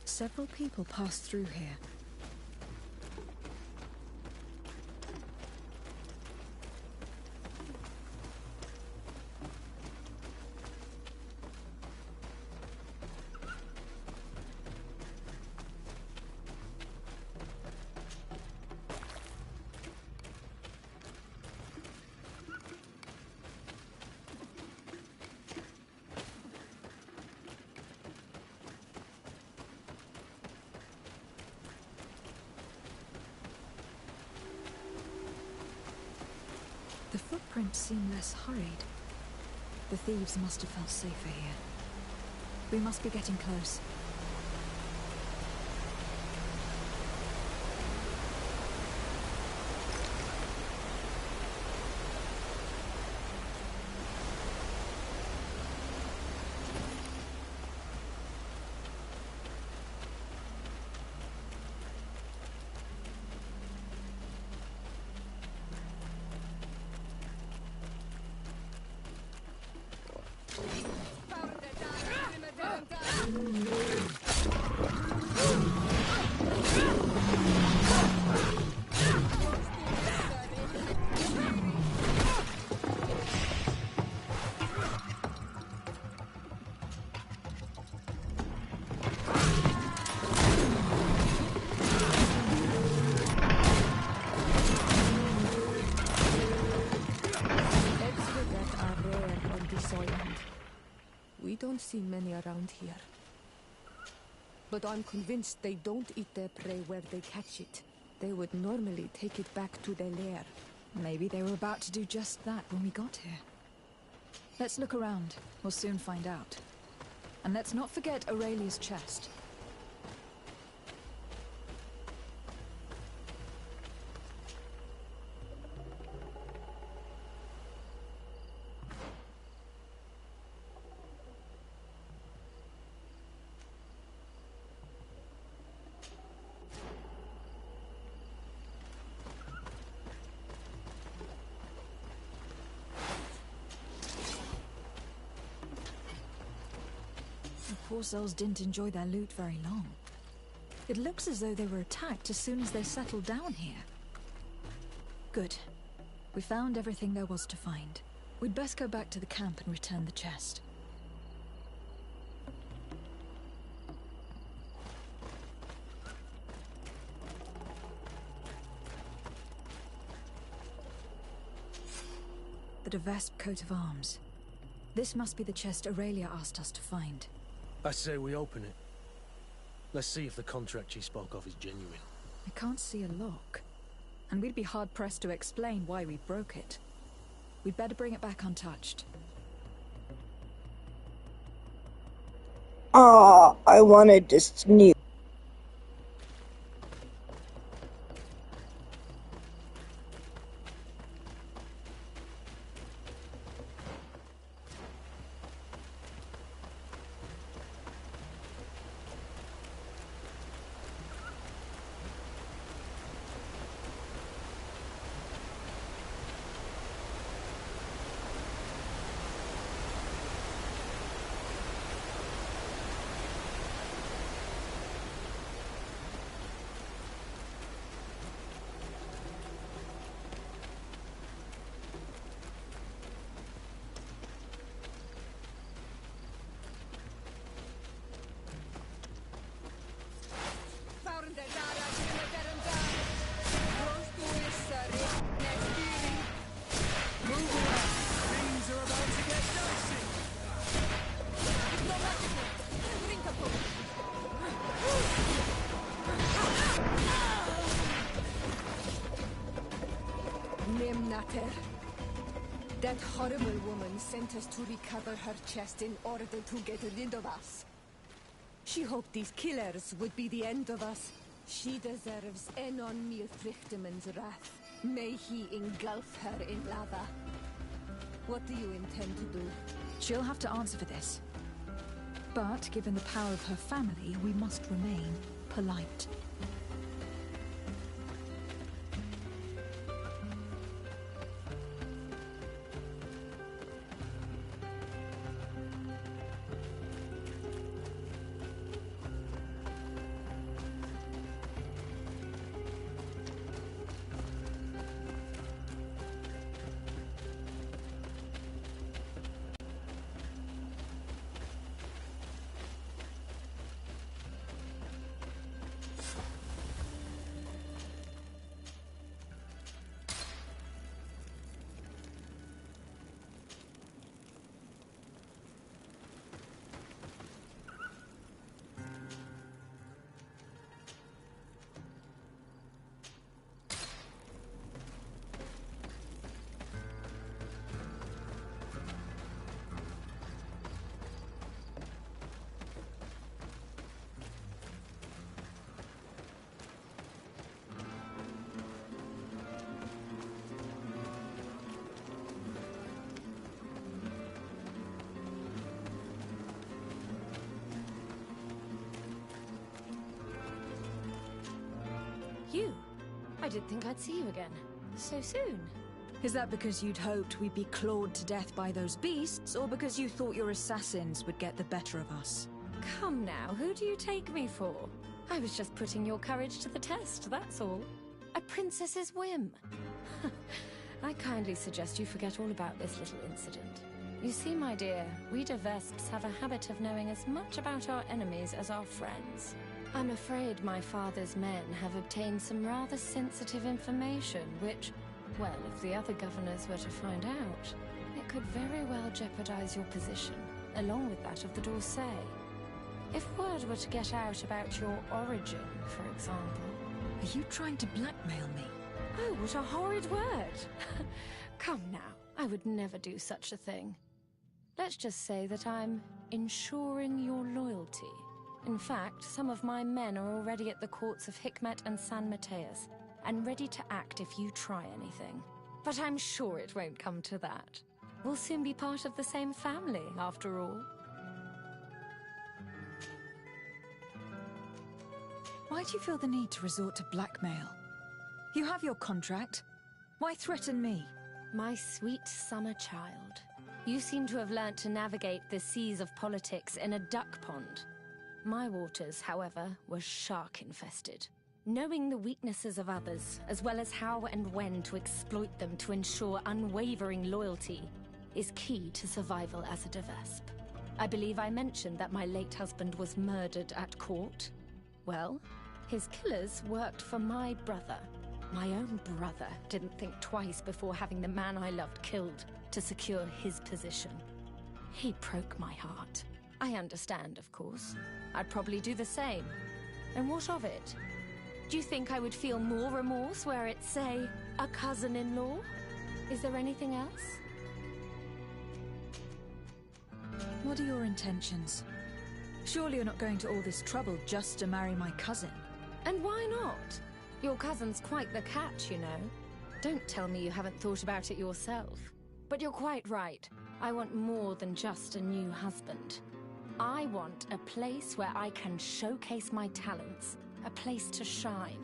Several people passed through here. The footprints seem less hurried. The thieves must have felt safer here. We must be getting close. don't see many around here. But I'm convinced they don't eat their prey where they catch it. They would normally take it back to their lair. Maybe they were about to do just that when we got here. Let's look around. We'll soon find out. And let's not forget Aurelia's chest. The poor souls didn't enjoy their loot very long. It looks as though they were attacked as soon as they settled down here. Good. We found everything there was to find. We'd best go back to the camp and return the chest. The De Vespe coat of arms. This must be the chest Aurelia asked us to find. I say we open it. Let's see if the contract she spoke of is genuine. I can't see a lock. And we'd be hard-pressed to explain why we broke it. We'd better bring it back untouched. Oh, I wanted to sneak. That horrible woman sent us to recover her chest in order to get rid of us. She hoped these killers would be the end of us. She deserves Enon Milfrichteman's wrath. May he engulf her in lava. What do you intend to do? She'll have to answer for this. But given the power of her family, we must remain polite. You? I didn't think I'd see you again. So soon. Is that because you'd hoped we'd be clawed to death by those beasts, or because you thought your assassins would get the better of us? Come now, who do you take me for? I was just putting your courage to the test, that's all. A princess's whim. I kindly suggest you forget all about this little incident. You see, my dear, we De Vespes have a habit of knowing as much about our enemies as our friends. I'm afraid my father's men have obtained some rather sensitive information, which, well, if the other governors were to find out, it could very well jeopardize your position. along with that of the D'Orsay. If word were to get out about your origin, for example... Are you trying to blackmail me? Oh, what a horrid word! Come now, I would never do such a thing. Let's just say that I'm ensuring your loyalty. In fact, some of my men are already at the courts of Hikmet and San Mateus, and ready to act if you try anything. But I'm sure it won't come to that. We'll soon be part of the same family, after all. Why do you feel the need to resort to blackmail? You have your contract. Why threaten me? My sweet summer child. You seem to have learnt to navigate the seas of politics in a duck pond. My waters, however, were shark-infested. Knowing the weaknesses of others, as well as how and when to exploit them to ensure unwavering loyalty, is key to survival as a Devesp. I believe I mentioned that my late husband was murdered at court. Well, his killers worked for my brother. My own brother didn't think twice before having the man I loved killed to secure his position. He broke my heart. I understand, of course. I'd probably do the same. And what of it? Do you think I would feel more remorse were it, say, a cousin-in-law? Is there anything else? What are your intentions? Surely you're not going to all this trouble just to marry my cousin. And why not? Your cousin's quite the catch, you know. Don't tell me you haven't thought about it yourself. But you're quite right. I want more than just a new husband. I want a place where I can showcase my talents, a place to shine.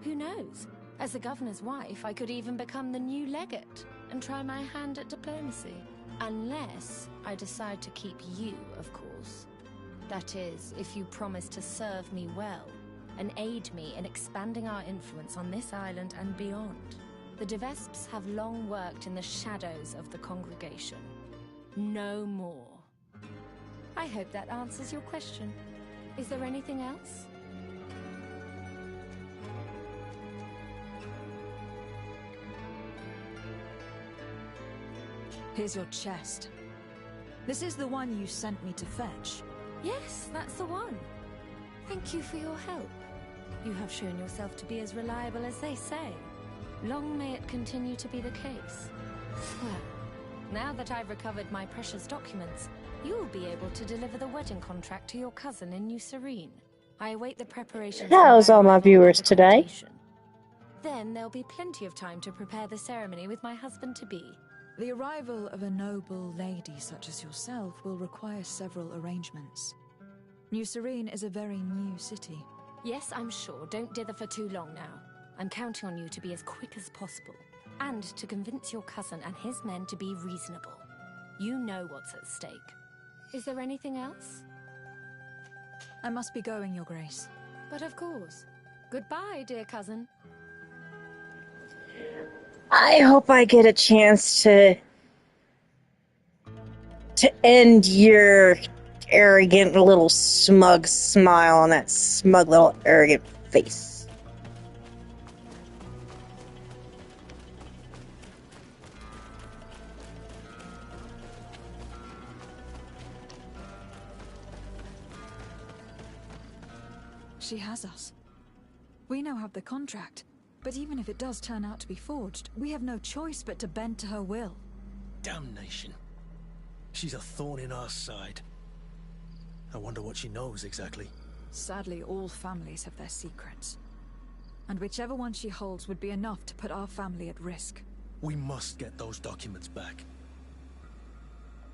Who knows? As the governor's wife, I could even become the new legate and try my hand at diplomacy. Unless I decide to keep you, of course. That is, if you promise to serve me well and aid me in expanding our influence on this island and beyond. The Devesps have long worked in the shadows of the congregation. No more. I hope that answers your question. Is there anything else? Here's your chest. This is the one you sent me to fetch. Yes, that's the one. Thank you for your help. You have shown yourself to be as reliable as they say. Long may it continue to be the case. Well, now that I've recovered my precious documents, you'll be able to deliver the wedding contract to your cousin in New Serene. I await the preparations. That was all my viewers today. Then there'll be plenty of time to prepare the ceremony with my husband-to-be. The arrival of a noble lady such as yourself will require several arrangements. New Serene is a very new city. Yes, I'm sure. Don't dither for too long now. I'm counting on you to be as quick as possible. And to convince your cousin and his men to be reasonable. You know what's at stake. Is there anything else? I must be going, Your Grace. But of course. Goodbye, dear cousin. I hope I get a chance to end your arrogant little smug smile on that smug little arrogant face. She has us. We now have the contract. But even if it does turn out to be forged, we have no choice but to bend to her will. Damnation. She's a thorn in our side. I wonder what she knows exactly. Sadly, all families have their secrets. And whichever one she holds would be enough to put our family at risk. We must get those documents back.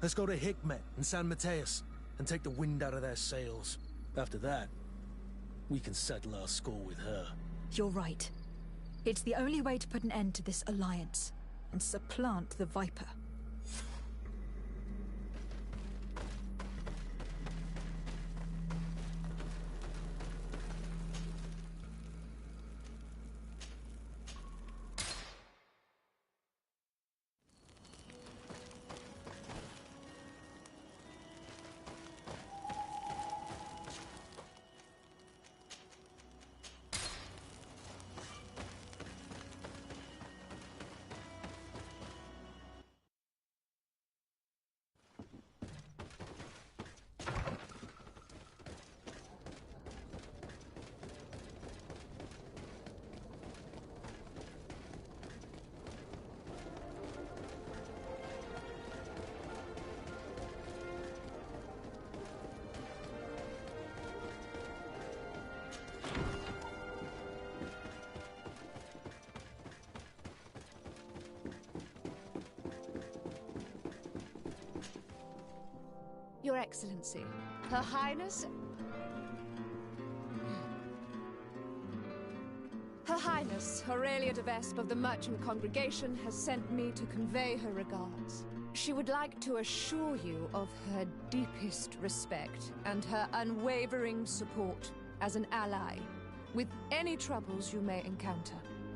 Let's go to Hikmet and San Mateus and take the wind out of their sails. After that, we can settle our score with her. You're right. It's the only way to put an end to this alliance and supplant the Viper. Excellency. Her Highness... Her Highness, Aurelia de Vespe of the Merchant Congregation, has sent me to convey her regards. She would like to assure you of her deepest respect and her unwavering support as an ally with any troubles you may encounter.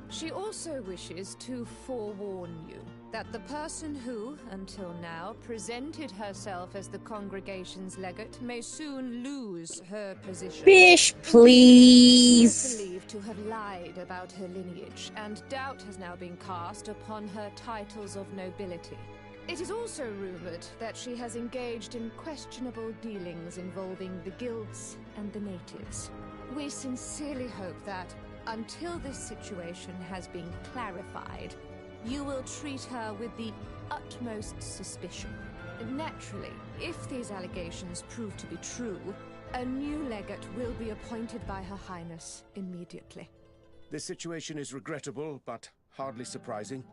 She also wishes to forewarn you that the person who, until now, presented herself as the congregation's legate may soon lose her position. Fish, please. She is believed to have lied about her lineage, and doubt has now been cast upon her titles of nobility. It is also rumored that she has engaged in questionable dealings involving the guilds and the natives. We sincerely hope that, until this situation has been clarified, you will treat her with the utmost suspicion. Naturally, if these allegations prove to be true, a new legate will be appointed by Her Highness immediately. This situation is regrettable, but hardly surprising.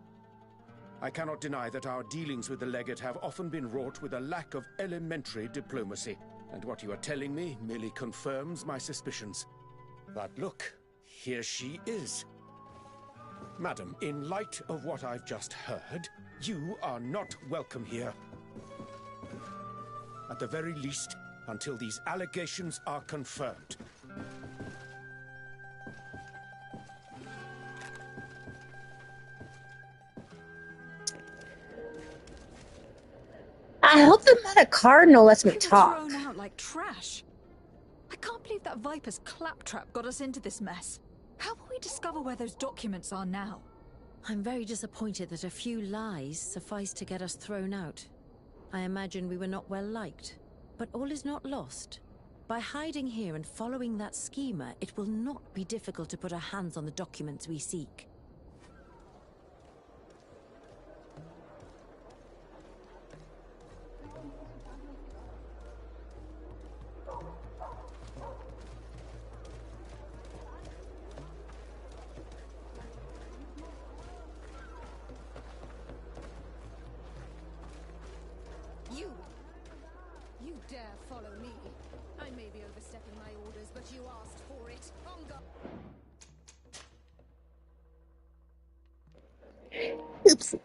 I cannot deny that our dealings with the legate have often been wrought with a lack of elementary diplomacy, and what you are telling me merely confirms my suspicions. But look, here she is. Madam, in light of what I've just heard, you are not welcome here. At the very least, until these allegations are confirmed. I hope the Meta Cardinal lets me talk. Thrown out like trash. I can't believe that Viper's claptrap got us into this mess. How will we discover where those documents are now? I'm very disappointed that a few lies sufficed to get us thrown out. I imagine we were not well liked. But all is not lost. By hiding here and following that schemer, it will not be difficult to put our hands on the documents we seek. You dare follow me. I may be overstepping my orders, but you asked for it. On God. Oops.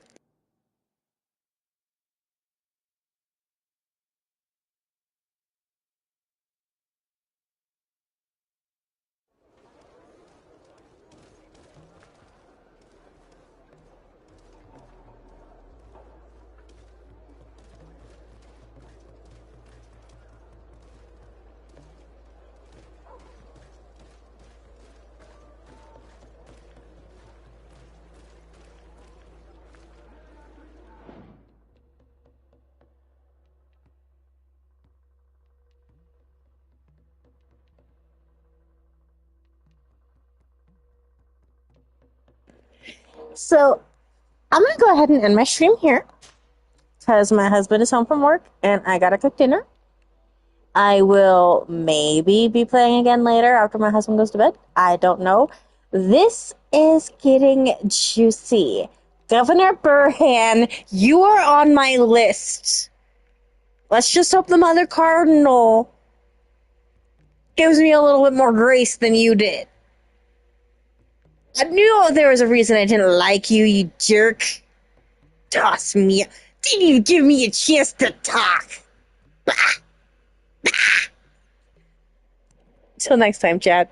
So, I'm gonna go ahead and end my stream here because my husband is home from work and I gotta cook dinner. I will maybe be playing again later after my husband goes to bed. I don't know. This is getting juicy. Governor Burhan, you are on my list. Let's just hope the Mother Cardinal gives me a little bit more grace than you did. I knew there was a reason I didn't like you, you jerk. Toss me. Didn't even give me a chance to talk. Till next time, chat.